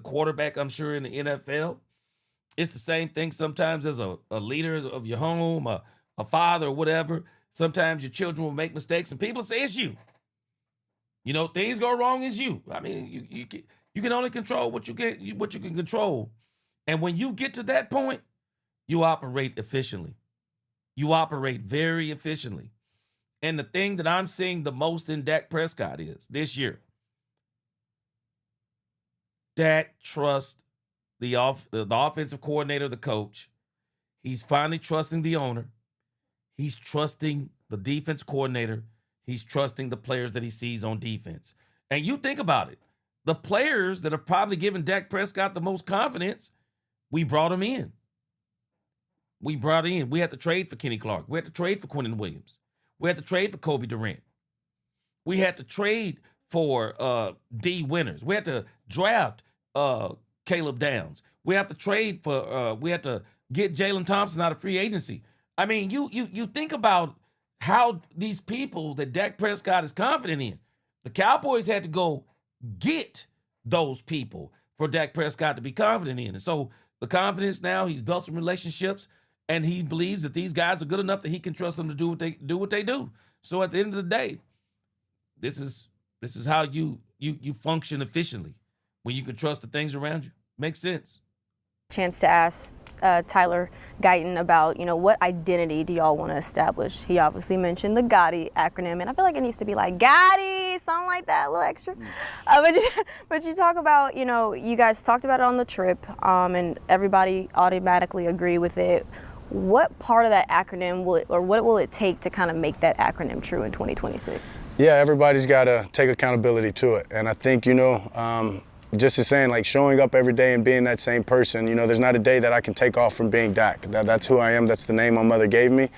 quarterback, I'm sure, in the NFL. It's the same thing sometimes as a leader of your home, a father or whatever. Sometimes your children will make mistakes and people say it's you. Things go wrong, it's you. I mean, you can only control what you can control. And when you get to that point, You operate efficiently. You operate very efficiently. And the thing that I'm seeing the most in Dak Prescott is this year, Dak trusts the offensive coordinator, the coach. He's finally trusting the owner. He's trusting the defense coordinator. He's trusting the players that he sees on defense. And you think about it. The players that have probably given Dak Prescott the most confidence, we brought him in. We had to trade for Kenny Clark. We had to trade for Quentin Williams. We had to trade for Cobie Durant. We had to trade for D Winners. We had to draft Caleb Downs. We have to trade for we had to get Jalen Thompson out of free agency. I mean, you think about how these people that Dak Prescott is confident in. The Cowboys had to go get those people for Dak Prescott to be confident in. And so the confidence now, he's built some relationships, and he believes that these guys are good enough that he can trust them to do what they do. So at the end of the day, this is how you function efficiently when you can trust the things around you. Makes sense. Chance to ask Tyler Guyton about, what identity do y'all want to establish? He obviously mentioned the Gotti acronym, and I feel like it needs to be like Gotti, something like that, a little extra. But you talk about, you guys talked about it on the trip, and everybody automatically agree with it. What part of that acronym what will it take to kind of make that acronym true in 2026? Yeah, everybody's got to take accountability to it. And I think, just as saying, like showing up every day and being that same person, there's not a day that I can take off from being Dak. That's who I am. That's the name my mother gave me.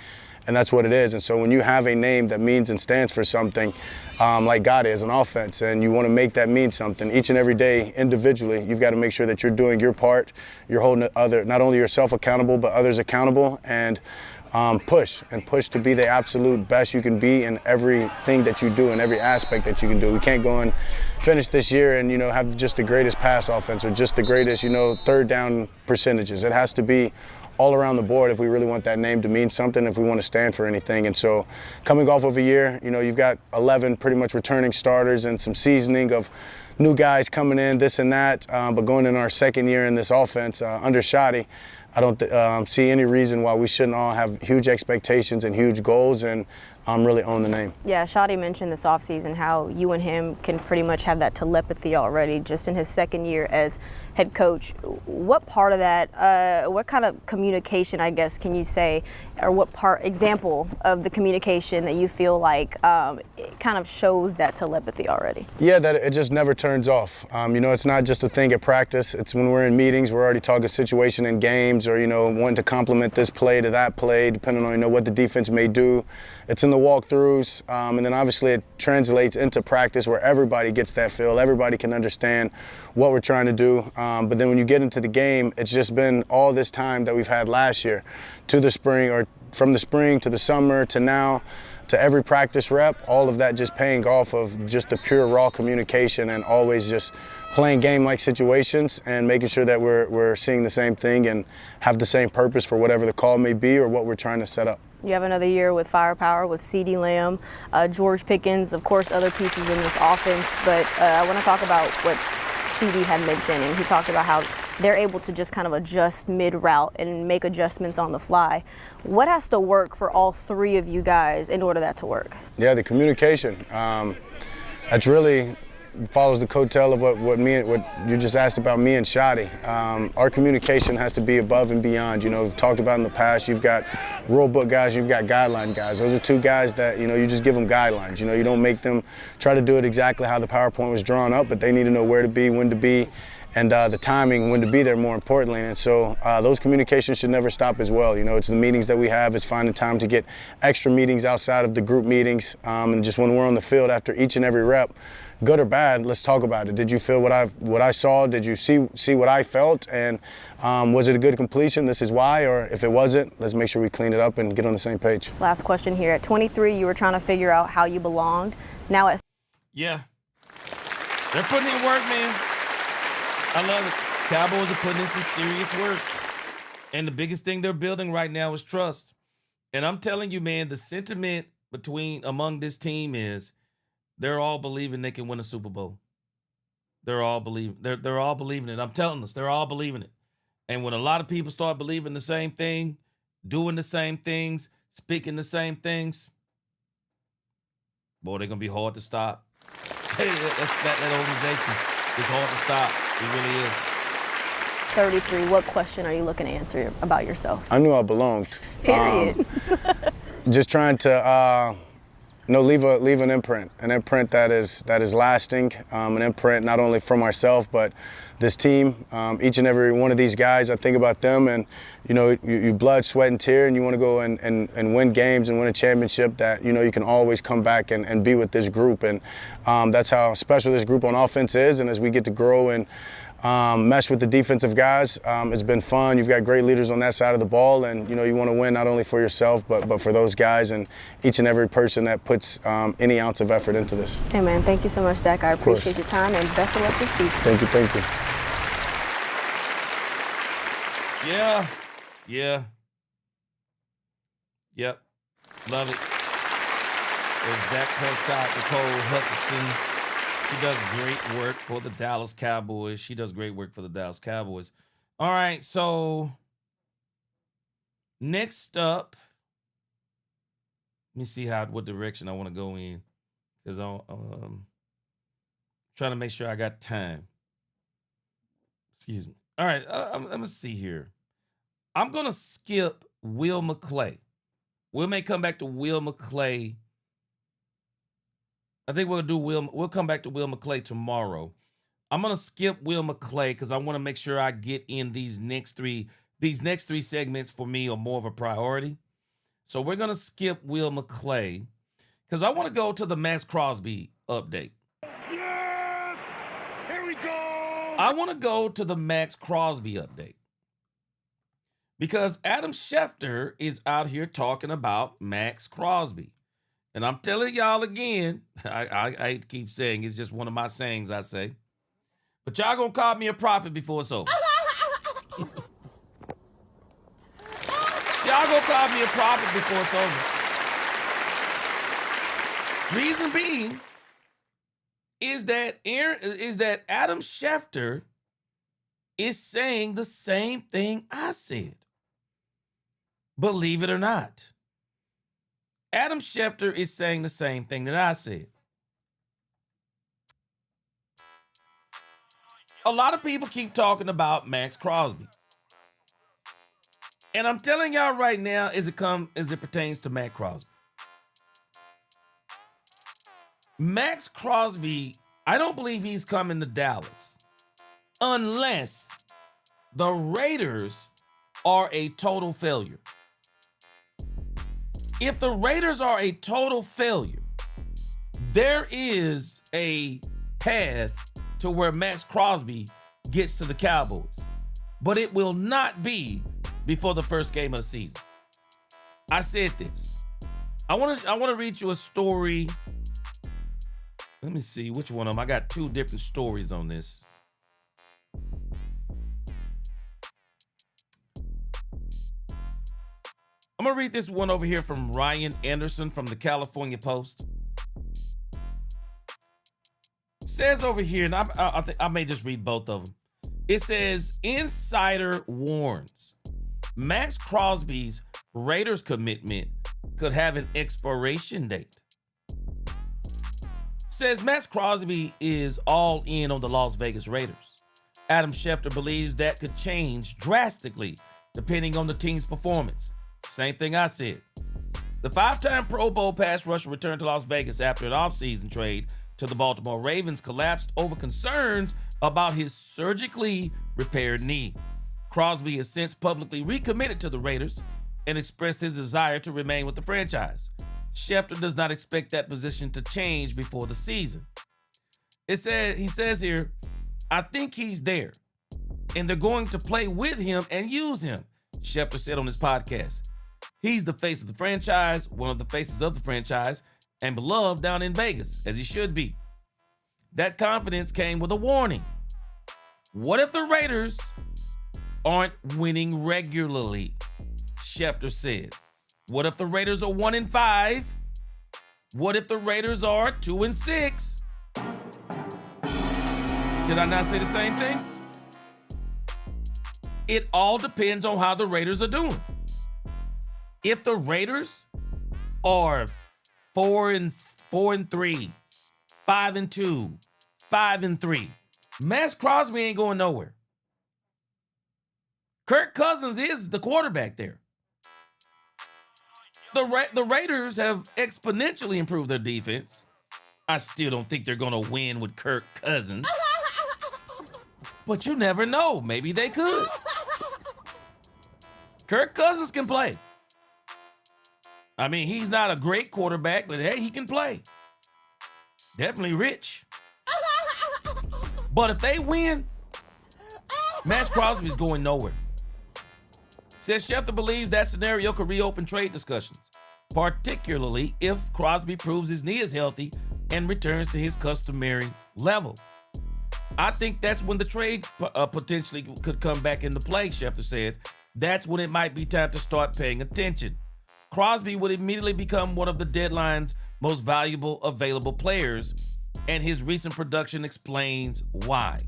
And that's what it is. And so when you have a name that means and stands for something, like God is an offense, and you want to make that mean something each and every day individually, you've got to make sure that you're doing your part. You're holding not only yourself accountable, but others accountable, and push to be the absolute best you can be in everything that you do, in every aspect that you can do. We can't go and finish this year and, have just the greatest pass offense or just the greatest, third down percentages. It has to be all around the board if we really want that name to mean something, if we want to stand for anything. And so coming off of a year, you've got 11 pretty much returning starters and some seasoning of new guys coming in, this and that, but going in our second year in this offense under Shotty, I don't see any reason why we shouldn't all have huge expectations and huge goals and really own the name. Yeah, Shotty mentioned this offseason how you and him can pretty much have that telepathy already just in his second year as head coach. What part of that, what kind of communication, I guess, can you say, or what example of the communication that you feel like it kind of shows that telepathy already? Yeah, that it just never turns off. It's not just a thing at practice. It's when we're in meetings, we're already talking situation in games or, wanting to complement this play to that play, depending on, what the defense may do. It's in the walkthroughs, and then obviously it translates into practice where everybody gets that feel. Everybody can understand what we're trying to do. But then when you get into the game, it's just been all this time that we've had last year to the spring, or from the spring to the summer to now, to every practice rep, all of that just paying off of just the pure raw communication and always just playing game-like situations and making sure that we're seeing the same thing and have the same purpose for whatever the call may be or what we're trying to set up. You have another year with firepower with CeeDee Lamb, George Pickens, of course, other pieces in this offense. But I want to talk about what CeeDee had mentioned, and he talked about how they're able to just kind of adjust mid-route and make adjustments on the fly. What has to work for all three of you guys in order that to work? Yeah, the communication. That's really follows the coattail of what you just asked about me and Shotty. Our communication has to be above and beyond. We've talked about in the past, you've got rule book guys, you've got guideline guys. Those are two guys that, you just give them guidelines. You don't make them try to do it exactly how the PowerPoint was drawn up, but they need to know where to be, when to be, and the timing, when to be there, more importantly. And so those communications should never stop as well. It's the meetings that we have. It's finding time to get extra meetings outside of the group meetings. And just when we're on the field after each and every rep, good or bad, let's talk about it. Did you feel what I saw? Did you see what I felt? And was it a good completion? This is why. Or if it wasn't, let's make sure we clean it up and get on the same page. Last question here. At 23, you were trying to figure out how you belonged. Now at Yeah. They're putting in work, man. I love it. Cowboys are putting in some serious work. And the biggest thing they're building right now is trust. And I'm telling you, man, the sentiment among this team is they're all believing they can win a Super Bowl. They're all believing it. I'm telling us, they're all believing it. And when a lot of people start believing the same thing, doing the same things, speaking the same things, boy, they're going to be hard to stop. Hey, that organization is hard to stop. It really is. 33, what question are you looking to answer about yourself? I knew I belonged. Period. Just trying to leave an imprint that is lasting, an imprint not only for myself but this team, each and every one of these guys. I think about them, and you blood, sweat, and tear, and you want to go and win games and win a championship that you can always come back and be with this group, and that's how special this group on offense is. And as we get to grow and mesh with the defensive guys, it's been fun. You've got great leaders on that side of the ball, and you want to win not only for yourself but for those guys and each and every person that puts any ounce of effort into this. Hey man, thank you so much, Dak. I appreciate your time and best of luck this season. Thank you. Yeah. Yep. Love it. There's Dak Prescott, Nicole Hutchinson. She does great work for the Dallas Cowboys. All right, so next up, let me see what direction I want to go in, because I'm trying to make sure I got time. Excuse me. All right, I'm going to see here. I'm going to skip Will McClay. We may come back to Will McClay. I think we'll come back to Will McClay tomorrow. I'm going to skip Will McClay because I want to make sure I get in these next three segments for me are more of a priority. So we're going to skip Will McClay because I want to go to the Maxx Crosby update. Yes! Here we go! I want to go to the Maxx Crosby update because Adam Scheffter is out here talking about Maxx Crosby. And I'm telling y'all again, I keep saying it's just one of my sayings I say. But y'all gonna call me a prophet before it's over. Y'all gonna call me a prophet before it's over. Reason being is that Adam Scheffter is saying the same thing I said. Believe it or not. Adam Scheffter is saying the same thing that I said. A lot of people keep talking about Maxx Crosby. And I'm telling y'all right now as it pertains to Maxx Crosby. Maxx Crosby, I don't believe he's coming to Dallas unless the Raiders are a total failure. If the Raiders are a total failure, there is a path to where Maxx Crosby gets to the Cowboys. But it will not be before the first game of the season. I said this. I want to read you a story. Let me see which one of them. I got two different stories on this. I'm going to read this one over here from Ryan Anderson from the California Post. It says over here, and I think I may just read both of them. It says, Insider warns Maxx Crosby's Raiders commitment could have an expiration date. Says Maxx Crosby is all in on the Las Vegas Raiders. Adam Scheffter believes that could change drastically depending on the team's performance. Same thing I said. The 5-time Pro Bowl pass rusher returned to Las Vegas after an offseason trade to the Baltimore Ravens collapsed over concerns about his surgically repaired knee. Crosby has since publicly recommitted to the Raiders and expressed his desire to remain with the franchise. Scheffter does not expect that position to change before the season. He says here, I think he's there, and they're going to play with him and use him, Scheffter said on his podcast. He's the face of the franchise, one of the faces of the franchise, and beloved down in Vegas, as he should be. That confidence came with a warning. What if the Raiders aren't winning regularly? Scheffter said. What if the Raiders are 1-5? What if the Raiders are 2-6? Did I not say the same thing? It all depends on how the Raiders are doing. If the Raiders are 4-3, 5-2, 5-3, Maxx Crosby ain't going nowhere. Kirk Cousins is the quarterback there. The Raiders have exponentially improved their defense. I still don't think they're going to win with Kirk Cousins. But you never know. Maybe they could. Kirk Cousins can play. I mean, he's not a great quarterback, but hey, he can play. Definitely rich. But if they win, Maxx Crosby's going nowhere. Says Scheffter believes that scenario could reopen trade discussions, particularly if Crosby proves his knee is healthy and returns to his customary level. I think that's when the trade potentially could come back into play, Scheffter said. That's when it might be time to start paying attention. Crosby would immediately become one of the deadline's most valuable available players, and his recent production explains why.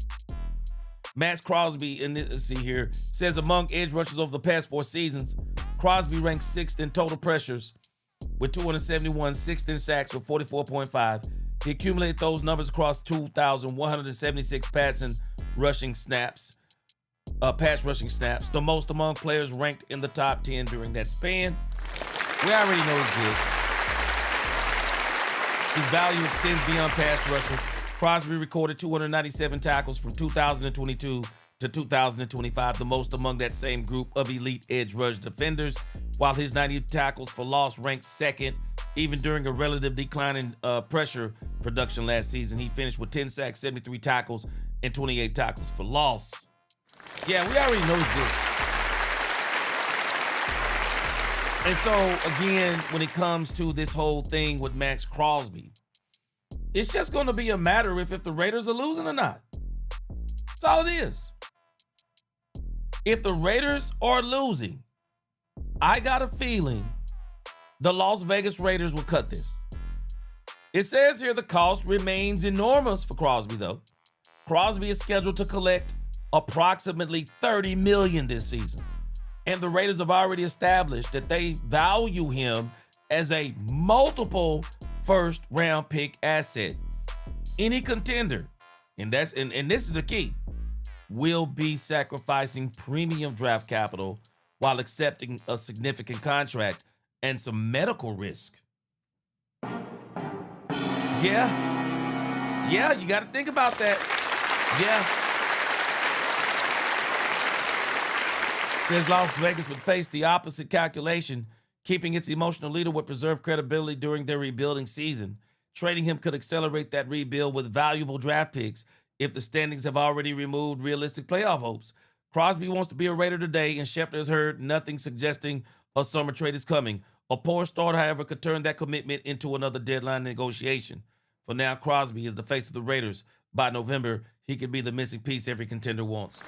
Maxx Crosby, and let's see here, says among edge rushers over the past 4 seasons, Crosby ranks 6th in total pressures with 271, 6th in sacks with 44.5. He accumulated those numbers across 2,176 pass rushing snaps, the most among players ranked in the top 10 during that span. We already know he's good. His value extends beyond pass rushing. Crosby recorded 297 tackles from 2022 to 2025, the most among that same group of elite edge rush defenders, while his 90 tackles for loss ranked 2nd, even during a relative decline in pressure production last season. He finished with 10 sacks, 73 tackles, and 28 tackles for loss. Yeah, we already know he's good. And so, again, when it comes to this whole thing with Maxx Crosby, it's just going to be a matter if the Raiders are losing or not. That's all it is. If the Raiders are losing, I got a feeling the Las Vegas Raiders will cut this. It says here the cost remains enormous for Crosby, though. Crosby is scheduled to collect approximately $30 million this season. And the Raiders have already established that they value him as a multiple first-round pick asset. Any contender, and this is the key, will be sacrificing premium draft capital while accepting a significant contract and some medical risk. Yeah, you got to think about that. Yeah. Says Las Vegas would face the opposite calculation. Keeping its emotional leader would preserve credibility during their rebuilding season. Trading him could accelerate that rebuild with valuable draft picks if the standings have already removed realistic playoff hopes. Crosby wants to be a Raider today, and Scheffter has heard nothing suggesting a summer trade is coming. A poor start, however, could turn that commitment into another deadline negotiation. For now, Crosby is the face of the Raiders. By November, he could be the missing piece every contender wants.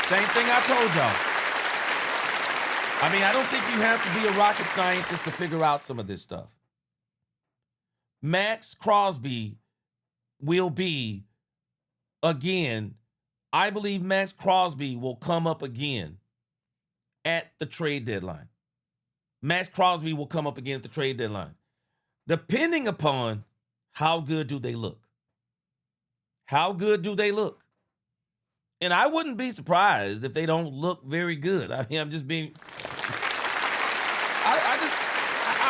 Same thing I told y'all. I mean, I don't think you have to be a rocket scientist to figure out some of this stuff. Maxx Crosby will be, again, I believe Maxx Crosby will come up again at the trade deadline. Maxx Crosby will come up again at the trade deadline. Depending upon how good do they look. How good do they look? And I wouldn't be surprised if they don't look very good. I mean, I'm just being...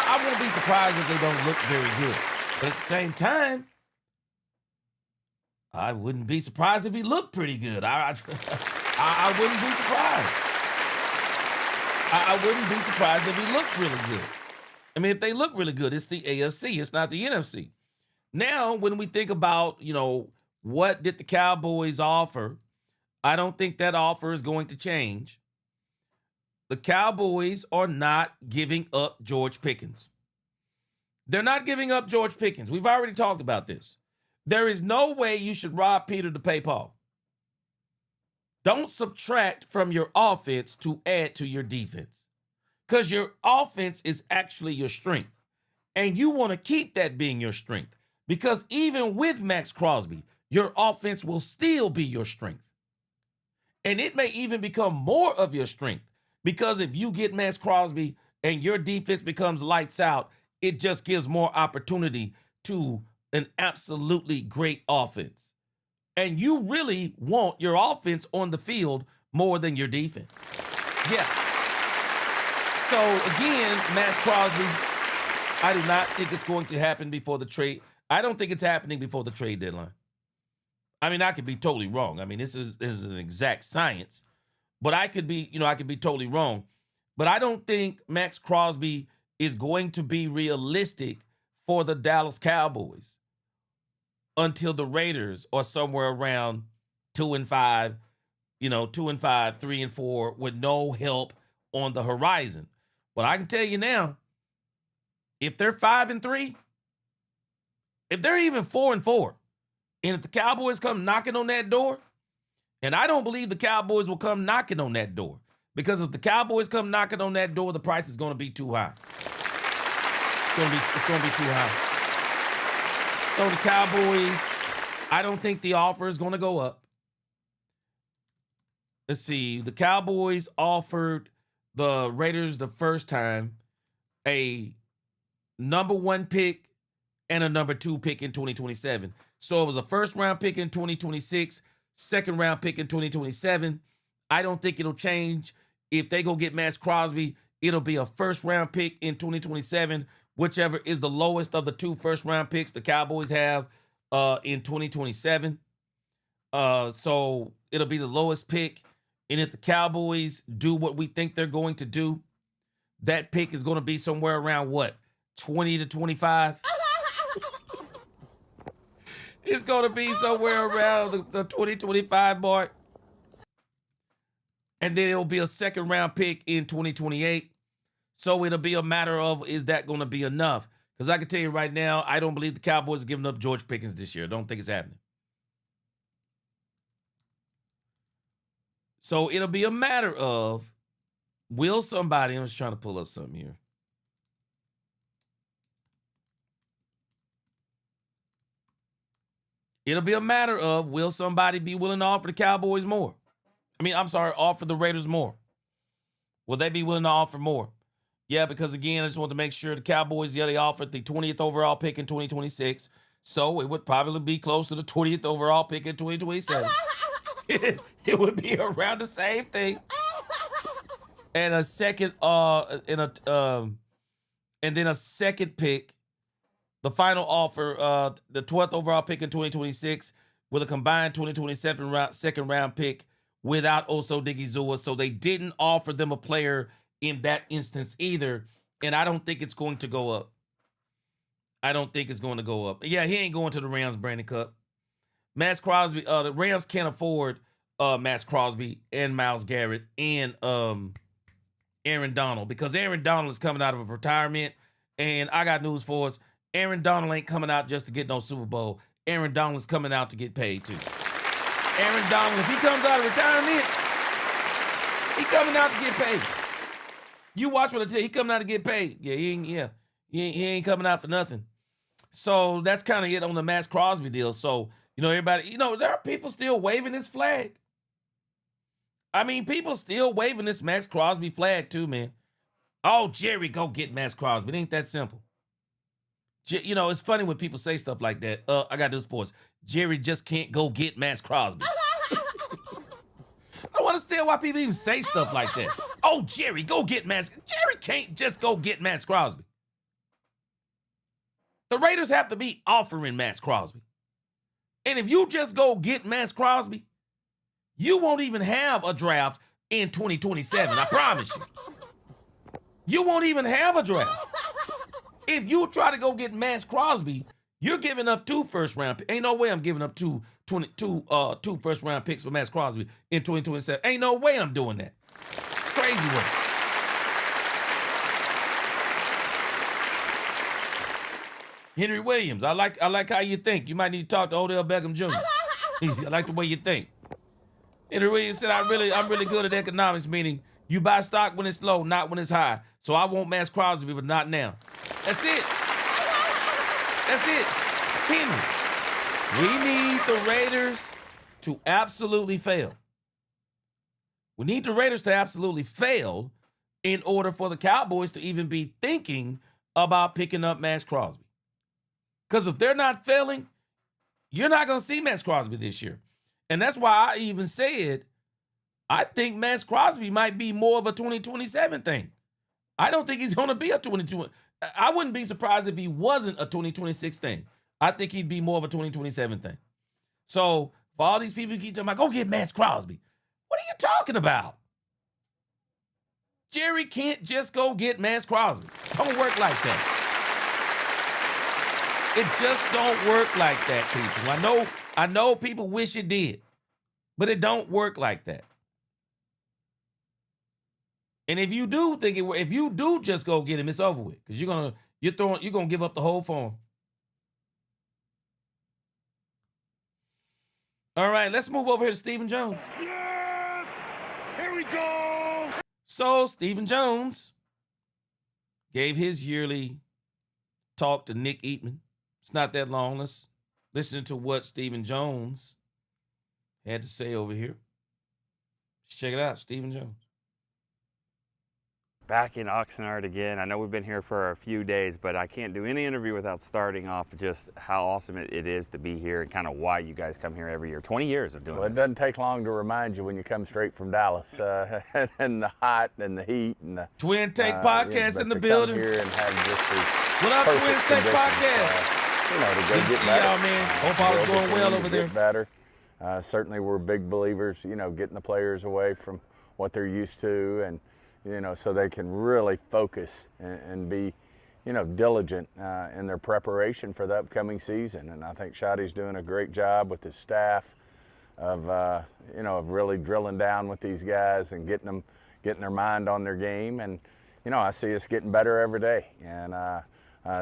I won't be surprised if they don't look very good. But at the same time, I wouldn't be surprised if he looked pretty good. I wouldn't be surprised. I wouldn't be surprised if he looked really good. I mean, if they look really good, it's the AFC. It's not the NFC. Now, when we think about, what did the Cowboys offer, I don't think that offer is going to change. The Cowboys are not giving up George Pickens. They're not giving up George Pickens. We've already talked about this. There is no way you should rob Peter to pay Paul. Don't subtract from your offense to add to your defense, because your offense is actually your strength. And you want to keep that being your strength, because even with Maxx Crosby, your offense will still be your strength. And it may even become more of your strength because if you get Maxx Crosby and your defense becomes lights out, it just gives more opportunity to an absolutely great offense. And you really want your offense on the field more than your defense. Yeah. So again, Maxx Crosby, I do not think it's going to happen before the trade. I don't think it's happening before the trade deadline. I mean, I could be totally wrong. I mean, this is an exact science, but I could be totally wrong. But I don't think Maxx Crosby is going to be realistic for the Dallas Cowboys until the Raiders are somewhere around 2-5, 2-5, 3-4 with no help on the horizon. But I can tell you now, if they're 5-3, if they're even 4-4, and if the Cowboys come knocking on that door, and I don't believe the Cowboys will come knocking on that door, because if the Cowboys come knocking on that door, the price is going to be too high. It's going to be too high. So the Cowboys, I don't think the offer is going to go up. Let's see. The Cowboys offered the Raiders the first time a number 1 pick and a number 2 pick in 2027. So it was a first round pick in 2026, second round pick in 2027. I don't think it'll change. If they go get Maxx Crosby, it'll be a first round pick in 2027, whichever is the lowest of the 2 first round picks the Cowboys have in 2027. So it'll be the lowest pick. And if the Cowboys do what we think they're going to do, that pick is going to be somewhere around what? 20 to 25? It's going to be somewhere around the 20-25 mark. And then it'll be a second round pick in 2028. So it'll be a matter of, is that going to be enough? Because I can tell you right now, I don't believe the Cowboys are giving up George Pickens this year. I don't think it's happening. So it'll be a matter of, will somebody, I'm just trying to pull up something here. It'll be a matter of, will somebody be willing to offer the Cowboys more? Offer the Raiders more. Will they be willing to offer more? Yeah, because again, I just want to make sure the Cowboys, they offered the 20th overall pick in 2026. So it would probably be close to the 20th overall pick in 2027. It would be around the same thing. And a second, and then a second pick, the final offer, the 12th overall pick in 2026 with a combined 2027 second round pick without Oso Digizua. So they didn't offer them a player in that instance either. And I don't think it's going to go up. Yeah, he ain't going to the Rams, Brandon Cup. Maxx Crosby, the Rams can't afford Maxx Crosby and Myles Garrett and Aaron Donald, because Aaron Donald is coming out of a retirement. And I got news for us. Aaron Donald ain't coming out just to get no Super Bowl. Aaron Donald is coming out to get paid too. Aaron Donald, if he comes out of retirement, he coming out to get paid. You watch what I tell you. He coming out to get paid. Yeah, he ain't coming out for nothing. So that's kind of it on the Maxx Crosby deal. So, everybody, there are people still waving this flag. I mean, people still waving this Maxx Crosby flag too, man. Oh, Jerry, go get Maxx Crosby. It ain't that simple. It's funny when people say stuff like that. I got this for us. Jerry just can't go get Maxx Crosby. I don't understand why people even say stuff like that. Oh, Jerry, go get Maxx. Jerry can't just go get Maxx Crosby. The Raiders have to be offering Maxx Crosby. And if you just go get Maxx Crosby, you won't even have a draft in 2027. I promise you. You won't even have a draft. If you try to go get Maxx Crosby, you're giving up 2 first-round picks. Ain't no way I'm giving up two first-round picks for Maxx Crosby in 2027. Ain't no way I'm doing that. It's crazy work. Henry Williams, I like how you think. You might need to talk to Odell Beckham Jr. I like the way you think. Henry Williams said, I'm really good at economics, meaning you buy stock when it's low, not when it's high. So I want Maxx Crosby, but not now. That's it. Henry, we need the Raiders to absolutely fail. We need the Raiders to absolutely fail in order for the Cowboys to even be thinking about picking up Maxx Crosby. Because if they're not failing, you're not going to see Maxx Crosby this year. And that's why I even said I think Maxx Crosby might be more of a 2027 thing. I don't think he's going to be a 2020. I wouldn't be surprised if he wasn't a 2026 thing. I think he'd be more of a 2027 thing. So for all these people who keep talking about, go get Maxx Crosby. What are you talking about? Jerry can't just go get Maxx Crosby. Don't work like that. It just don't work like that, people. I know people wish it did, but it don't work like that. And if you do think if you do just go get him, it's over with. Because you're gonna give up the whole farm. All right, let's move over here to Stephen Jones. Yes! Here we go! So Stephen Jones gave his yearly talk to Nick Eatman. It's not that long. Let's listen to what Stephen Jones had to say over here. Let's check it out, Stephen Jones. Back in Oxnard again. I know we've been here for a few days, but I can't do any interview without starting off just how awesome it is to be here and kind of why you guys come here every year. 20 years of doing Well, it doesn't take long to remind you when you come straight from Dallas and the hot and the heat and the Twin Take Podcast in the building. Here and have just what up, Twin Take Podcast? To go Good to get see better. y'all, man. Hope all is going well over there. Better. Certainly, we're big believers. Getting the players away from what they're used to and. So they can really focus and be, diligent in their preparation for the upcoming season. And I think Shotty's doing a great job with his staff of, of really drilling down with these guys and getting their mind on their game. And, I see us getting better every day. And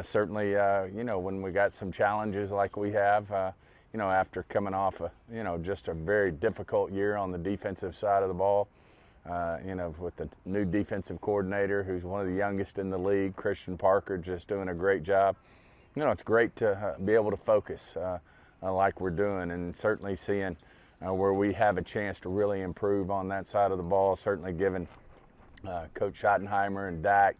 certainly, when we got some challenges like we have, after coming off just a very difficult year on the defensive side of the ball. With the new defensive coordinator, who's one of the youngest in the league, Christian Parker, just doing a great job. It's great to be able to focus like we're doing, and certainly seeing where we have a chance to really improve on that side of the ball. Certainly giving Coach Schottenheimer and Dak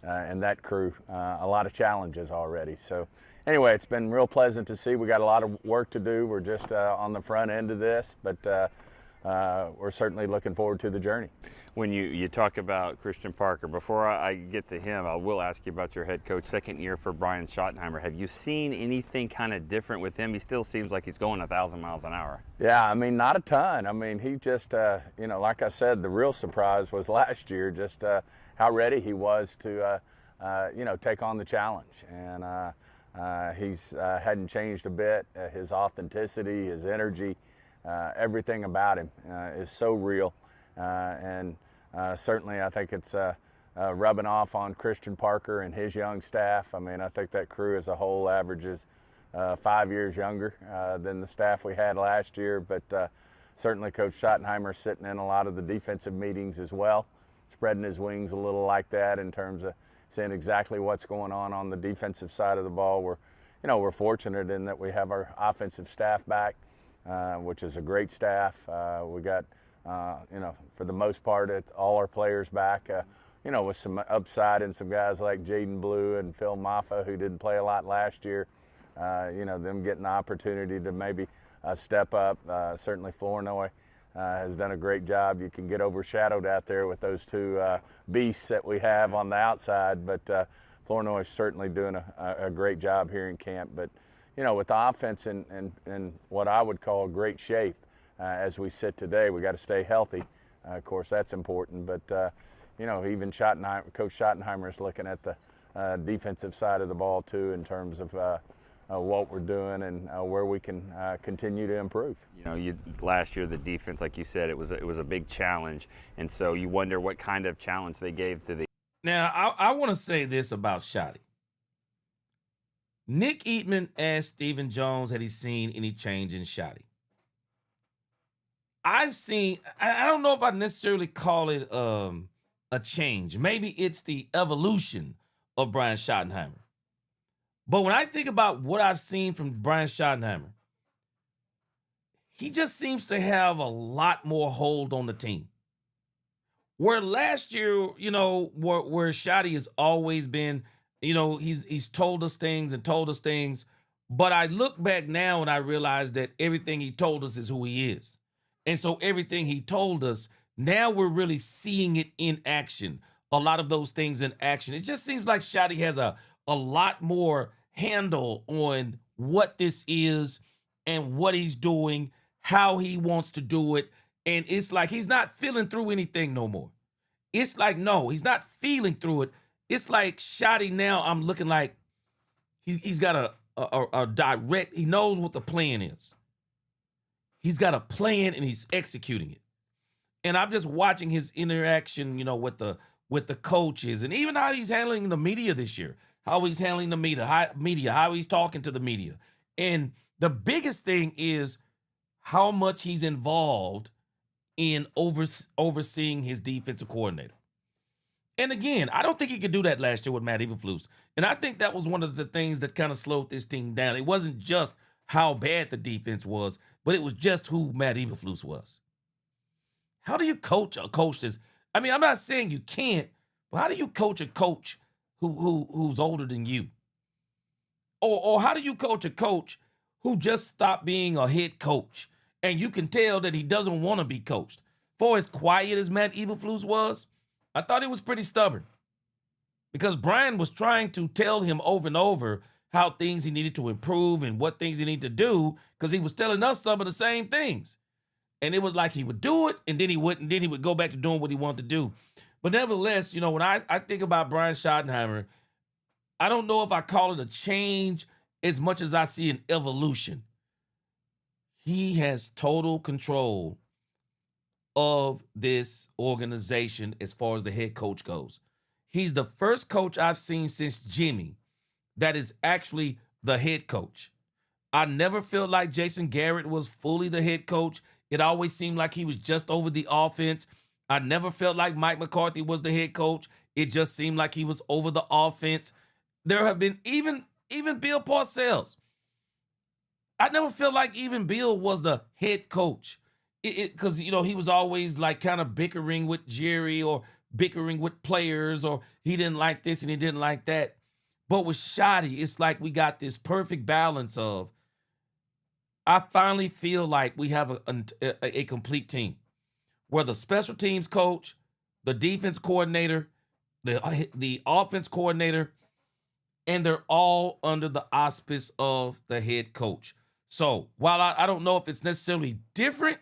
and that crew a lot of challenges already. So anyway, it's been real pleasant to see. We got a lot of work to do. We're just on the front end of this, but we're certainly looking forward to the journey. When you talk about Christian Parker, before I get to him, I will ask you about your head coach, second year for Brian Schottenheimer. Have you seen anything kind of different with him? He still seems like he's going 1,000 miles an hour. Yeah, not a ton. He just, like I said, the real surprise was last year, just how ready he was to, take on the challenge. And he's hadn't changed a bit. His authenticity, his energy, everything about him is so real, and certainly I think it's rubbing off on Christian Parker and his young staff. I think that crew as a whole averages 5 years younger than the staff we had last year, but certainly Coach Schottenheimer sitting in a lot of the defensive meetings as well, spreading his wings a little like that in terms of seeing exactly what's going on the defensive side of the ball. We're fortunate in that we have our offensive staff back. Which is a great staff. We got, for the most part, all our players back, with some upside and some guys like Jaden Blue and Phil Maffa, who didn't play a lot last year, them getting the opportunity to maybe step up. Certainly Flournoy has done a great job. You can get overshadowed out there with those two beasts that we have on the outside, but Flournoy is certainly doing a great job here in camp. But with the offense in what I would call great shape as we sit today, we got to stay healthy. Of course, that's important. But, even Coach Schottenheimer is looking at the defensive side of the ball, too, in terms of what we're doing and where we can continue to improve. Last year, the defense, like you said, it was a big challenge. And so you wonder what kind of challenge they gave to the. Now, I want to say this about Shotty. Nick Eatman asked Stephen Jones had he seen any change in Shotty. I've seen, I don't know if I necessarily call it a change. Maybe it's the evolution of Brian Schottenheimer. But when I think about what I've seen from Brian Schottenheimer, he just seems to have a lot more hold on the team. Where last year, you know, where Shotty has always been, you know, he's told us things and told us things. But I look back now and I realize that everything he told us is who he is. And so everything he told us, now we're really seeing it in action. A lot of those things in action. It just seems like Shotty has a lot more handle on what this is and what he's doing, how he wants to do it. And it's like he's not feeling through anything no more. It's like, no, he's not feeling through it. It's like Shotty now, I'm looking like he's got a direct, he knows what the plan is. He's got a plan and he's executing it. And I'm just watching his interaction, you know, with the coaches and even how he's handling the media this year, how he's handling the media, how he's talking to the media. And the biggest thing is how much he's involved in overseeing his defensive coordinator. And again, I don't think he could do that last year with Matt Eberflus. And I think that was one of the things that kind of slowed this team down. It wasn't just how bad the defense was, but it was just who Matt Eberflus was. How do you coach a coach that's, I mean, I'm not saying you can't, but how do you coach a coach who's older than you? Or how do you coach a coach who just stopped being a head coach and you can tell that he doesn't want to be coached? For as quiet as Matt Eberflus was, I thought he was pretty stubborn because Brian was trying to tell him over and over how things he needed to improve and what things he needed to do because he was telling us some of the same things. And it was like he would do it and then he wouldn't, then he would go back to doing what he wanted to do. But nevertheless, you know, when I think about Brian Schottenheimer, I don't know if I call it a change as much as I see an evolution. He has total control of this organization as far as the head coach goes. He's the first coach I've seen since Jimmy that is actually the head coach. I never felt like Jason Garrett was fully the head coach. It always seemed like he was just over the offense. I never felt like Mike McCarthy was the head coach. It just seemed like he was over the offense. There have been even Bill Parcells. I never felt like even Bill was the head coach. Because, you know, he was always like kind of bickering with Jerry or bickering with players or he didn't like this and he didn't like that. But with Shotty, it's like we got this perfect balance of, I finally feel like we have a complete team where the special teams coach, the defense coordinator, the offense coordinator, and they're all under the auspice of the head coach. So while I don't know if it's necessarily different,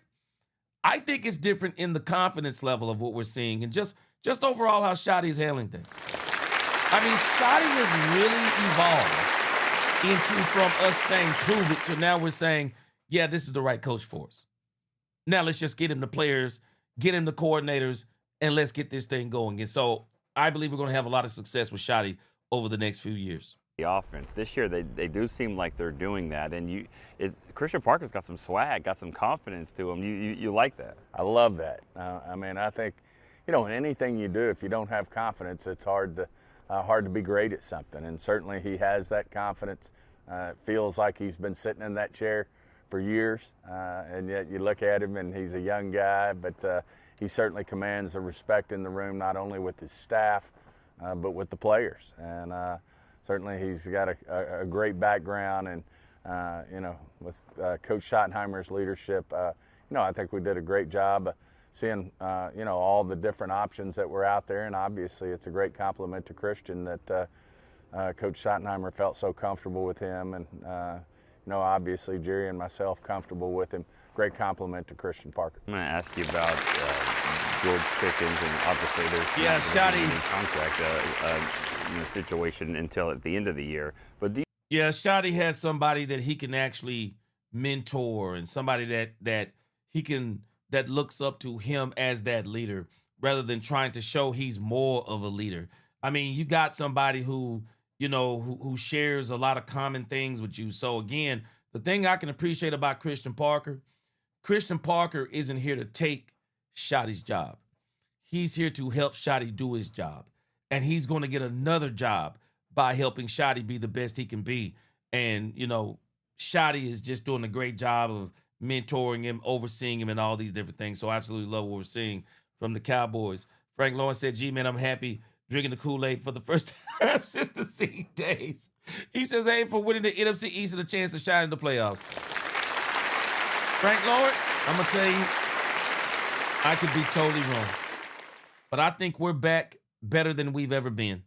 I think it's different in the confidence level of what we're seeing and just overall how Shotty is handling things. I mean, Shotty has really evolved into from us saying prove it to now we're saying, yeah, this is the right coach for us. Now let's just get him the players, get him the coordinators, and let's get this thing going. And so I believe we're going to have a lot of success with Shotty over the next few years. The offense this year, they do seem like they're doing that, and Christian Parker's got some swag, got some confidence to him. You like that? I love that. I mean, I think, you know, in anything you do, if you don't have confidence, it's hard to be great at something. And certainly he has that confidence. It feels like he's been sitting in that chair for years, and yet you look at him and he's a young guy, but he certainly commands the respect in the room, not only with his staff, but with the players. And certainly he's got a great background, and you know, with Coach Schottenheimer's leadership, you know, I think we did a great job seeing you know, all the different options that were out there, and obviously it's a great compliment to Christian that Coach Schottenheimer felt so comfortable with him, and you know, obviously Jerry and myself comfortable with him. Great compliment to Christian Parker. I'm going to ask you about George Pickens, and obviously there's Shotty contract situation until at the end of the year. But Shotty has somebody that he can actually mentor and somebody that looks up to him as that leader rather than trying to show he's more of a leader. I mean, you got somebody who, you know, who shares a lot of common things with you. So again, the thing I can appreciate about Christian Parker isn't here to take Shotty's job. He's here to help Shotty do his job. And he's going to get another job by helping Shotty be the best he can be. And, you know, Shotty is just doing a great job of mentoring him, overseeing him, and all these different things. So I absolutely love what we're seeing from the Cowboys Frank Lawrence said, "G-Man, I'm happy drinking the Kool-Aid for the first time since the Seed days." He says, "Hey, for winning the NFC East and a chance to shine in the playoffs." Frank Lawrence, I'm going to tell you, I could be totally wrong. But I think we're back better than we've ever been.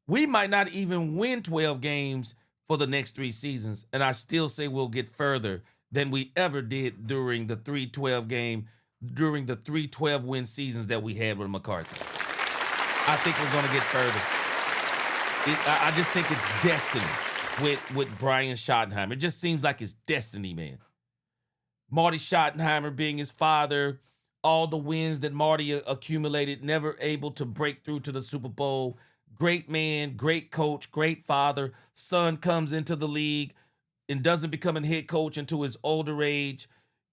We might not even win 12 games for the next 3 seasons, and I still say we'll get further than we ever did during the 3-12 win seasons that we had with McCarthy. I think we're going to get further. I just think it's destiny with Brian Schottenheimer. It just seems like it's destiny, man. Marty Schottenheimer being his father, all the wins that Marty accumulated, never able to break through to the Super Bowl. Great man, great coach, great father. Son comes into the league and doesn't become a head coach until his older age,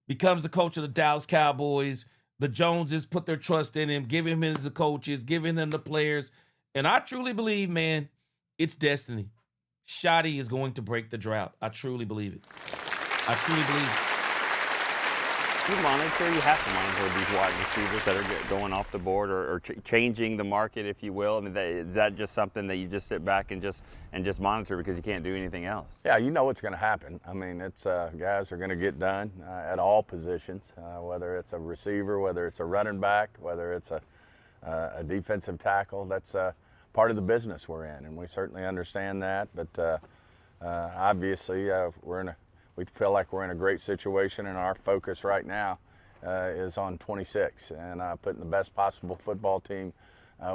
becomes the coach of the Dallas Cowboys. The Joneses put their trust in him, giving him the coaches, giving him the players. And I truly believe, man, it's destiny. Shotty is going to break the drought. I truly believe it. I truly believe it. You have to monitor these wide receivers that are going off the board or changing the market, if you will. I mean, is that just something that you just sit back and just monitor because you can't do anything else? Yeah, you know what's going to happen. I mean, it's guys are going to get done at all positions, whether it's a receiver, whether it's a running back, whether it's a defensive tackle. That's part of the business we're in, and we certainly understand that. But obviously, we feel like we're in a great situation, and our focus right now is on 26 and putting the best possible football team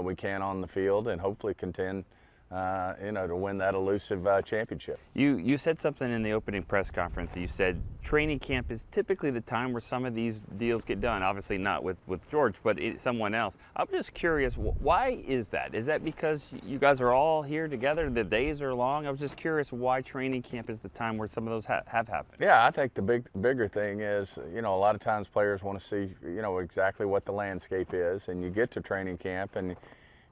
we can on the field, and hopefully contend, to win that elusive championship. You said something in the opening press conference. You said training camp is typically the time where some of these deals get done. Obviously not with George, but someone else. I'm just curious, why is that? Is that because you guys are all here together, the days are long? I was just curious why training camp is the time where some of those have happened. Yeah, I think the bigger thing is, a lot of times players want to see, exactly what the landscape is, and you get to training camp and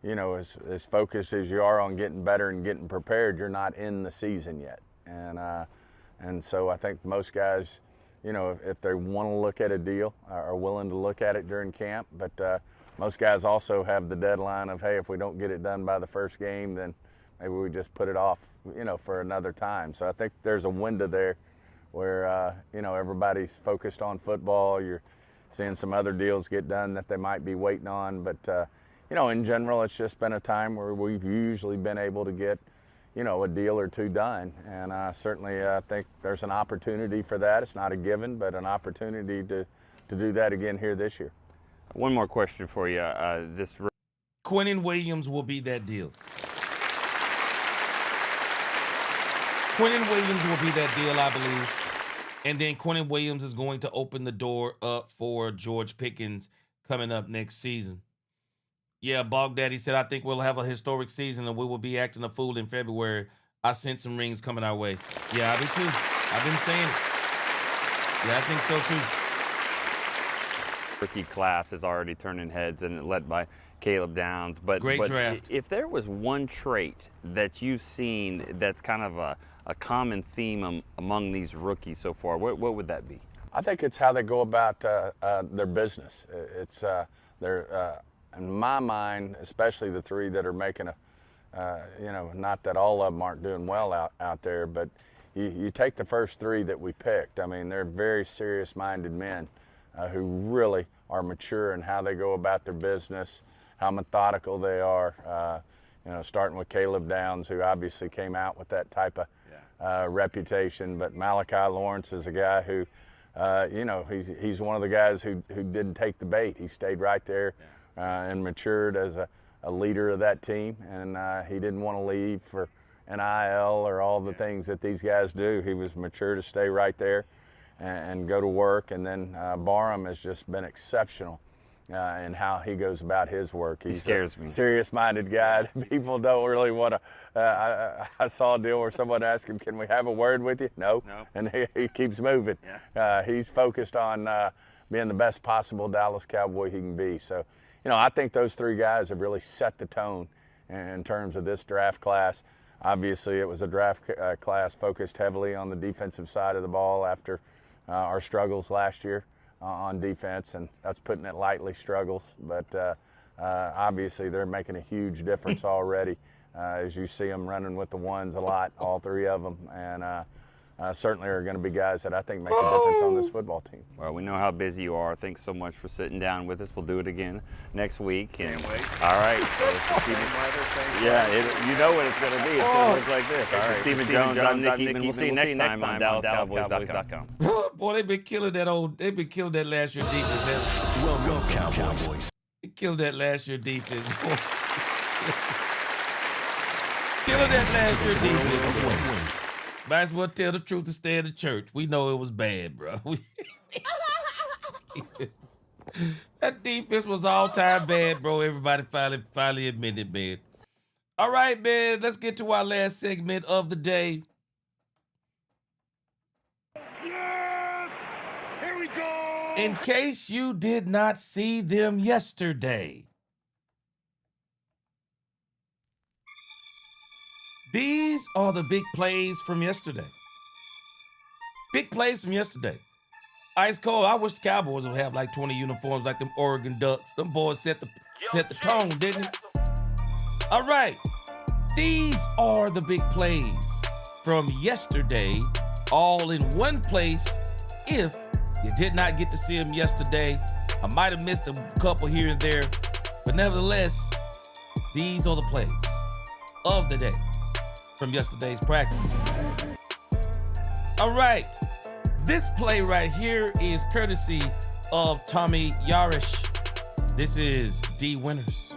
as focused as you are on getting better and getting prepared, you're not in the season yet. And so I think most guys, if they want to look at a deal, are willing to look at it during camp. But most guys also have the deadline of, hey, if we don't get it done by the first game, then maybe we just put it off, for another time. So I think there's a window there where, everybody's focused on football. You're seeing some other deals get done that they might be waiting on. But, in general, it's just been a time where we've usually been able to get, a deal or two done. And certainly I think there's an opportunity for that. It's not a given, but an opportunity to do that again here this year. One more question for you. Quinnen Williams will be that deal. Quinnen Williams will be that deal, I believe. And then Quinnen Williams is going to open the door up for George Pickens coming up next season. Yeah, Bog Daddy said, I think we'll have a historic season and we will be acting a fool in February. I sense some rings coming our way. Yeah, I do too. I've been saying it. Yeah, I think so too. Rookie class is already turning heads and led by Caleb Downs. But draft. If there was one trait that you've seen that's kind of a common theme among these rookies so far, what would that be? I think it's how they go about their business. It's in my mind, especially the three that are making not that all of them aren't doing well out there, but you take the first three that we picked. I mean, they're very serious-minded men who really are mature in how they go about their business, how methodical they are. Starting with Caleb Downs, who obviously came out with that type of reputation, but Malachi Lawrence is a guy who, he's one of the guys who didn't take the bait. He stayed right there. And matured as a leader of that team, and he didn't want to leave for NIL or all the things that these guys do. He was mature to stay right there and go to work. And then Barham has just been exceptional in how he goes about his work. He scares me. Serious-minded guy. People don't really want to. I saw a deal where someone asked him, "Can we have a word with you?" No. And he keeps moving. Yeah. He's focused on being the best possible Dallas Cowboy he can be. So. I think those three guys have really set the tone in terms of this draft class. Obviously, it was a draft class focused heavily on the defensive side of the ball after our struggles last year on defense, and that's putting it lightly, struggles. But obviously they're making a huge difference already. As you see them running with the ones a lot, all three of them, and certainly are going to be guys that I think make a difference on this football team. Well, we know how busy you are. Thanks so much for sitting down with us. We'll do it again next week. And, Can't wait. All right. So Same weather, same yeah, you know what it's going to be. It's going to look like this. All right. Stephen Jones, I'm Nick Eatman. We'll see you next time on DallasCowboys.com. Boy, they've been killing that last year defense. Welcome, Cowboys. They killed that last year defense. Killing that last year defense. Might as well tell the truth and stay in the church. We know it was bad, bro. That defense was all-time bad, bro. Everybody finally admitted, man. All right, man. Let's get to our last segment of the day. Yes! Here we go! In case you did not see them yesterday, these are the big plays from yesterday. Big plays from yesterday. Ice cold. I wish the Cowboys would have like 20 uniforms like them Oregon Ducks. Them boys set the tone, didn't it? All right. These are the big plays from yesterday, all in one place. If you did not get to see them yesterday, I might have missed a couple here and there, but nevertheless, these are the plays of the day from yesterday's practice. All right, this play right here is courtesy of Tommy Yarish. This is D Winters.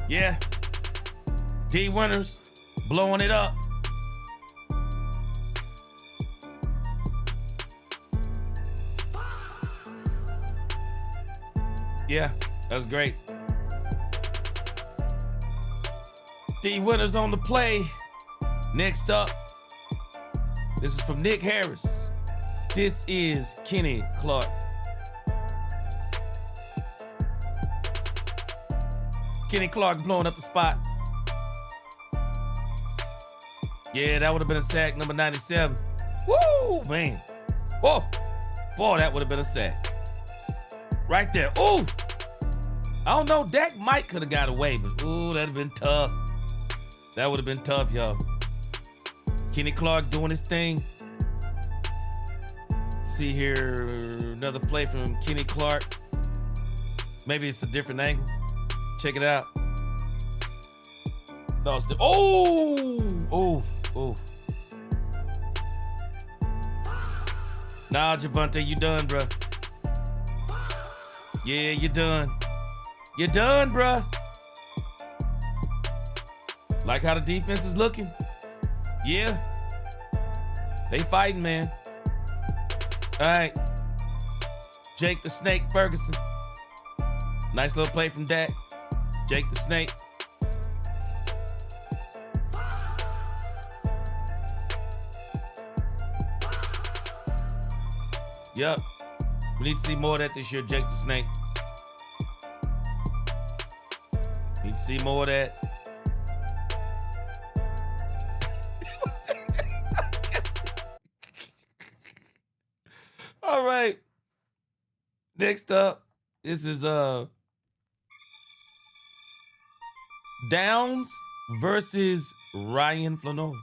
Yeah, D Winters blowing it up. Yeah, that was great. D Winters on the play. Next up, this is from Nick Harris. This is Kenny Clark. Kenny Clark blowing up the spot. Yeah, that would have been a sack, number 97. Woo, man. Whoa. Boy, that would have been a sack. Right there. Ooh. I don't know. Dak might could have got away, but ooh, that'd have been tough. That would have been tough, y'all. Kenny Clark doing his thing. Let's see here, another play from Kenny Clark. Maybe it's a different angle. Check it out. No, it's the, oh. Nah, Javonte, you done, bruh. Yeah, you done. You done, bruh. Like how the defense is looking? Yeah. They fighting, man. All right. Jake the Snake Ferguson. Nice little play from Dak. Jake the Snake. Yep. We need to see more of that this year, Jake the Snake. Need to see more of that. All right. Next up, this is Downs versus Ryan Flanoy.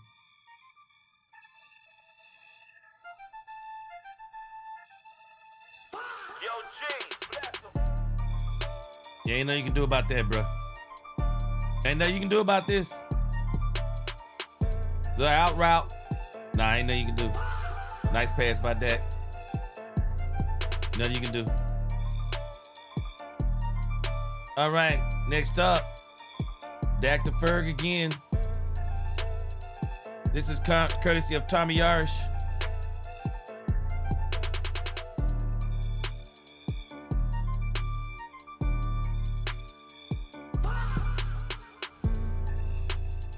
Yeah, ain't nothing you can do about that, bro. Ain't nothing you can do about this. The out route. Nah, ain't nothing you can do. Nice pass by Dak. Nothing you can do. All right, next up. Dak to Ferg again. This is courtesy of Tommy Yarish.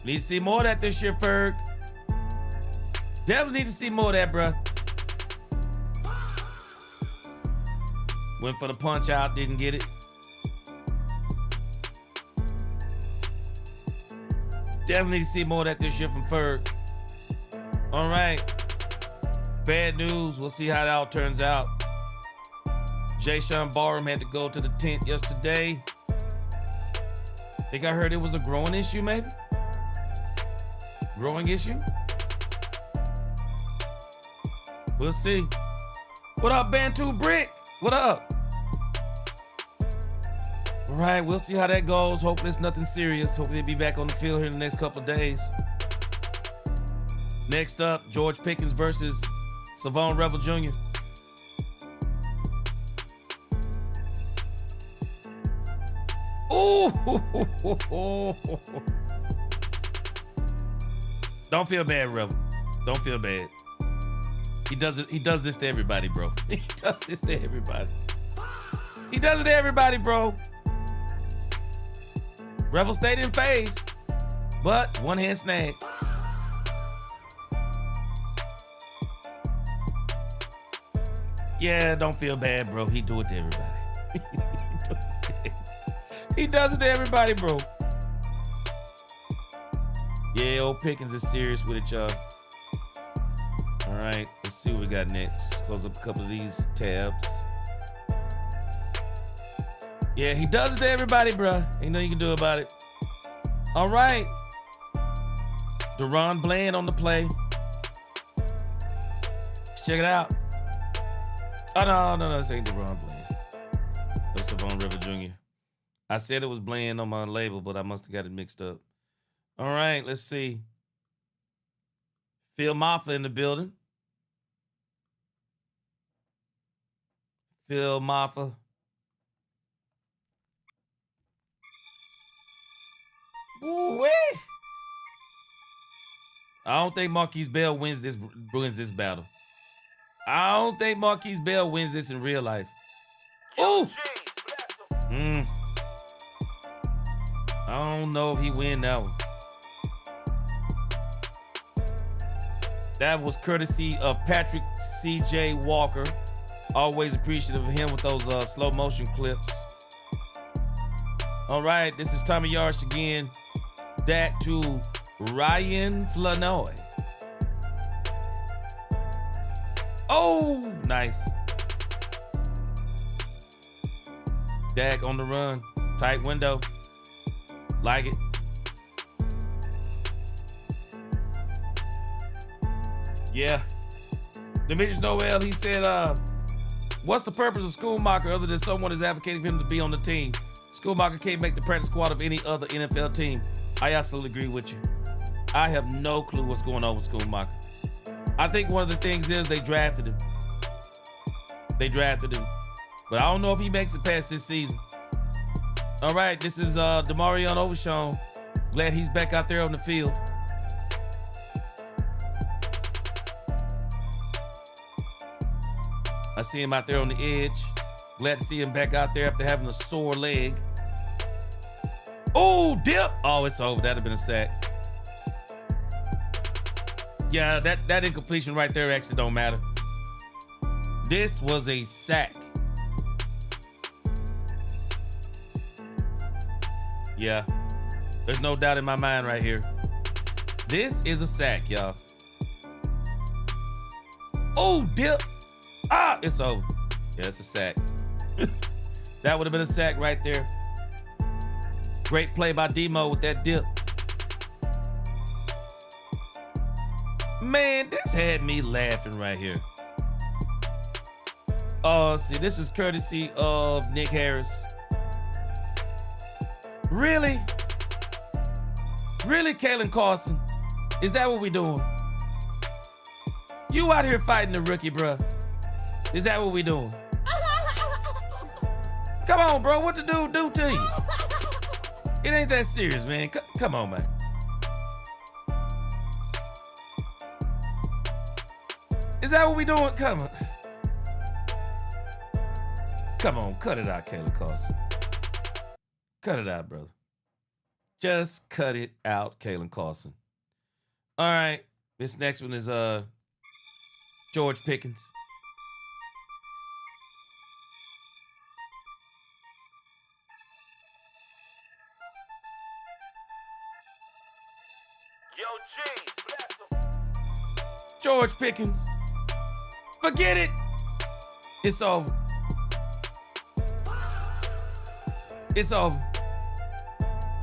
Need to see more of that this year, Ferg. Definitely need to see more of that, bruh. Went for the punch out, didn't get it. Definitely need to see more of that this year from Ferg. All right. Bad news. We'll see how it all turns out. Jashaun Corbin had to go to the tent yesterday. Think I heard it was a growing issue, maybe? Growing issue? We'll see. What up, Bantu Brick? What up? All right, we'll see how that goes. Hopefully it's nothing serious. Hopefully he'll be back on the field here in the next couple of days. Next up, George Pickens versus Savon Revel Jr. Ooh! Don't feel bad, Revel. Don't feel bad. He does it. He does this to everybody, bro. He does this to everybody. He does it to everybody, bro. Revel stayed in phase, but one hand snag. Yeah, don't feel bad, bro. He do it to everybody. He does it to everybody, bro. Yeah, old Pickens is serious with it, y'all. All right, let's see what we got next. Close up a couple of these tabs. Yeah, he does it to everybody, bro. Ain't nothing you can do about it. All right. Deron Bland on the play. Let's check it out. Oh, no, this ain't Deron Bland. That's Savon Revel Jr. I said it was Bland on my label, but I must have got it mixed up. All right, let's see. Phil Maffa in the building. Phil Maffa. Ooh-wee. I don't think Marquise Bell wins this battle. I don't think Marquise Bell wins this in real life. Ooh! I don't know if he win that one. That was courtesy of Patrick C.J. Walker. Always appreciative of him with those slow motion clips. All right, this is Tommy Yarsh again. Dak to Ryan Flanoy. Oh, nice. Dak on the run. Tight window. Like it. Yeah. Demetrius Noel, he said, what's the purpose of Schoonmaker other than someone is advocating for him to be on the team? Schoonmaker can't make the practice squad of any other NFL team. I absolutely agree with you. I have no clue what's going on with Schoonmaker. I think one of the things is they drafted him. But I don't know if he makes it past this season. All right, this is Demarion Overshown. Glad he's back out there on the field. I see him out there on the edge. Glad to see him back out there after having a sore leg. Oh, dip. Oh, it's over. That'd have been a sack. Yeah, that incompletion right there actually don't matter. This was a sack. Yeah, there's no doubt in my mind right here. This is a sack, y'all. Oh, dip. Ah, it's over. Yeah, it's a sack. That would have been a sack right there. Great play by Demo with that dip. Man, this had me laughing right here. Oh, see, this is courtesy of Nick Harris. Really? Really, Kalen Carson? Is that what we doing? You out here fighting the rookie, bruh. Is that what we doing? Come on, bro. What the dude do to you? It ain't that serious, man. Come on, man. Is that what we doing? Come on. Come on, cut it out, Kalen Carson. Cut it out, brother. Just cut it out, Kalen Carson. All right. This next one is George Pickens. Yo, G, bless him. George Pickens. Forget it. It's over. It's over.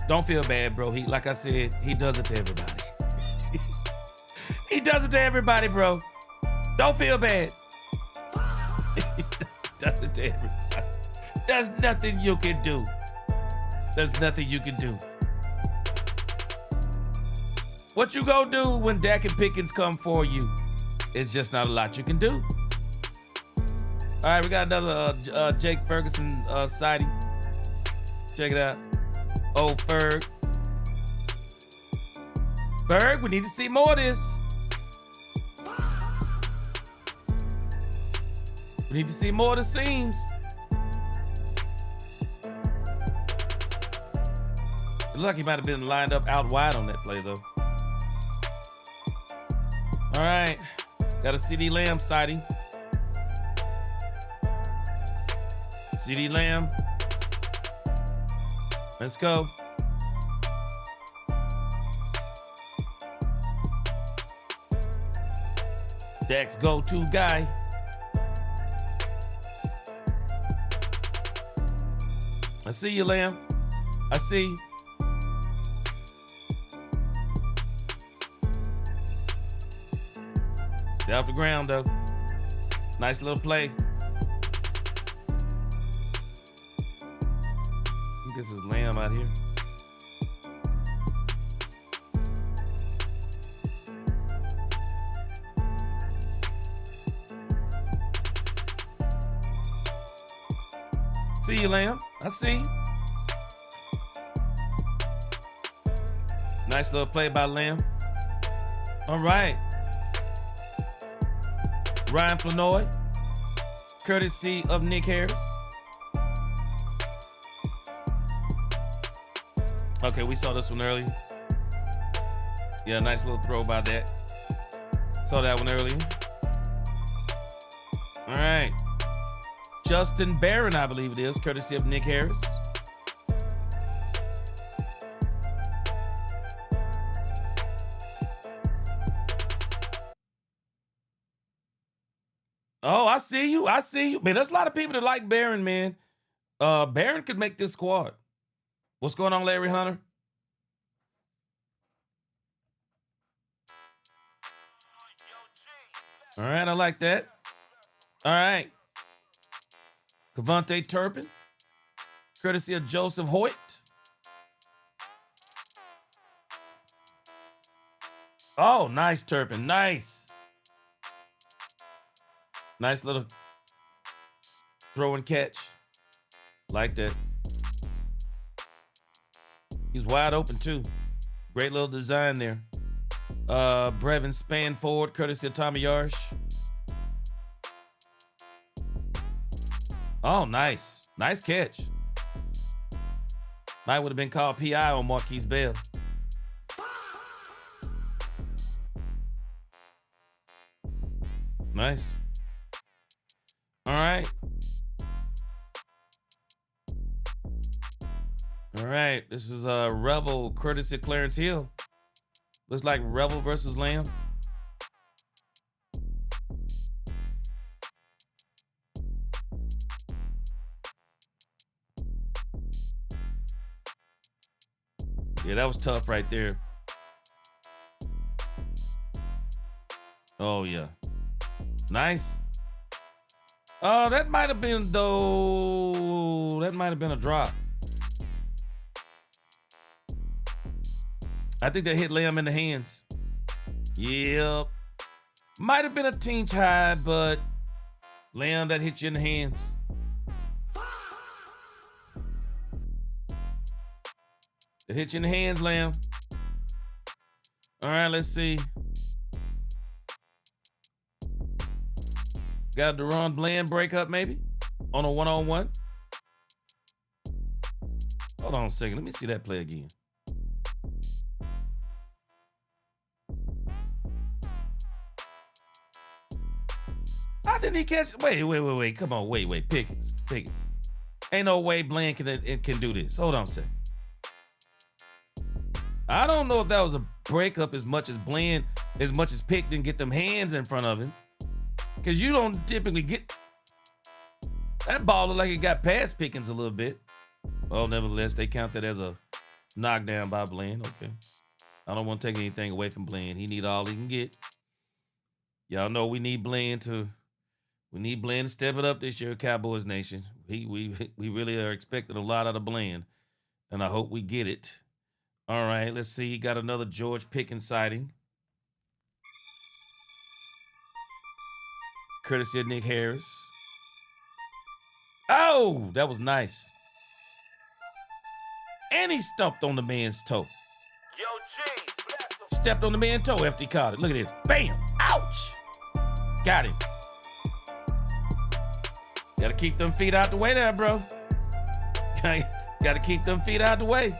Don't feel bad, bro. Like I said, he does it to everybody. He does it to everybody, bro. Don't feel bad. He does it to everybody. There's nothing you can do. There's nothing you can do. What you gonna do when Dak and Pickens come for you? It's just not a lot you can do. All right, we got another Jake Ferguson sighting. Check it out. Oh, Ferg. Ferg, we need to see more of this. We need to see more of the seams. It looked like he might have been lined up out wide on that play, though. All right. Got a CD Lamb sighting. CD Lamb. Let's go. Dak's go-to guy. I see you, Lamb. I see you. Stay off the ground, though. Nice little play. I think this is Lamb out here. See you, Lamb. I see you. Nice little play by Lamb. All right. Ryan Flanoy, courtesy of Nick Harris. Okay, we saw this one earlier. Yeah, nice little throw by that. Saw that one earlier. All right. Justin Barron, I believe it is, courtesy of Nick Harris. Oh, I see you. I see you. Man, there's a lot of people that like Barron, man. Barron could make this squad. What's going on, Larry Hunter? All right, I like that. All right. Cavante Turpin, courtesy of Joseph Hoyt. Oh, nice, Turpin. Nice. Nice little throw and catch. Like that. He's wide open, too. Great little design there. Brevin Spanford, courtesy of Tommy Yarsh. Oh, nice. Nice catch. Might would have been called PI on Marquise Bell. Nice. All right. All right. This is Revel, courtesy of Clarence Hill. Looks like Revel versus Lamb. Yeah, that was tough right there. Oh, yeah. Nice. Oh, that might have been, though. That might have been a drop. I think that hit Lamb in the hands. Yep. Might have been a teens high, but Lamb, that hit you in the hands. It hit you in the hands, Lamb. All right, let's see. Got a Deron Bland breakup, maybe? On a one-on-one? Hold on a second. Let me see that play again. How didn't he catch? Wait. Come on, wait. Pickens. Ain't no way Bland can do this. Hold on a second. I don't know if that was a breakup as much as Pick didn't get them hands in front of him. Because you don't typically get... That ball looked like it got past Pickens a little bit. Well, nevertheless, they count that as a knockdown by Bland. Okay. I don't want to take anything away from Bland. He need all he can get. Y'all know we need Bland to step it up this year, Cowboys Nation. We really are expecting a lot out of Bland, and I hope we get it. All right, let's see. He got another George Pickens sighting. Courtesy of Nick Harris. Oh, that was nice. And he stumped on the man's toe. Stepped on the man's toe after he caught it. Look at this. Bam. Ouch. Got him. Gotta keep them feet out the way there, bro. Gotta keep them feet out the way.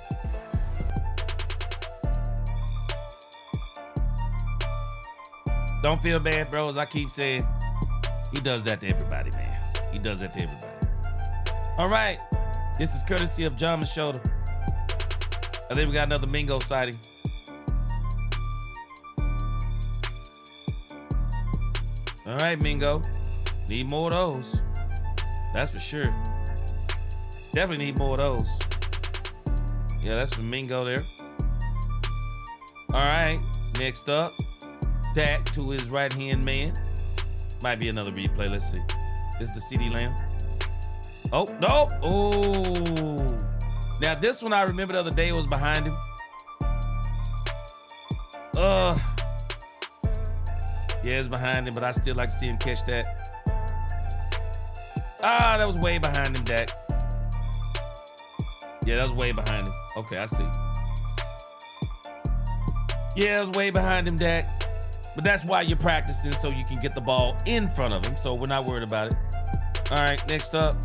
Don't feel bad, bro. As I keep saying, he does that to everybody, man. He does that to everybody. All right. This is courtesy of John Machota. I think we got another Mingo sighting. All right, Mingo. Need more of those. That's for sure. Definitely need more of those. Yeah, that's from Mingo there. All right. Next up, Dak to his right-hand man. Might be another replay. Let's see. This is the CD Lamb. Oh, no. Oh. Now, this one I remember the other day, it was behind him. Yeah, it's behind him, but I still like to see him catch that. Ah, that was way behind him, Dak. Yeah, that was way behind him. Okay, I see. Yeah, it was way behind him, Dak. But that's why you're practicing, so you can get the ball in front of him, so we're not worried about it. All right, next up,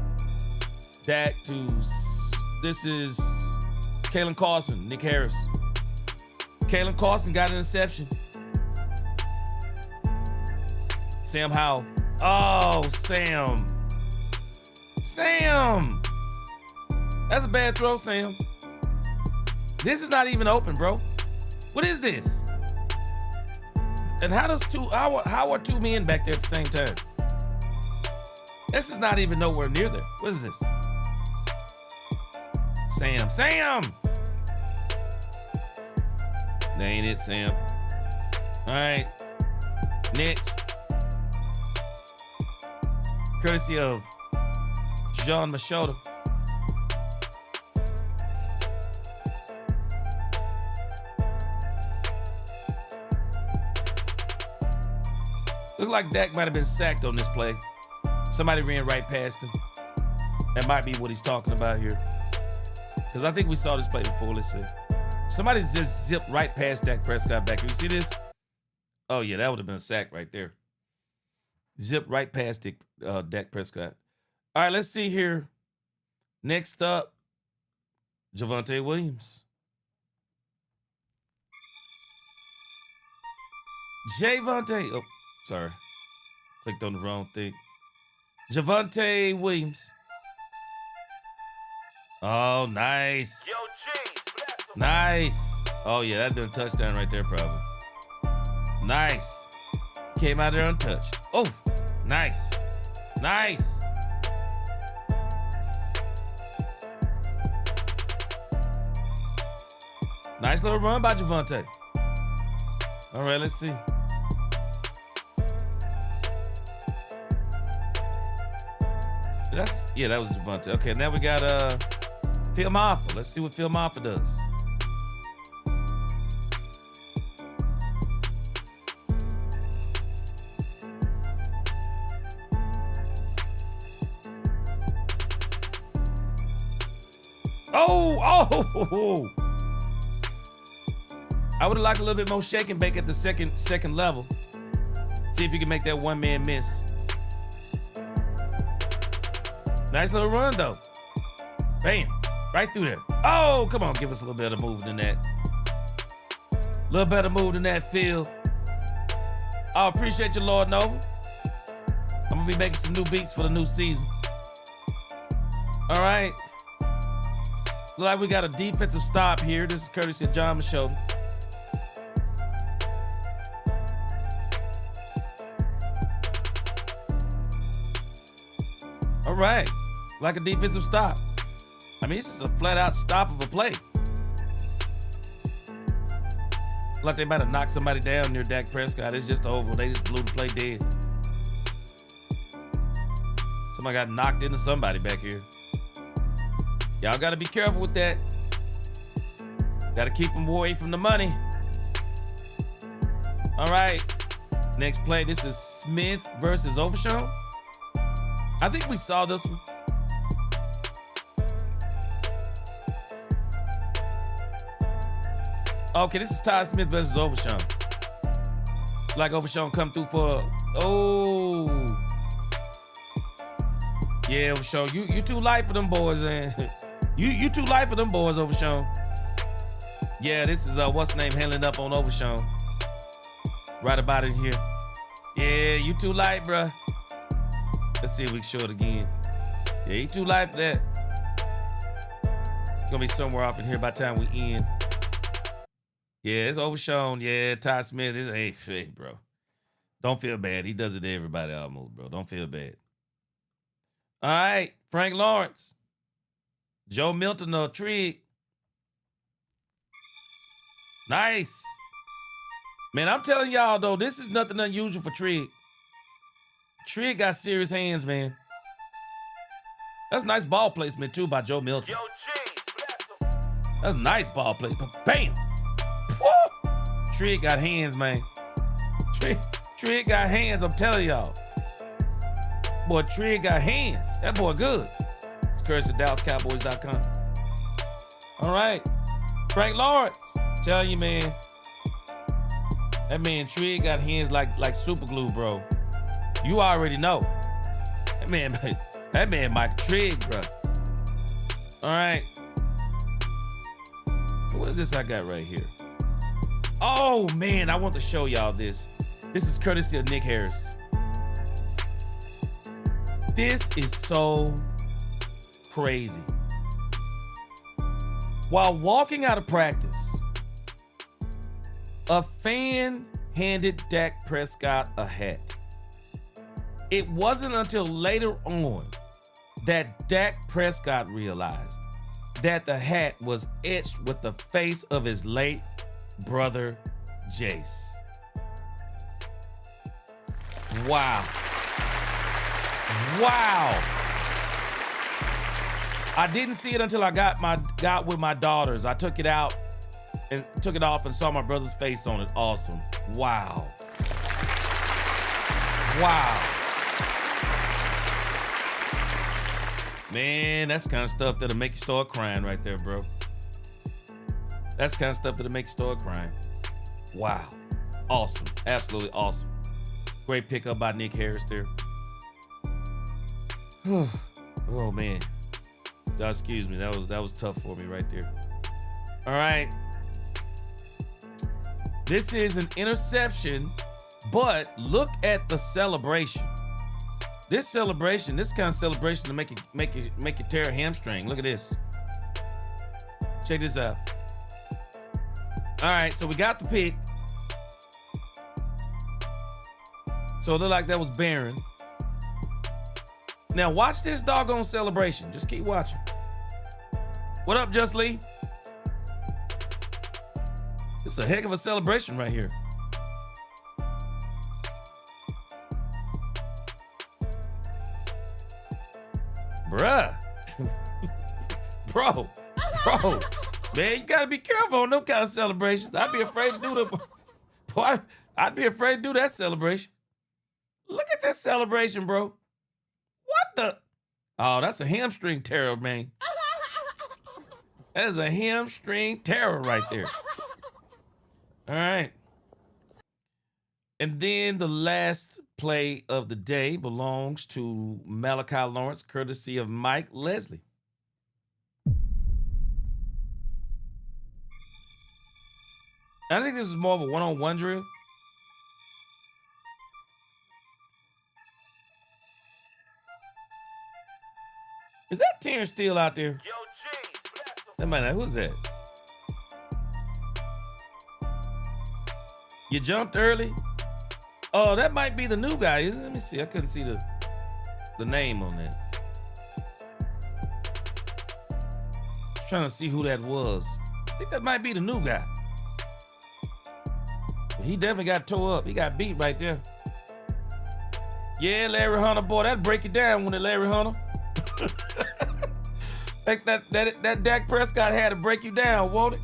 Dak to... This is Kalen Carson, Nick Harris. Kalen Carson got an interception. Sam Howell. Oh, Sam. Sam. That's a bad throw, Sam. This is not even open, bro. What is this? And how are two men back there at the same time? This is not even nowhere near there. What is this? Sam. That ain't it, Sam. All right. Next. Courtesy of John Machota. Looked like Dak might have been sacked on this play. Somebody ran right past him. That might be what he's talking about here. Because I think we saw this play before. Let's see. Somebody just zipped right past Dak Prescott back here. You see this? Oh, yeah, that would have been a sack right there. Zipped right past Dak Prescott. All right, let's see here. Next up, Javonte Williams. Oh, sorry. Clicked on the wrong thing. Javonte Williams. Oh, nice. Nice. Oh, yeah, that'd been a touchdown right there, probably. Nice. Came out there untouched. Oh, nice. Nice. Nice little run by Javonte. All right, let's see. That was Javonte. Okay, now we got Phil Maffa. Let's see what Phil Maffa does. Oh! I would have liked a little bit more shake and bake at the second level. See if you can make that one-man miss. Nice little run, though. Bam. Right through there. Oh, come on. Give us a little better move than that. A little better move than that, Phil. I appreciate you, Lord Nova. I'm going to be making some new beats for the new season. All right. Look like we got a defensive stop here. This is courtesy of John Machota. All right. Like a defensive stop. I mean, this is a flat-out stop of a play. Like they might have knocked somebody down near Dak Prescott. It's just over. They just blew the play dead. Somebody got knocked into somebody back here. Y'all got to be careful with that. Got to keep them away from the money. All right. Next play. This is Smith versus Overshown. I think we saw this one. Okay, this is Ty Smith versus Overshown. Like Overshown come through for, oh. Yeah, Overshown, you too light for them boys, man. You too light for them boys, Overshown. Yeah, this is what's the name handling up on Overshown. Right about in here. Yeah, you too light, bruh. Let's see if we can show it again. Yeah, you too light for that. It's gonna be somewhere off in here by the time we end. Yeah, it's Overshown. Yeah, Ty Smith. Hey, bro. Don't feel bad. He does it to everybody almost, bro. Don't feel bad. All right, Frank Lawrence. Joe Milton or Trigg. Nice. Man, I'm telling y'all, though, this is nothing unusual for Trigg. Trigg got serious hands, man. That's nice ball placement, too, by Joe Milton. That's nice ball placement. Bam! Woo! Trigg got hands, man. Trigg got hands, I'm telling y'all. Boy, Trigg got hands. That boy good. It's courtesy of DallasCowboys.com. All right. Frank Lawrence. Telling you, man. That man Trigg got hands like super glue, bro. You already know. That man Mike Trigg, bro. All right. What is this I got right here? Oh, man, I want to show y'all this. This is courtesy of Nick Harris. This is so crazy. While walking out of practice, a fan handed Dak Prescott a hat. It wasn't until later on that Dak Prescott realized that the hat was etched with the face of his late brother, Jace. Wow. Wow. I didn't see it until I got with my daughters. I took it out and took it off and saw my brother's face on it. Awesome. Wow. Wow. Man, that's the kind of stuff that'll make you start crying right there, bro. That's the kind of stuff that'll make you start crying. Wow. Awesome. Absolutely awesome. Great pickup by Nick Harris there. Oh, man. Excuse me. That was tough for me right there. All right. This is an interception, but look at the celebration. This celebration, this kind of celebration to make you tear a hamstring. Look at this. Check this out. All right, so we got the pick. So it looked like that was Barron. Now watch this doggone celebration. Just keep watching. What up, Just Lee? It's a heck of a celebration right here. Bruh. Bro. Man, you gotta be careful on them kind of celebrations. I'd be afraid to do them. Boy, I'd be afraid to do that celebration. Look at this celebration, bro. What the? Oh, that's a hamstring terror, man. That is a hamstring terror right there. All right. And then the last play of the day belongs to Malachi Lawrence, courtesy of Mike Leslie. I think this is more of a one-on-one drill. Is that Terrence Steele out there? That might not. Who's that? You jumped early? Oh, that might be the new guy, isn't it? Let me see. I couldn't see the name on that. Trying to see who that was. I think that might be the new guy. He definitely got tore up. He got beat right there. Yeah, Larry Hunter, boy, that'd break it down when it Larry Hunter. Like that Dak Prescott had to break you down, won't it?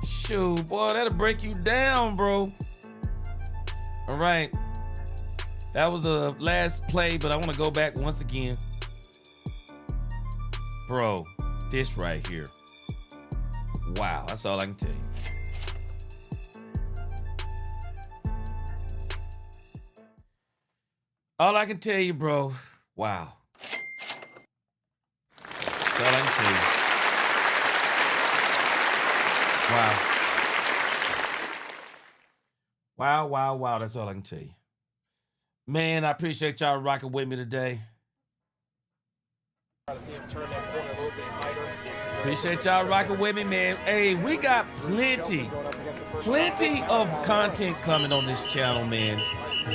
Shoot, boy, that'll break you down, bro. All right. That was the last play, but I want to go back once again. Bro, this right here. Wow, that's all I can tell you. All I can tell you, bro. Wow. That's all I can tell you. Wow. Wow, wow, wow. That's all I can tell you. Man, I appreciate y'all rocking with me today. Appreciate y'all rocking with me, man. Hey, we got plenty of content coming on this channel, man.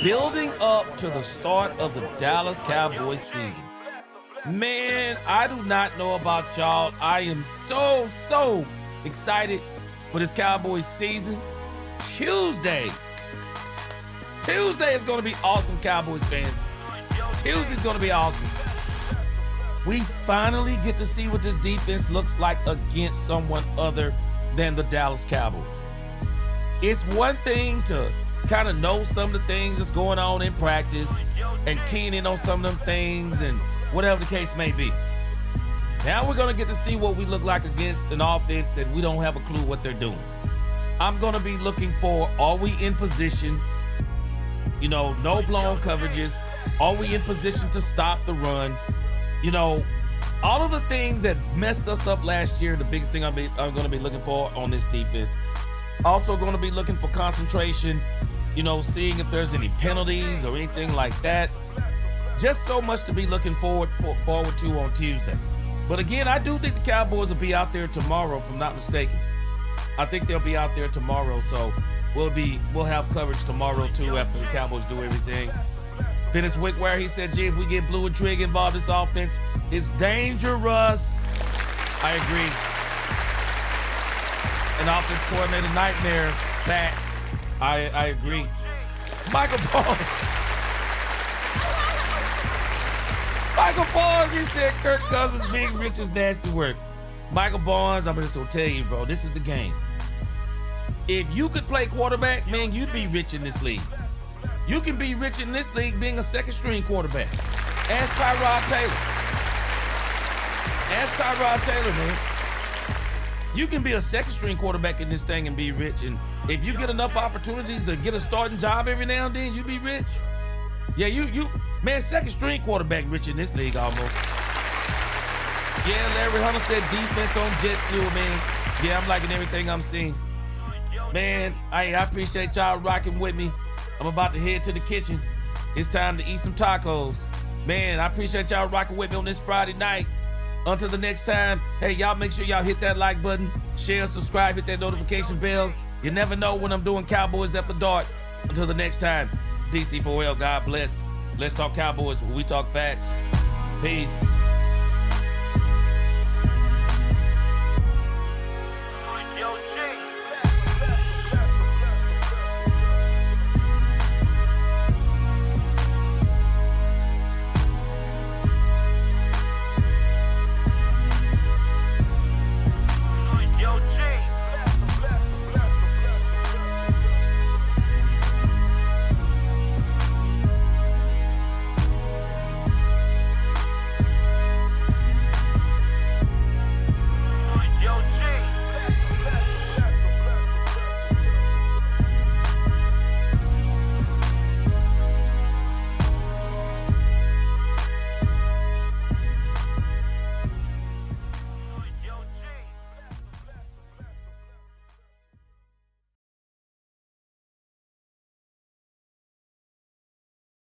Building up to the start of the Dallas Cowboys season. Man, I do not know about y'all. I am so excited for this Cowboys season. Tuesday is going to be awesome, Cowboys fans. Tuesday's going to be awesome. We finally get to see what this defense looks like against someone other than the Dallas Cowboys. It's one thing to kind of know some of the things that's going on in practice and keen in on some of them things and whatever the case may be. Now we're going to get to see what we look like against an offense that we don't have a clue what they're doing. I'm going to be looking for, are we in position? You know, no blown coverages. Are we in position to stop the run? You know, all of the things that messed us up last year, the biggest thing I'm going to be looking for on this defense. Also going to be looking for concentration, you know, seeing if there's any penalties or anything like that. Just so much to be looking forward to on Tuesday. But again, I do think the Cowboys will be out there tomorrow, if I'm not mistaken. I think they'll be out there tomorrow, so we'll have coverage tomorrow too after the Cowboys do everything. Dennis Wickwire, he said, gee, if we get Blue and Trig involved in this offense, it's dangerous. I agree. An offense coordinator nightmare. Facts. I agree. Michael Barnes. Michael Barnes, he said Kirk Cousins being rich is nasty work. Michael Barnes, I'm just gonna tell you, bro, this is the game. If you could play quarterback, man, you'd be rich in this league. You can be rich in this league being a second string quarterback. Ask Tyrod Taylor. Ask Tyrod Taylor, man. You can be a second string quarterback in this thing and be rich. And if you get enough opportunities to get a starting job every now and then, you be rich. Yeah, man, second string quarterback rich in this league almost. Yeah, Larry Hunter said defense on jet fuel, man. Yeah, I'm liking everything I'm seeing. Man, I appreciate y'all rocking with me. I'm about to head to the kitchen. It's time to eat some tacos. Man, I appreciate y'all rocking with me on this Friday night. Until the next time, hey, y'all make sure y'all hit that like button, share, subscribe, hit that notification bell. You never know when I'm doing Cowboys After Dark. Until the next time, DC4L, God bless. Let's talk Cowboys when we talk facts. Peace.